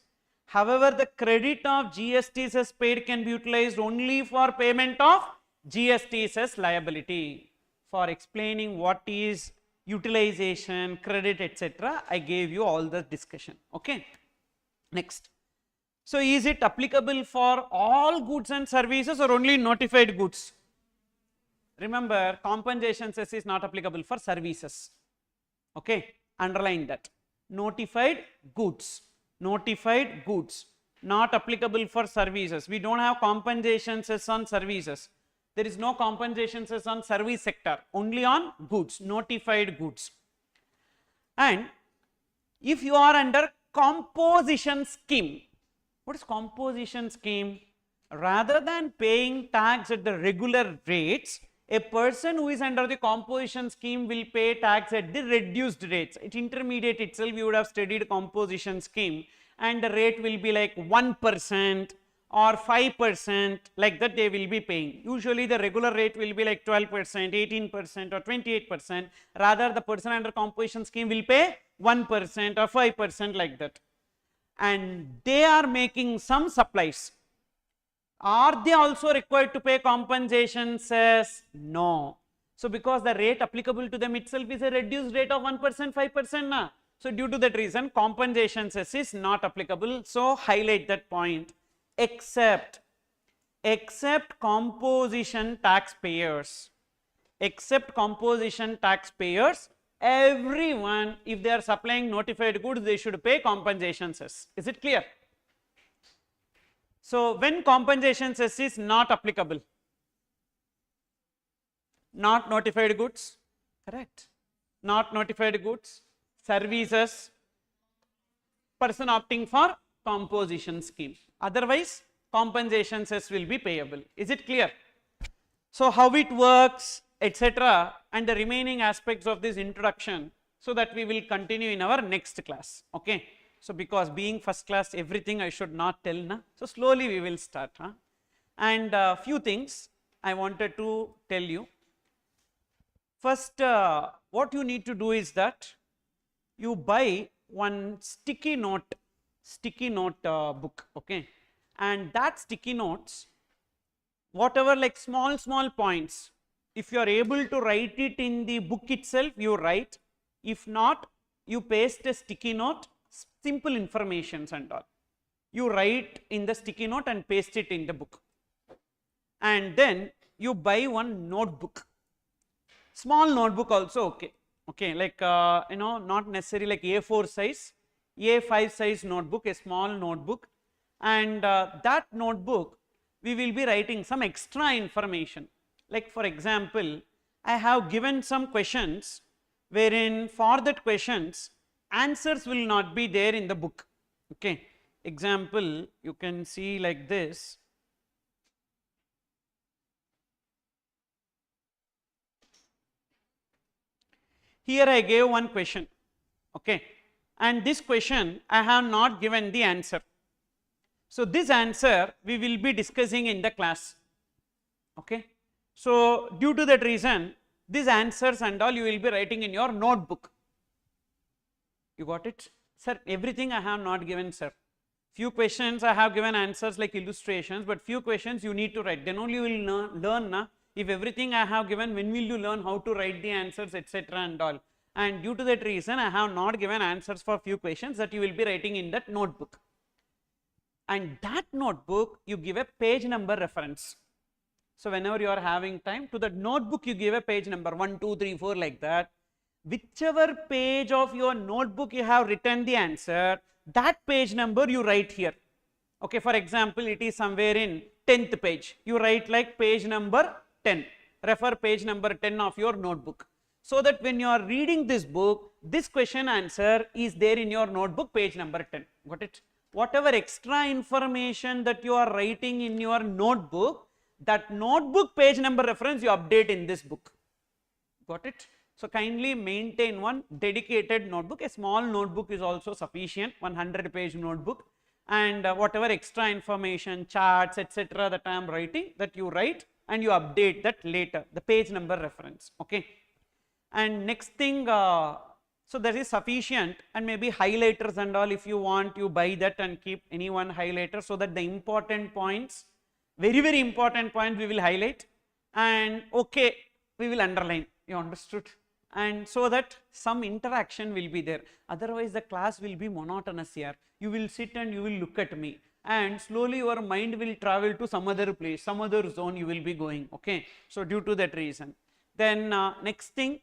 However, the credit of GST cess paid can be utilized only for payment of GST cess liability. For explaining what is utilization, credit, etc., I gave you all the discussion. Okay. Next. So, is it applicable for all goods and services or only notified goods? Remember, compensation cess is not applicable for services. Okay, underline that. Notified goods, not applicable for services. We don't have compensation cess on services. There is no compensation cess on service sector, only on goods, notified goods. And if you are under composition scheme, what is composition scheme? Rather than paying tax at the regular rates, a person who is under the composition scheme will pay tax at the reduced rates. At intermediate itself, you would have studied composition scheme, and the rate will be like 1% or 5%, like that they will be paying. Usually the regular rate will be like 12%, 18% or 28%. Rather, the person under composition scheme will pay 1% or 5%, like that. And they are making some supplies. Are they also required to pay compensation cess? No. So, because the rate applicable to them itself is a reduced rate of 1%, 5%. Na? So, due to that reason, compensation cess is not applicable. So, highlight that point. Except composition taxpayers. Except composition taxpayers, everyone, if they are supplying notified goods, they should pay compensation cess. Is it clear? So, when compensation cess is not applicable, not notified goods, correct, not notified goods, services, person opting for composition scheme, otherwise compensation cess will be payable. Is it clear? So, how it works, etc., and the remaining aspects of this introduction, so that we will continue in our next class. Okay. So, because being first class, everything I should not tell, na? So slowly we will start. Huh? And few things I wanted to tell you. First, what you need to do is that you buy one sticky note book, okay, and that sticky notes, whatever like small points, if you are able to write it in the book itself, you write. If not, you paste a sticky note, simple informations and all. You write in the sticky note and paste it in the book. And then you buy one notebook, small notebook also, okay. Okay, like not necessarily like A4 size, A5 size notebook, a small notebook, and that notebook we will be writing some extra information. Like for example, I have given some questions wherein for that questions answers will not be there in the book. Okay, example you can see like this. Here I gave one question, okay, and this question I have not given the answer. So this answer we will be discussing in the class, okay. So due to that reason, these answers and all you will be writing in your notebook. You got it? Sir, everything I have not given, sir. Few questions I have given answers like illustrations, but few questions you need to write. Then only you will learn, na? If everything I have given, when will you learn how to write the answers, etc. and all. And due to that reason, I have not given answers for few questions that you will be writing in that notebook. And that notebook, you give a page number reference. So whenever you are having time, to that notebook you give a page number 1, 2, 3, 4 like that. Whichever page of your notebook you have written the answer, that page number you write here. Okay, for example, it is somewhere in 10th page. You write like page number 10. Refer page number 10 of your notebook. So that when you are reading this book, this question answer is there in your notebook, page number 10. Got it? whatever extra information that you are writing in your notebook, that notebook page number reference you update in this book. Got it? So kindly maintain one dedicated notebook. A small notebook is also sufficient, 100-page notebook, and whatever extra information, charts, etc. that I am writing, that you write and you update that later, the page number reference. Okay. And next thing, so that is sufficient, and maybe highlighters and all, if you want, you buy that and keep any one highlighter, so that the important points, very important points we will highlight, and okay, we will underline. You understood? And so that some interaction will be there, otherwise the class will be monotonous here. You will sit and you will look at me, and slowly your mind will travel to some other place, some other zone you will be going. Okay. So due to that reason, then next thing,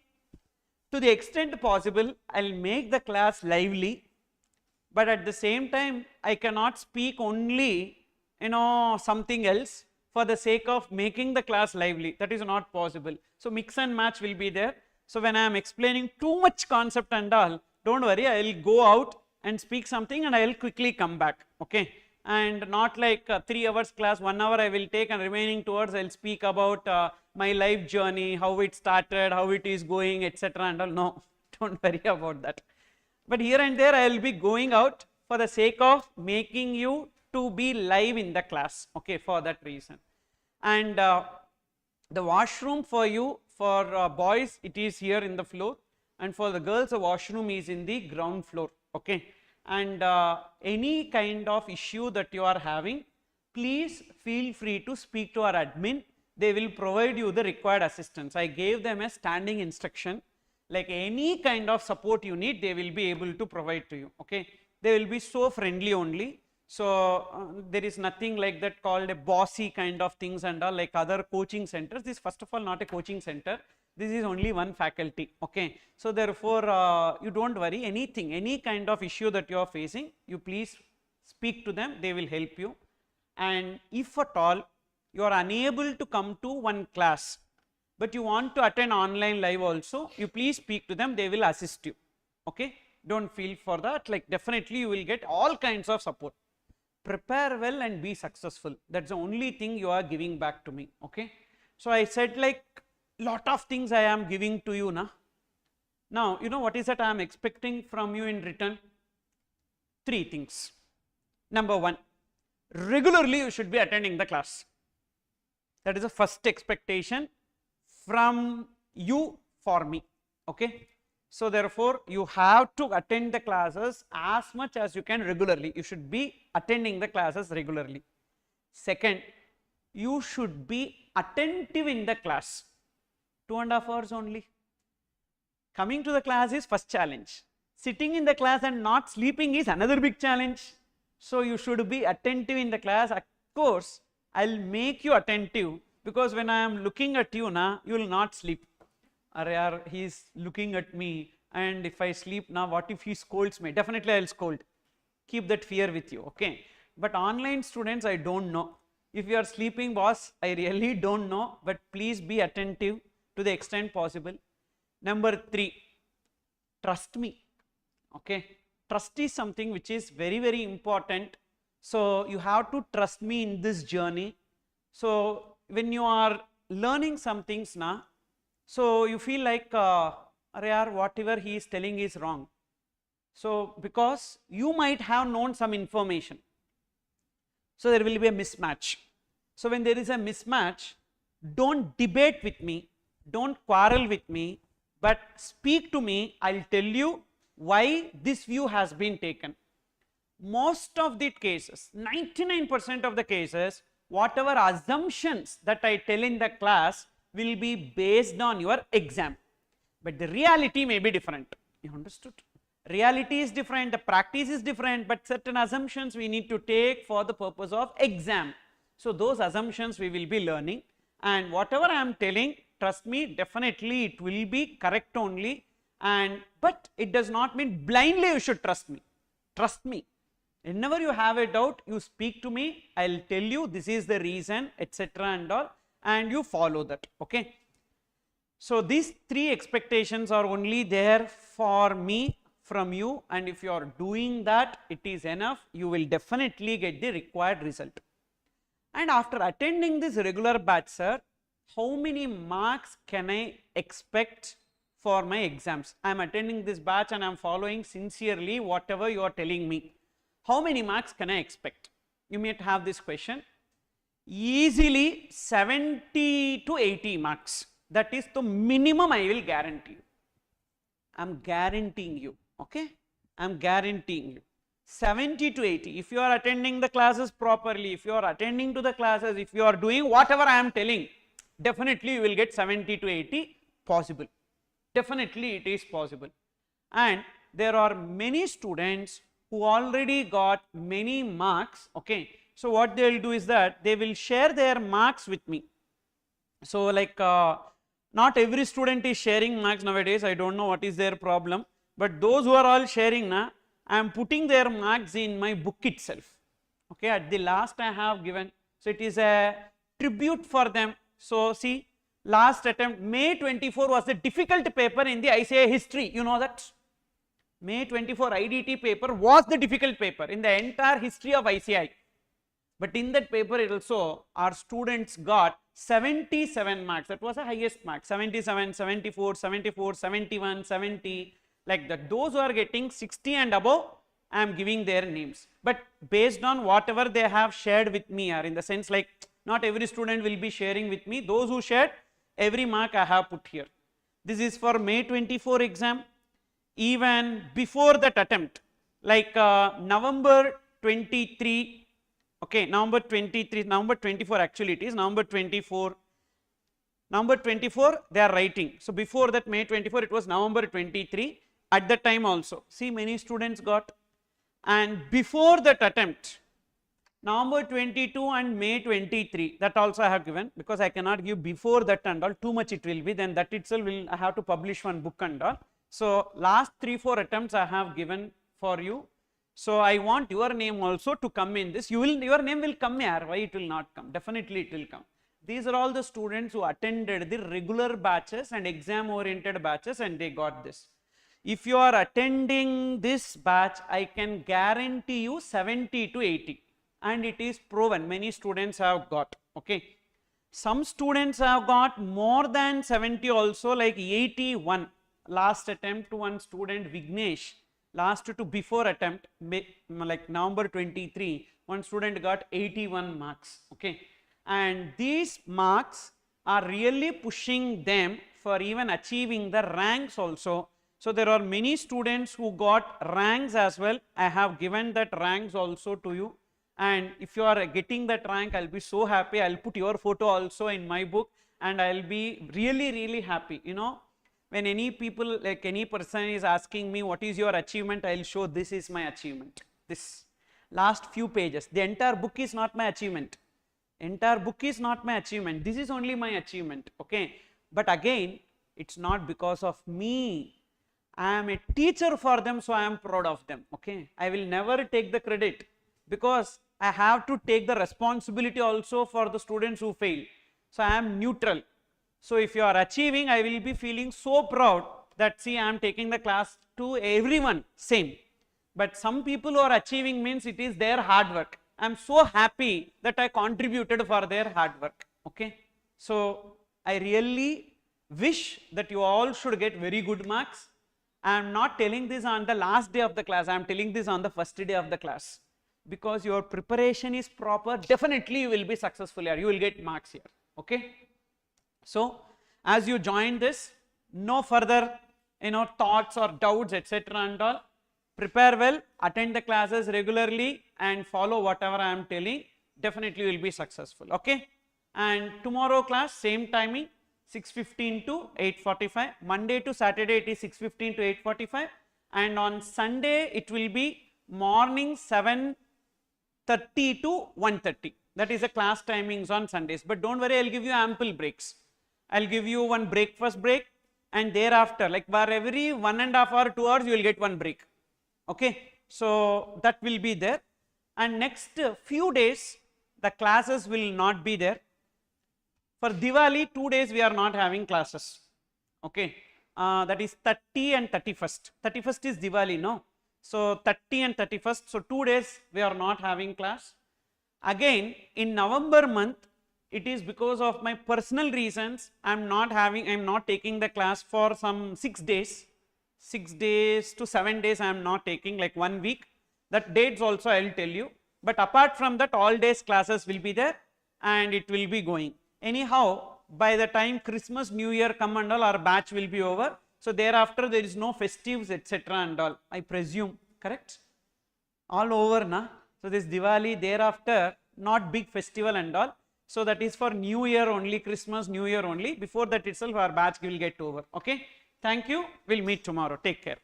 to the extent possible, I will make the class lively, but at the same time I cannot speak only something else for the sake of making the class lively. That is not possible. So mix and match will be there. So when I am explaining too much concept and all, don't worry, I will go out and speak something and I will quickly come back. Okay. And not like 3 hours class, 1 hour I will take, and remaining 2 hours I will speak about my life journey, how it started, how it is going, etc. and all. No, don't worry about that. But here and there I will be going out for the sake of making you to be live in the class. Okay, for that reason. And the washroom for you, for boys, it is here in the floor, and for the girls the washroom is in the ground floor. Okay. And any kind of issue that you are having, please feel free to speak to our admin. They will provide you the required assistance. I gave them a standing instruction, like any kind of support you need, they will be able to provide to you. Okay. They will be so friendly only. So there is nothing like that called a bossy kind of things and all, like other coaching centers. This first of all not a coaching center, this is only one faculty. Okay. So therefore you don't worry, anything, any kind of issue that you are facing, you please speak to them, they will help you. And if at all you are unable to come to one class, but you want to attend online live also, you please speak to them, they will assist you. Okay. Don't feel for that, like definitely you will get all kinds of support. Prepare well and be successful. That's the only thing you are giving back to me. Okay. So I said like lot of things I am giving to you now. Now you know what is that I am expecting from you in return? 3 things. Number 1, regularly you should be attending the class. That is the first expectation from you for me. Okay. So therefore you have to attend the classes as much as you can regularly. You should be attending the classes regularly. Second, you should be attentive in the class. 2.5 hours only. Coming to the class is first challenge. Sitting in the class and not sleeping is another big challenge. So you should be attentive in the class. Of course, I will make you attentive, because when I am looking at you now, you will not sleep. He is looking at me, and if I sleep now, what if he scolds me? Definitely I will scold. Keep that fear with you. Okay. But online students, I don't know. If you are sleeping, boss, I really don't know, but please be attentive to the extent possible. Number 3, trust me. Okay. Trust is something which is very important. So you have to trust me in this journey. So when you are learning some things now, so you feel like whatever he is telling is wrong. So because you might have known some information, so there will be a mismatch. So when there is a mismatch, don't debate with me, don't quarrel with me, but speak to me. I will tell you why this view has been taken. Most of the cases, 99% of the cases, whatever assumptions that I tell in the class will be based on your exam, but the reality may be different. You understood? Reality is different, the practice is different, but certain assumptions we need to take for the purpose of exam. So those assumptions we will be learning, and whatever I am telling, trust me, definitely it will be correct only. And but it does not mean blindly you should trust me. Trust me. Whenever you have a doubt, you speak to me, I will tell you this is the reason, etc. and all, and you follow that. Okay. So these 3 expectations are only there for me from you, and if you are doing that, it is enough, you will definitely get the required result. And after attending this regular batch, sir, how many marks can I expect for my exams? I am attending this batch and I am following sincerely whatever you are telling me. How many marks can I expect? You might have this question. Easily 70 to 80 marks. That is the minimum I will guarantee you. I am guaranteeing you, okay? I am guaranteeing you. 70 to 80. If you are attending the classes properly, if you are attending to the classes, if you are doing whatever I am telling, definitely you will get 70 to 80 possible. Definitely it is possible. And there are many students who already got many marks, okay? So what they will do is that they will share their marks with me. So like not every student is sharing marks nowadays, I don't know what is their problem, but those who are all sharing now, I am putting their marks in my book itself, okay? At the last I have given, so it is a tribute for them. So see, last attempt, May 24 was the difficult paper in the ICAI history, you know that? May 24 IDT paper was the difficult paper in the entire history of ICAI. But in that paper it also, our students got 77 marks, that was the highest mark, 77, 74, 74, 71, 70, like that. Those who are getting 60 and above, I am giving their names. But based on whatever they have shared with me, or in the sense like, not every student will be sharing with me, those who shared, every mark I have put here. This is for May 24 exam. Even before that attempt, like November 23, okay, November 23, November 24 actually it is, November 24 they are writing. So before that May 24 it was November 23, at that time also, see many students got. And before that attempt, November 22 and May 23, that also I have given, because I cannot give before that and all, too much it will be, then that itself will, I have to publish one book and all. So last 3-4 attempts I have given for you. So I want your name also to come in this. Your name will come here. Why it will not come? Definitely it will come. These are all the students who attended the regular batches and exam oriented batches and they got this. If you are attending this batch, I can guarantee you 70 to 80, and it is proven. Many students have got, okay. Some students have got more than 70 also, like 81. Last attempt, one student Vignesh, last to before attempt, like November 23, one student got 81 marks, okay. And these marks are really pushing them for even achieving the ranks also. So there are many students who got ranks as well. I have given that ranks also to you, and if you are getting that rank, I'll be so happy. I'll put your photo also in my book, and I'll be really happy. You know, when any people, like any person is asking me what is your achievement, I'll show this is my achievement. This last few pages, the entire book is not my achievement. Entire book is not my achievement. This is only my achievement, okay. But again, it's not because of me. I am a teacher for them, so I am proud of them, okay. I will never take the credit, because I have to take the responsibility also for the students who fail. So I am neutral. So if you are achieving, I will be feeling so proud that see, I am taking the class to everyone same. But some people who are achieving means it is their hard work. I am so happy that I contributed for their hard work, okay. So I really wish that you all should get very good marks. I am not telling this on the last day of the class, I am telling this on the first day of the class. Because your preparation is proper, definitely you will be successful here, you will get marks here, okay. So as you join this, no further thoughts or doubts, etc. and all. Prepare well, attend the classes regularly and follow whatever I am telling, definitely you will be successful, okay. And tomorrow class, same timing, 6:15 to 8:45, Monday to Saturday it is 6:15 to 8:45, and on Sunday it will be morning 7:30 to 1:30. That is the class timings on Sundays. But don't worry, I will give you ample breaks. I will give you one breakfast break, and thereafter, like for every 1.5 hour, 2 hours, you will get one break, okay. So that will be there, and next few days the classes will not be there. For Diwali, 2 days we are not having classes, okay. that is 30 and 31st. 31st is Diwali, no? So 30 and 31st, so 2 days we are not having class. Again, in November month, it is because of my personal reasons, I am not taking the class for some 6 days. 6 days to 7 days I am not taking, like 1 week. That dates also I will tell you. But apart from that, all days classes will be there and it will be going. Anyhow, by the time Christmas, New Year come and all, our batch will be over. So thereafter there is no festives, etc. and all, I presume, correct? All over, na? So this Diwali, thereafter not big festival and all. So that is for New Year only, Christmas, New Year only. Before that itself our batch will get over. Okay? Thank you. We'll meet tomorrow. Take care.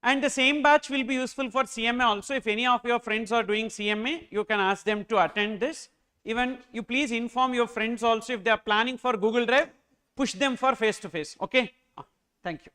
And the same batch will be useful for CMA also. If any of your friends are doing CMA, you can ask them to attend this. Even you please inform your friends also, if they are planning for Google Drive, push them for face to face. Okay? Thank you.